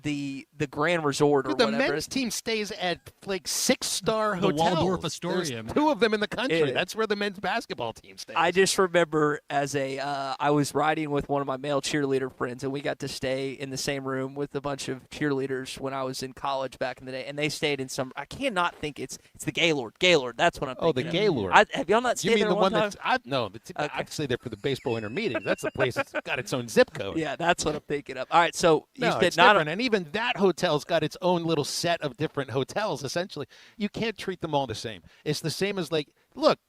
the Grand Resort or Dude, the whatever. men's team stays at like 6-star The hotels. Waldorf Astoria. There's 2 of them in the country. Yeah. That's where the men's basketball team stays. I just remember as I was riding with one of my male cheerleader friends, and we got to stay in the same room with a bunch of cheerleaders when I was in college back in the day, and they stayed in some. I cannot think it's the Gaylord. Gaylord, that's what I'm thinking. Oh, the Gaylord. Have y'all not stayed You mean there the one one time? that's no? I'd stay there for the baseball intermediate. That's the place that's got its own zip code. Yeah, that's what I'm thinking of. All right, so you No, said it's not different, and even that hotel's got its own little set of different hotels. Essentially, you can't treat them all the same. It's the same as like, look,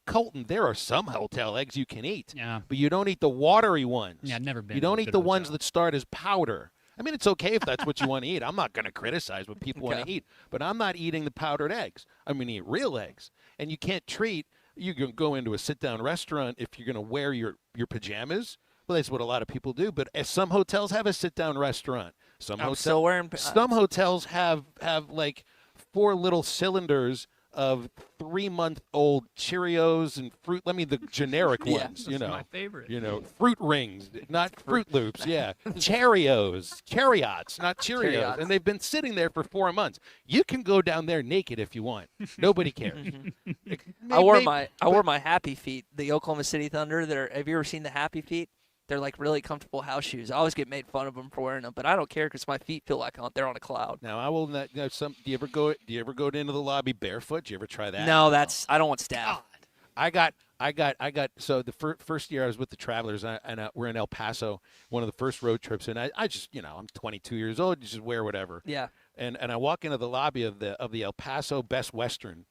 Colton. There are some hotel eggs you can eat, Yeah. but you don't eat the watery ones. Yeah, I've never been You to a don't eat good the ones hotel. that start as powder. I mean, it's okay if that's what you want to eat. I'm not going to criticize what people want to eat, but I'm not eating the powdered eggs. I'm going to eat real eggs, and you can't treat. You can go into a sit-down restaurant if you're going to wear your pajamas. Well, that's what a lot of people do. But some hotels have a sit-down restaurant. I'm still wearing. Some hotels have like 4 little cylinders of 3-month-old Cheerios and fruit. Let me the generic Yeah, ones. that's my favorite. Fruit Rings, not Fruit Loops. Yeah, Cheerios, not Cheerios, Cheerios. and they've been sitting there for 4 months. You can go down there naked if you want. Nobody cares. I wore my Happy Feet, the Oklahoma City Thunder. Have you ever seen the Happy Feet? They're like really comfortable house shoes. I always get made fun of them for wearing them, but I don't care because my feet feel like they're on a cloud. Now I will not. Do you ever go into the lobby barefoot? Do you ever try that? No, I don't want staff. I got. So the first year I was with the Travelers, and we're in El Paso, one of the first road trips, and I just, I'm 22 years old, you just wear whatever. Yeah. And I walk into the lobby of the El Paso Best Western,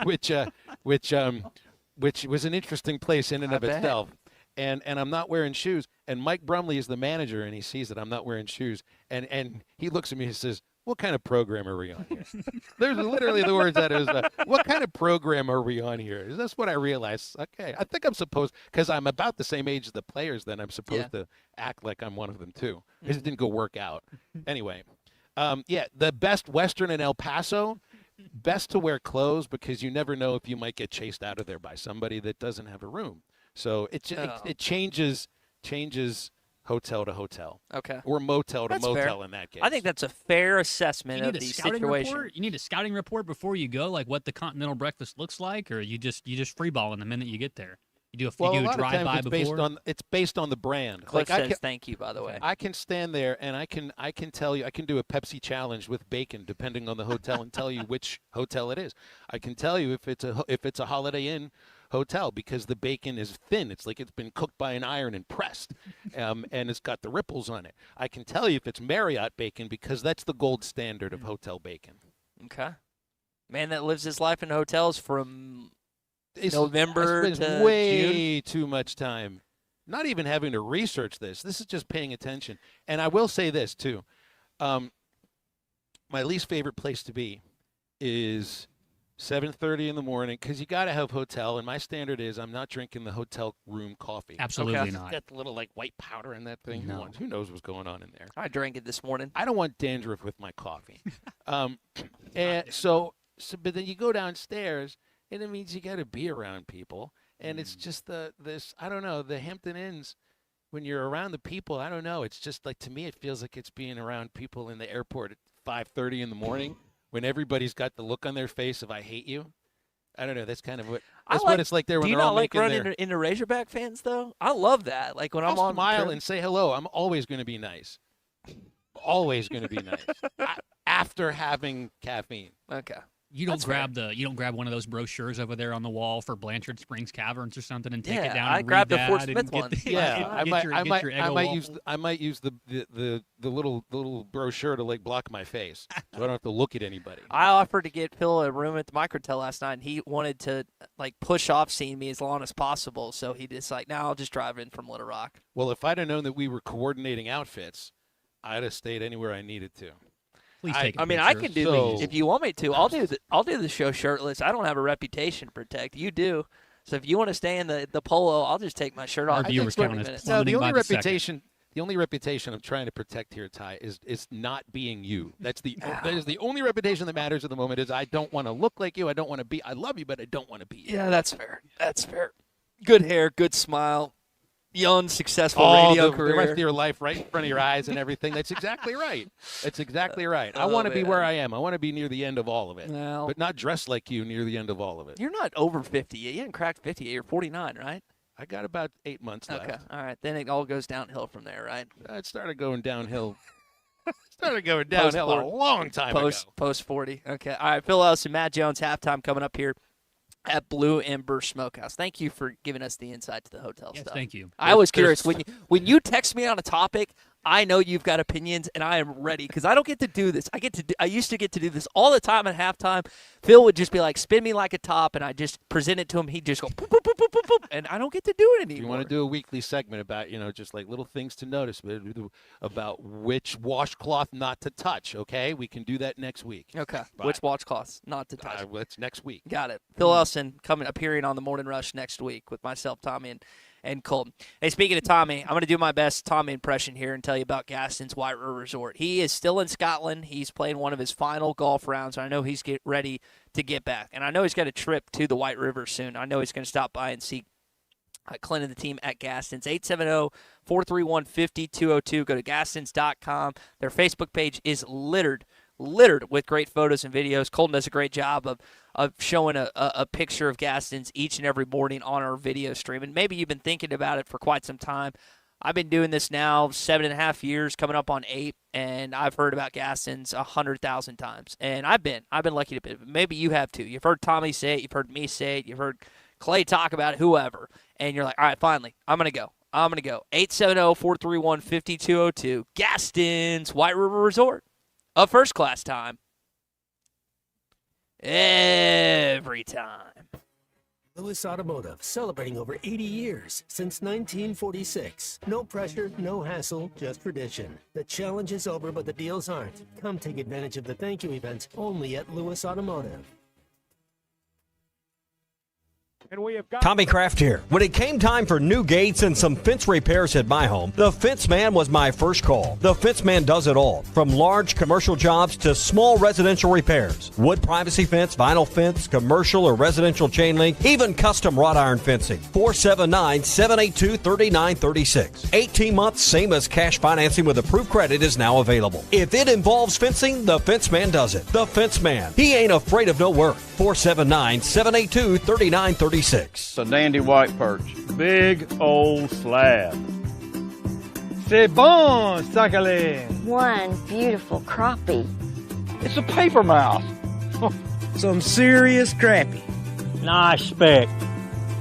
which was an interesting place in and of itself. And I'm not wearing shoes. And Mike Brumley is the manager, and he sees that I'm not wearing shoes. And he looks at me and says, "What kind of program are we on here?" There's literally the words that is, "What kind of program are we on here?" That's what I realized. Okay, I think I'm supposed, because I'm about the same age as the players, then I'm supposed to act like I'm one of them too. It just didn't go work out. Anyway, the Best Western in El Paso. Best to wear clothes because you never know if you might get chased out of there by somebody that doesn't have a room. So it changes hotel to hotel. Okay. Or motel to That's motel fair. in that case. I think that's a fair assessment You of need the a scouting situation. report. You need a scouting report before you go, like what the continental breakfast looks like, or you just freeball in the minute you get there. You do a a lot drive of by times before. it's based on the brand. Cliff I says can, thank you, by the way. I can stand there and I can tell you, I can do a Pepsi challenge with bacon depending on the hotel and tell you which hotel it is. I can tell you if it's a Holiday Inn hotel because the bacon is thin. It's like it's been cooked by an iron and pressed, and it's got the ripples on it. I can tell you if it's Marriott bacon because that's the gold standard of hotel bacon. Okay. Man that lives his life in hotels from November I spend to way June. too much time not even having to research this. This is just paying attention. And I will say this too. My least favorite place to be is 7:30 in the morning, because you got to have hotel. And my standard is I'm not drinking the hotel room coffee. Absolutely not. Got the little white powder in that thing. No. Who knows what's going on in there? I drank it this morning. I don't want dandruff with my coffee. And but then you go downstairs, and it means you got to be around people. And it's just I don't know, the Hampton Inns, when you're around the people, I don't know. It's just like, to me, it feels like it's being around people in the airport at 5:30 in the morning when everybody's got the look on their face of I hate you. I don't know. That's kind of what it's like there when they're all making their... Do you not like running into Razorback fans, though? I love that. Like when I'm on... smile and say hello. I'm always going to be nice. Always going to be nice. After having caffeine. Okay. You don't grab one of those brochures over there on the wall for Blanchard Springs Caverns or something and take it down. I grabbed a Fort and Smith one. I might use the little brochure to block my face, so I don't have to look at anybody. I offered to get Phil a room at the Microtel last night, and he wanted to push off seeing me as long as possible. So he just now I'll just drive in from Little Rock. Well, if I'd have known that we were coordinating outfits, I'd have stayed anywhere I needed to. Please take a I mean, picture. I can do if you want me to. I'll do the show shirtless. I don't have a reputation to protect. You do. So if you want to stay in the polo, I'll just take my shirt off. Our viewers count us the only reputation I'm trying to protect here, Ty, is not being you. That is the only reputation that matters at the moment. Is I don't want to look like you. I don't want to be. I love you, but I don't want to be you. Yeah, that's fair. That's fair. Good hair, good smile. Young, successful radio career. The rest of your life right in front of your eyes and everything. That's exactly right. That's exactly right. I want to be where I am. I want to be near the end of all of it. No. But not dressed like you near the end of all of it. You're not over 50 yet. You haven't cracked 50 yet. You're 49, right? I got about 8 months left. Okay. All right. Then it all goes downhill from there, right? It started going downhill. A long time ago. Post 40. Okay. All right. Phil Ellis and Matt Jones, halftime coming up here at Blue Ember Smokehouse. Thank you for giving us the insight to the hotel stuff. Thank you. I was curious. When you text me on a topic, I know you've got opinions, and I am ready because I don't get to do this. I used to get to do this all the time at halftime. Phil would just be like, spin me like a top, and I just present it to him. He'd just go, boop, boop, boop, boop, boop, boop, and I don't get to do it anymore. If you want to do a weekly segment about, just little things to notice about which washcloth not to touch, okay? We can do that next week. Okay. Which washcloths not to touch? That's next week. Got it. Phil Elson appearing on the Morning Rush next week with myself, Tommy, and Colton. Hey, speaking of Tommy, I'm going to do my best Tommy impression here and tell you about Gaston's White River Resort. He is still in Scotland. He's playing one of his final golf rounds. I know he's ready to get back. And I know he's got a trip to the White River soon. I know he's going to stop by and see Clint and the team at Gaston's. 870-431-5202. Go to gastons.com. Their Facebook page is littered with great photos and videos. Colton does a great job of showing a picture of Gaston's each and every morning on our video stream. And maybe you've been thinking about it for quite some time. I've been doing this now 7.5 years, coming up on 8, and I've heard about Gaston's 100,000 times. And I've been lucky to be. Maybe you have too. You've heard Tommy say it. You've heard me say it. You've heard Clay talk about it, whoever. And you're like, all right, finally, I'm going to go. 870-431-5202. Gaston's White River Resort. A first-class time. Every time. Lewis Automotive, celebrating over 80 years since 1946. No pressure, no hassle, just tradition. The challenge is over, but the deals aren't. Come take advantage of the thank you events only at Lewis Automotive. And we have got Tommy Kraft here. When it came time for new gates and some fence repairs at my home, the Fence Man was my first call. The Fence Man does it all, from large commercial jobs to small residential repairs. Wood privacy fence, vinyl fence, commercial or residential chain link, even custom wrought iron fencing. 479-782-3936. 18 months, same as cash financing with approved credit is now available. If it involves fencing, the Fence Man does it. The Fence Man. He ain't afraid of no work. 479-782-3936. It's a dandy white perch. Big old slab. C'est bon, sacalé. One beautiful crappie. It's a paper mouse. Some serious crappie. Nice speck.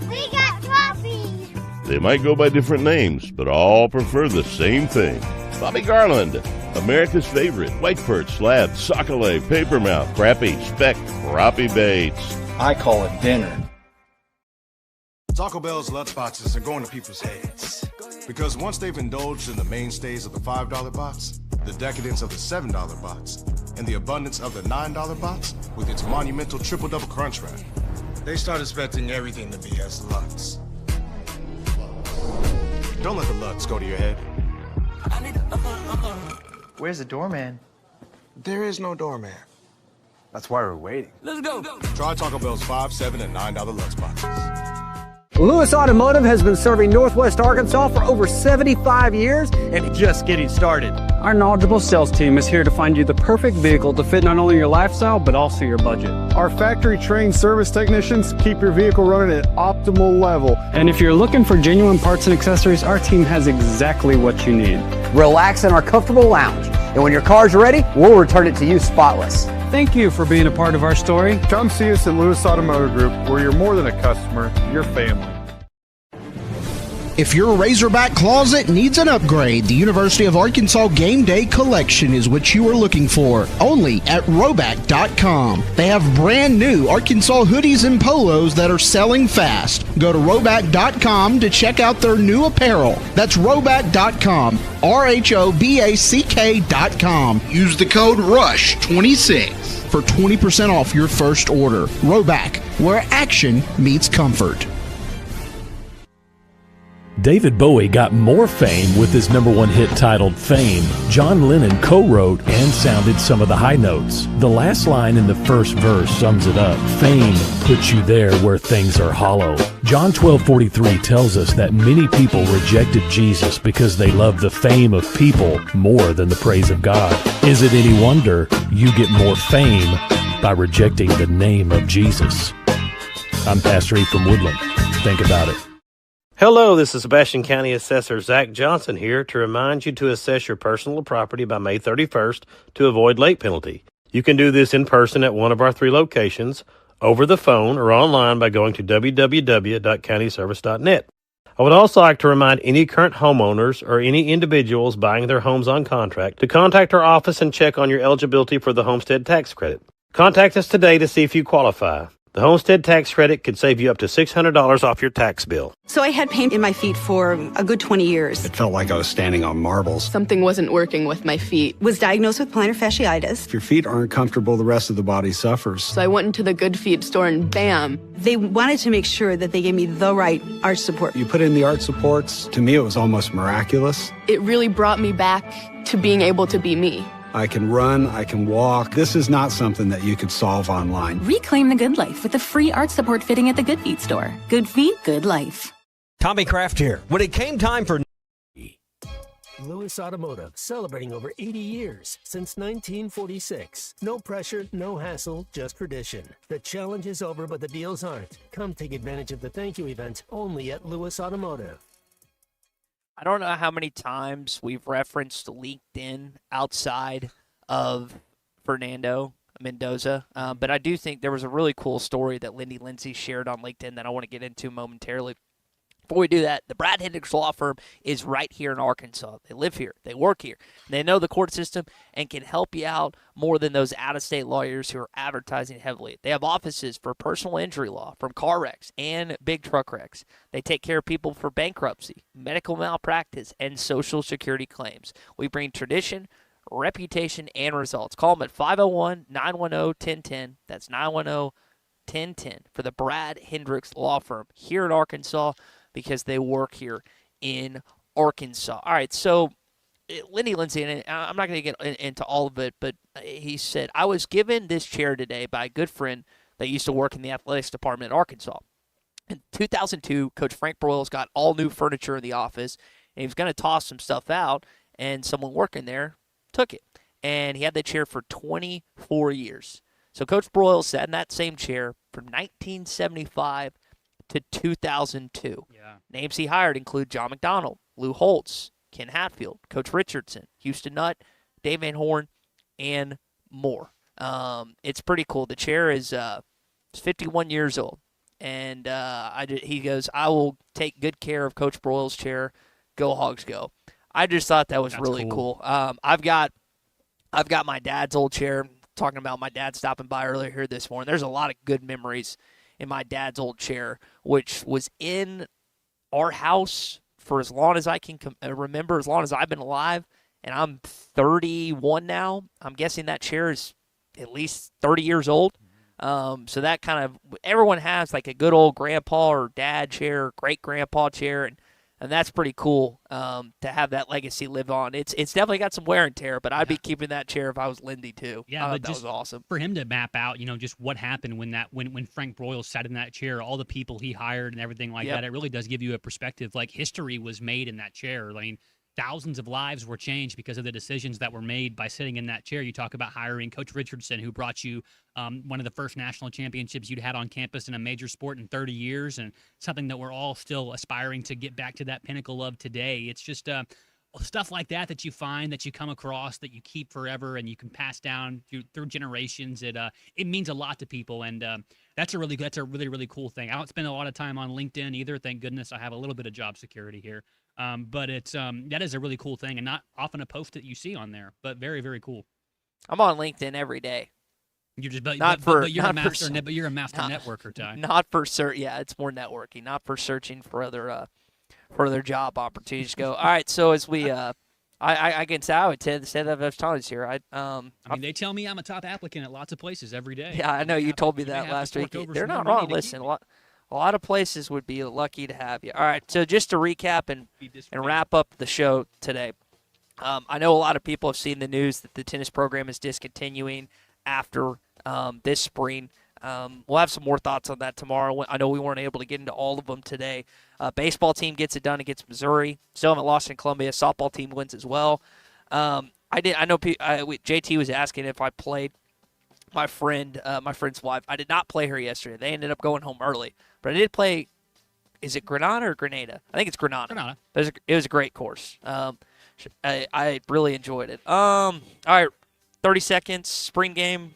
We got crappies. They might go by different names, but all prefer the same thing. Bobby Garland, America's favorite white perch, slab, sockeye, papermouth, crappie, speck, crappie baits. I call it dinner. Taco Bell's lunchboxes are going to people's heads. Because once they've indulged in the mainstays of the $5 box, the decadence of the $7 box and the abundance of the $9 box with its monumental triple-double crunch wrap. They start expecting everything to be as Lux. Don't let the Lux go to your head. Where's the doorman? There is no doorman. That's why we're waiting. Let's go. Try Taco Bell's $5, $7, and $9 Lux boxes. Lewis Automotive has been serving Northwest Arkansas for over 75 years and just getting started. Our knowledgeable sales team is here to find you the perfect vehicle to fit not only your lifestyle, but also your budget. Our factory-trained service technicians keep your vehicle running at optimal level. And if you're looking for genuine parts and accessories, our team has exactly what you need. Relax in our comfortable lounge, and when your car's ready, we'll return it to you spotless. Thank you for being a part of our story. Come see us at Lewis Automotive Group, where you're more than a customer, you're family. If your Razorback closet needs an upgrade, the University of Arkansas Game Day Collection is what you are looking for. Only at Roback.com. They have brand new Arkansas hoodies and polos that are selling fast. Go to Roback.com to check out their new apparel. That's Roback.com. RHOBACK.com. Use the code RUSH26 for 20% off your first order. Roback, where action meets comfort. David Bowie got more fame with his #1 hit titled Fame. John Lennon co-wrote and sounded some of the high notes. The last line in the first verse sums it up. Fame puts you there where things are hollow. John 12:43 tells us that many people rejected Jesus because they loved the fame of people more than the praise of God. Is it any wonder you get more fame by rejecting the name of Jesus? I'm Pastor E. from Woodland. Think about it. Hello, this is Sebastian County Assessor Zach Johnson here to remind you to assess your personal property by May 31st to avoid late penalty. You can do this in person at one of our 3 locations, over the phone, or online by going to www.countyservice.net. I would also like to remind any current homeowners or any individuals buying their homes on contract to contact our office and check on your eligibility for the homestead tax credit. Contact us today to see if you qualify. The homestead tax credit could save you up to $600 off your tax bill. So I had pain in my feet for a good 20 years. It felt like I was standing on marbles. Something wasn't working with my feet. Was diagnosed with plantar fasciitis. If your feet aren't comfortable, the rest of the body suffers. So I went into the Good Feet store and bam. They wanted to make sure that they gave me the right arch support. You put in the arch supports. To me, it was almost miraculous. It really brought me back to being able to be me. I can run, I can walk. This is not something that you could solve online. Reclaim the good life with a free arch support fitting at the Good Feet store. Good feet, good life. Tommy Kraft here. When it came time for Lewis Automotive, celebrating over 80 years since 1946. No pressure, no hassle, just tradition. The challenge is over, but the deals aren't. Come take advantage of the thank you event only at Lewis Automotive. I don't know how many times we've referenced LinkedIn outside of Fernando Mendoza, but I do think there was a really cool story that Lindy Lindsay shared on LinkedIn that I want to get into momentarily. Before we do that, the Brad Hendricks Law Firm is right here in Arkansas. They live here. They work here. They know the court system and can help you out more than those out-of-state lawyers who are advertising heavily. They have offices for personal injury law, from car wrecks and big truck wrecks. They take care of people for bankruptcy, medical malpractice, and Social Security claims. We bring tradition, reputation, and results. Call them at 501-910-1010. That's 910-1010 for the Brad Hendricks Law Firm here in Arkansas, because they work here in Arkansas. All right, so Lindy Lindsay, and I'm not going to get into all of it, but he said, I was given this chair today by a good friend that used to work in the athletics department in Arkansas. In 2002, Coach Frank Broyles got all new furniture in the office, and he was going to toss some stuff out, and someone working there took it. And he had the chair for 24 years. So Coach Broyles sat in that same chair from 1975 to 2002. Names he hired include John McDonald, Lou Holtz, Ken Hatfield, Coach Richardson, Houston Nutt, Dave Van Horn, and more. It's pretty cool. The chair is 51 years old, and he goes, I will take good care of Coach Broyles' chair. Go Hogs, go! I just thought that was really cool. I've got my dad's old chair. Talking about my dad stopping by earlier here this morning. There's a lot of good memories in my dad's old chair, which was in our house for as long as I can remember, as long as I've been alive, and I'm 31 now. I'm guessing that chair is at least 30 years old. So that kind of, everyone has like a good old grandpa or dad chair, great grandpa chair, and that's pretty cool to have that legacy live on. It's definitely got some wear and tear, but I'd be keeping that chair if I was Lindy too. Yeah, but that was awesome. For him to map out, just what happened when Frank Broyles sat in that chair, all the people he hired and everything like that, it really does give you a perspective. Like, history was made in that chair. I mean, thousands of lives were changed because of the decisions that were made by sitting in that chair. You talk about hiring Coach Richardson, who brought you one of the first national championships you'd had on campus in a major sport in 30 years, and something that we're all still aspiring to get back to that pinnacle of today. It's just stuff like that you find, that you come across, that you keep forever, and you can pass down through generations. It means a lot to people, and that's a really cool thing. I don't spend a lot of time on LinkedIn either. Thank goodness I have a little bit of job security here. But it's that is a really cool thing, and not often a post that you see on there, but very, very cool. I'm on LinkedIn every day. You're just but you're a master networker, Ty. Not for yeah, it's more networking, not for searching for other job opportunities. Go. All right, so as we I can say I would say that I've told here. I mean, they tell me I'm a top applicant at lots of places every day. Yeah, I know you told me that last week. They're not wrong. Listen, a lot of places would be lucky to have you. All right, so just to recap and wrap up the show today, I know a lot of people have seen the news that the tennis program is discontinuing after this spring. We'll have some more thoughts on that tomorrow. I know we weren't able to get into all of them today. Baseball team gets it done against Missouri. Still haven't lost in Columbia. Softball team wins as well. I know JT was asking if I played my friend's wife. I did not play her yesterday. They ended up going home early. But I did play, is it Granada or Grenada? I think it's Granada. It was a great course. I really enjoyed it. All right, 30 seconds, spring game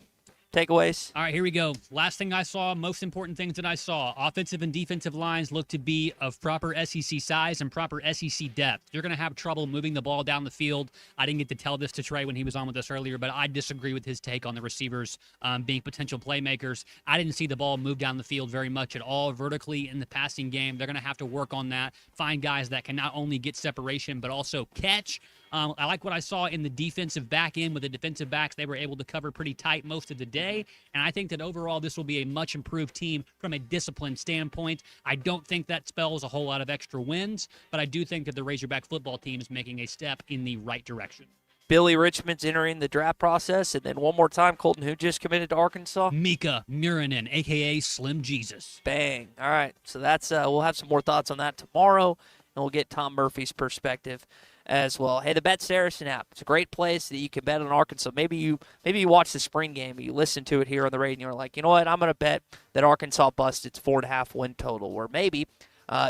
takeaways. All right, here we go. Last thing I saw, most important things that I saw. Offensive and defensive lines look to be of proper SEC size and proper SEC depth. You're going to have trouble moving the ball down the field. I didn't get to tell this to Trey when he was on with us earlier, but I disagree with his take on the receivers being potential playmakers. I didn't see the ball move down the field very much at all vertically in the passing game. They're going to have to work on that, find guys that can not only get separation but also catch. I like what I saw in the defensive back end with the defensive backs. They were able to cover pretty tight most of the day, and I think that overall this will be a much improved team from a discipline standpoint. I don't think that spells a whole lot of extra wins, but I do think that the Razorback football team is making a step in the right direction. Billy Richmond's entering the draft process, and then one more time, Colton, who just committed to Arkansas? Mika Murinen, a.k.a. Slim Jesus. Bang. All right, so that's we'll have some more thoughts on that tomorrow, and we'll get Tom Murphy's perspective as well. Hey, the Bet Saracen app. It's a great place that you can bet on Arkansas. Maybe you watch the spring game, you listen to it here on the radio, and you're like, you know what, I'm going to bet that Arkansas busts its 4.5 win total. Or maybe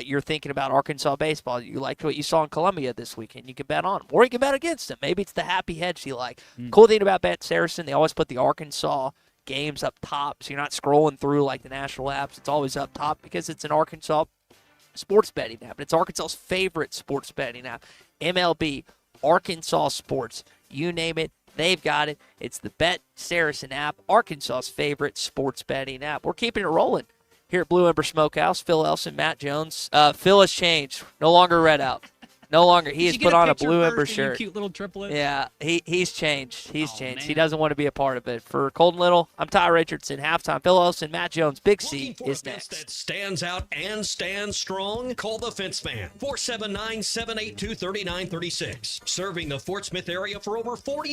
you're thinking about Arkansas baseball. You liked what you saw in Columbia this weekend. You can bet on them. Or you can bet against them. Maybe it's the happy hedge you like. Cool thing about Bet Saracen, they always put the Arkansas games up top, so you're not scrolling through like the national apps. It's always up top because it's an Arkansas sports betting app. It's Arkansas's favorite sports betting app. MLB, Arkansas sports, you name it, they've got it. It's the Bet Saracen app, Arkansas's favorite sports betting app. We're keeping it rolling here at Blue Ember Smokehouse. Phil Elson, Matt Jones. Phil has changed. No longer red out. No longer. He has put on a Blue Ember shirt. Cute little triplet. Yeah, he's changed. He's changed. Man. He doesn't want to be a part of it. For Colton Little, I'm Ty Richardson. Halftime. Phil Elson, Matt Jones. Big C is next. That stands out and stands strong. Call the Fence Man. 479-782-3936. Serving the Fort Smith area for over 40 years.